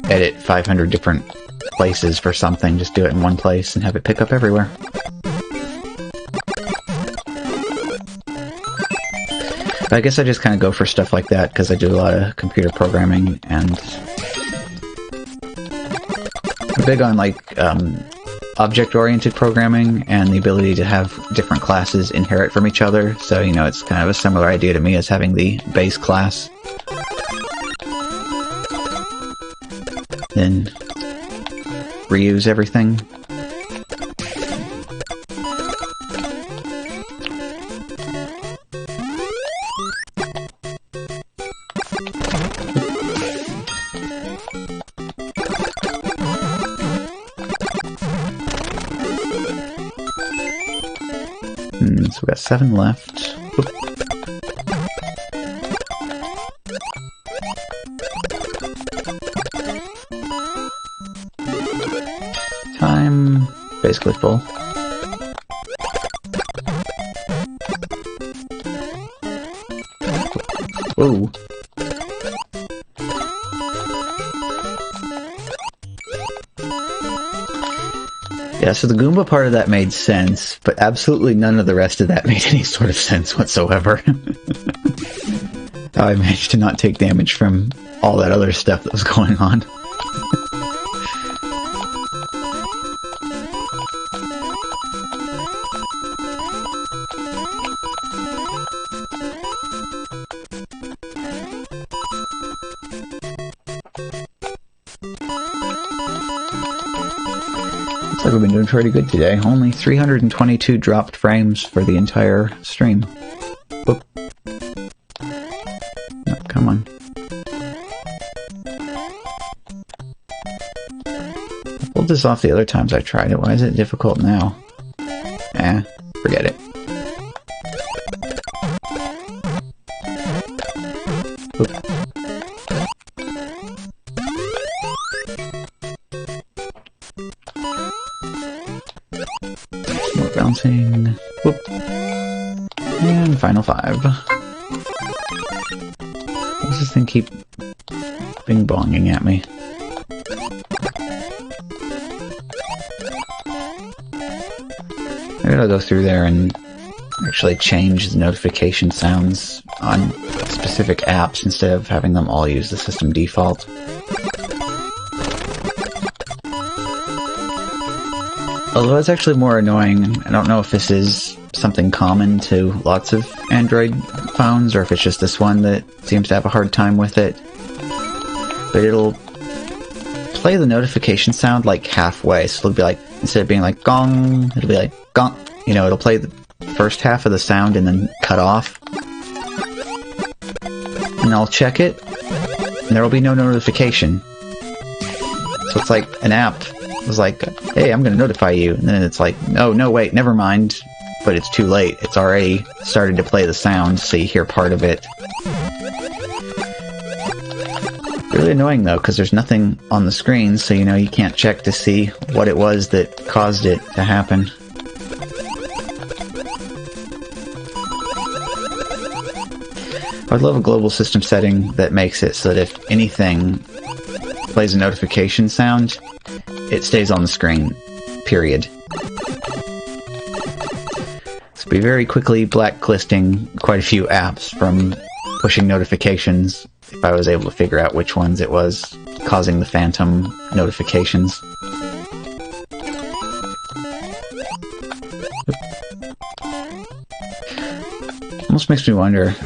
S1: edit 500 different places for something, just do it in one place and have it pick up everywhere. But I guess I just kind of go for stuff like that because I do a lot of computer programming, and I'm big on like object-oriented programming and the ability to have different classes inherit from each other. So, you know, it's kind of a similar idea to me as having the base class. Then reuse everything. So we got 7 left. Oop. Time basically full. Whoa. Yeah, so the Goomba part of that made sense, but absolutely none of the rest of that made any sort of sense whatsoever. How I managed to not take damage from all that other stuff that was going on. Looks like we've been doing pretty good today. Only 322 dropped frames for the entire stream. Whoop. No, come on. I pulled this off the other times I tried it. Why is it difficult now? Forget it. Whoop. More bouncing. Whoop. And final 5. This this thing keep bing-bonging at me? I gotta go through there and actually change the notification sounds on specific apps instead of having them all use the system default. Although it's actually more annoying, I don't know if this is something common to lots of Android phones or if it's just this one that seems to have a hard time with it. But it'll play the notification sound like halfway, so it'll be like, instead of being like gong, it'll be like gong. You know, it'll play the first half of the sound and then cut off. And I'll check it, and there will be no notification. So it's like an app was like, hey, I'm going to notify you. And then it's like, no, wait, never mind. But it's too late. It's already started to play the sound, so you hear part of it. Really annoying, though, because there's nothing on the screen, so you know you can't check to see what it was that caused it to happen. I'd love a global system setting that makes it so that if anything plays a notification sound, it stays on the screen, period. So be very quickly blacklisting quite a few apps from pushing notifications if I was able to figure out which ones it was causing the phantom notifications. Almost makes me wonder if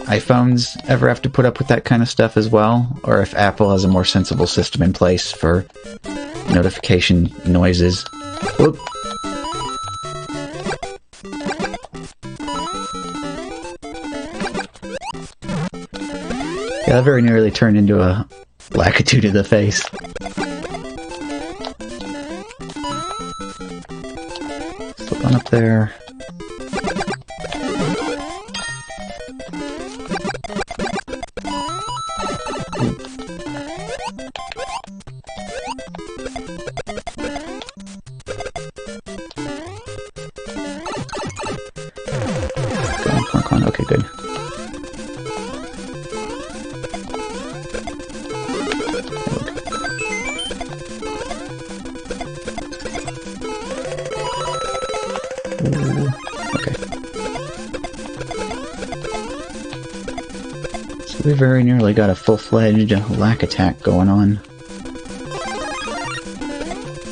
S1: iPhones ever have to put up with that kind of stuff as well, or if Apple has a more sensible system in place for notification noises. Whoop. Yeah, that very nearly turned into a lackitude of the face. Slip on up there. Okay, good. Okay. So we very nearly got a full-fledged lack attack going on.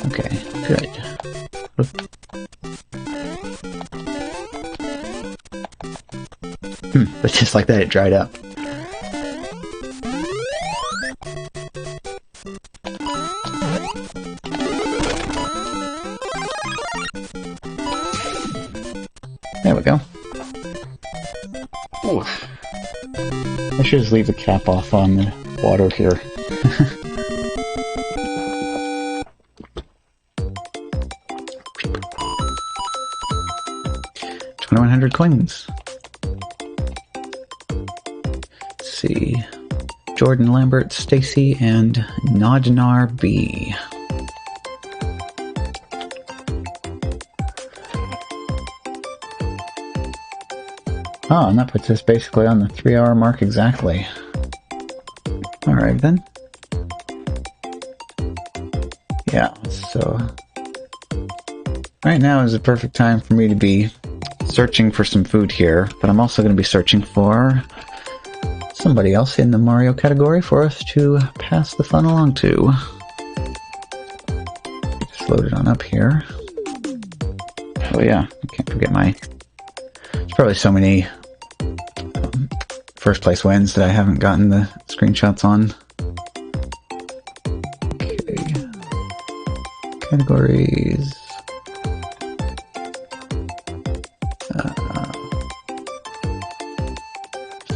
S1: Okay, good. But just like that, it dried up. There we go. Ooh. I should just leave the cap off on the water here. 2,100 coins. Let's see. Jordan Lambert, Stacy, and Nodnar B. Oh, and that puts us basically on the 3-hour mark exactly. Alright then. Yeah, so right now is the perfect time for me to be searching for some food here, but I'm also going to be searching for somebody else in the Mario category for us to pass the fun along to. Just load it on up here. Oh yeah, I can't forget my... There's probably so many first place wins that I haven't gotten the screenshots on. Okay. Categories.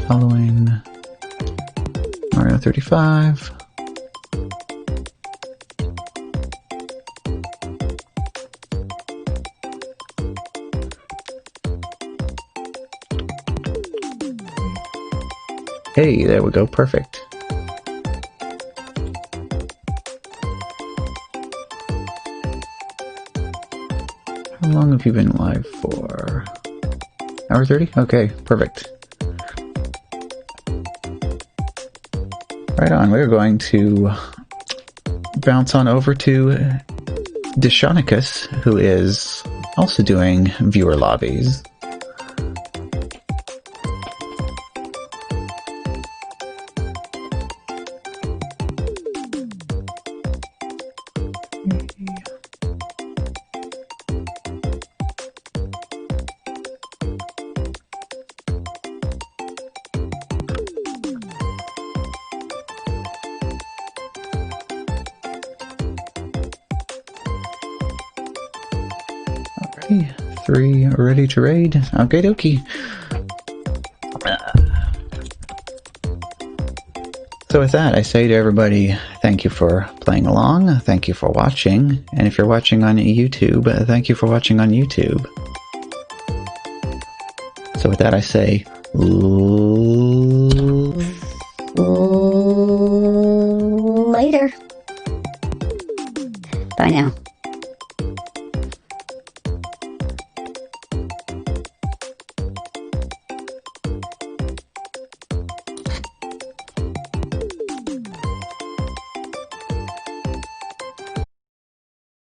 S1: Following Mario 35. Hey, there we go, perfect. How long have you been live for? Hour 30? Okay, perfect. Right on. We're going to bounce on over to Deshonicus, who is also doing viewer lobbies. Alrighty, 3 ready to raid. Okay, dokie. So with that, I say to everybody, thank you for playing along, thank you for watching, and if you're watching on YouTube, thank you for watching on YouTube. So with that, I say,
S3: Later. Bye now.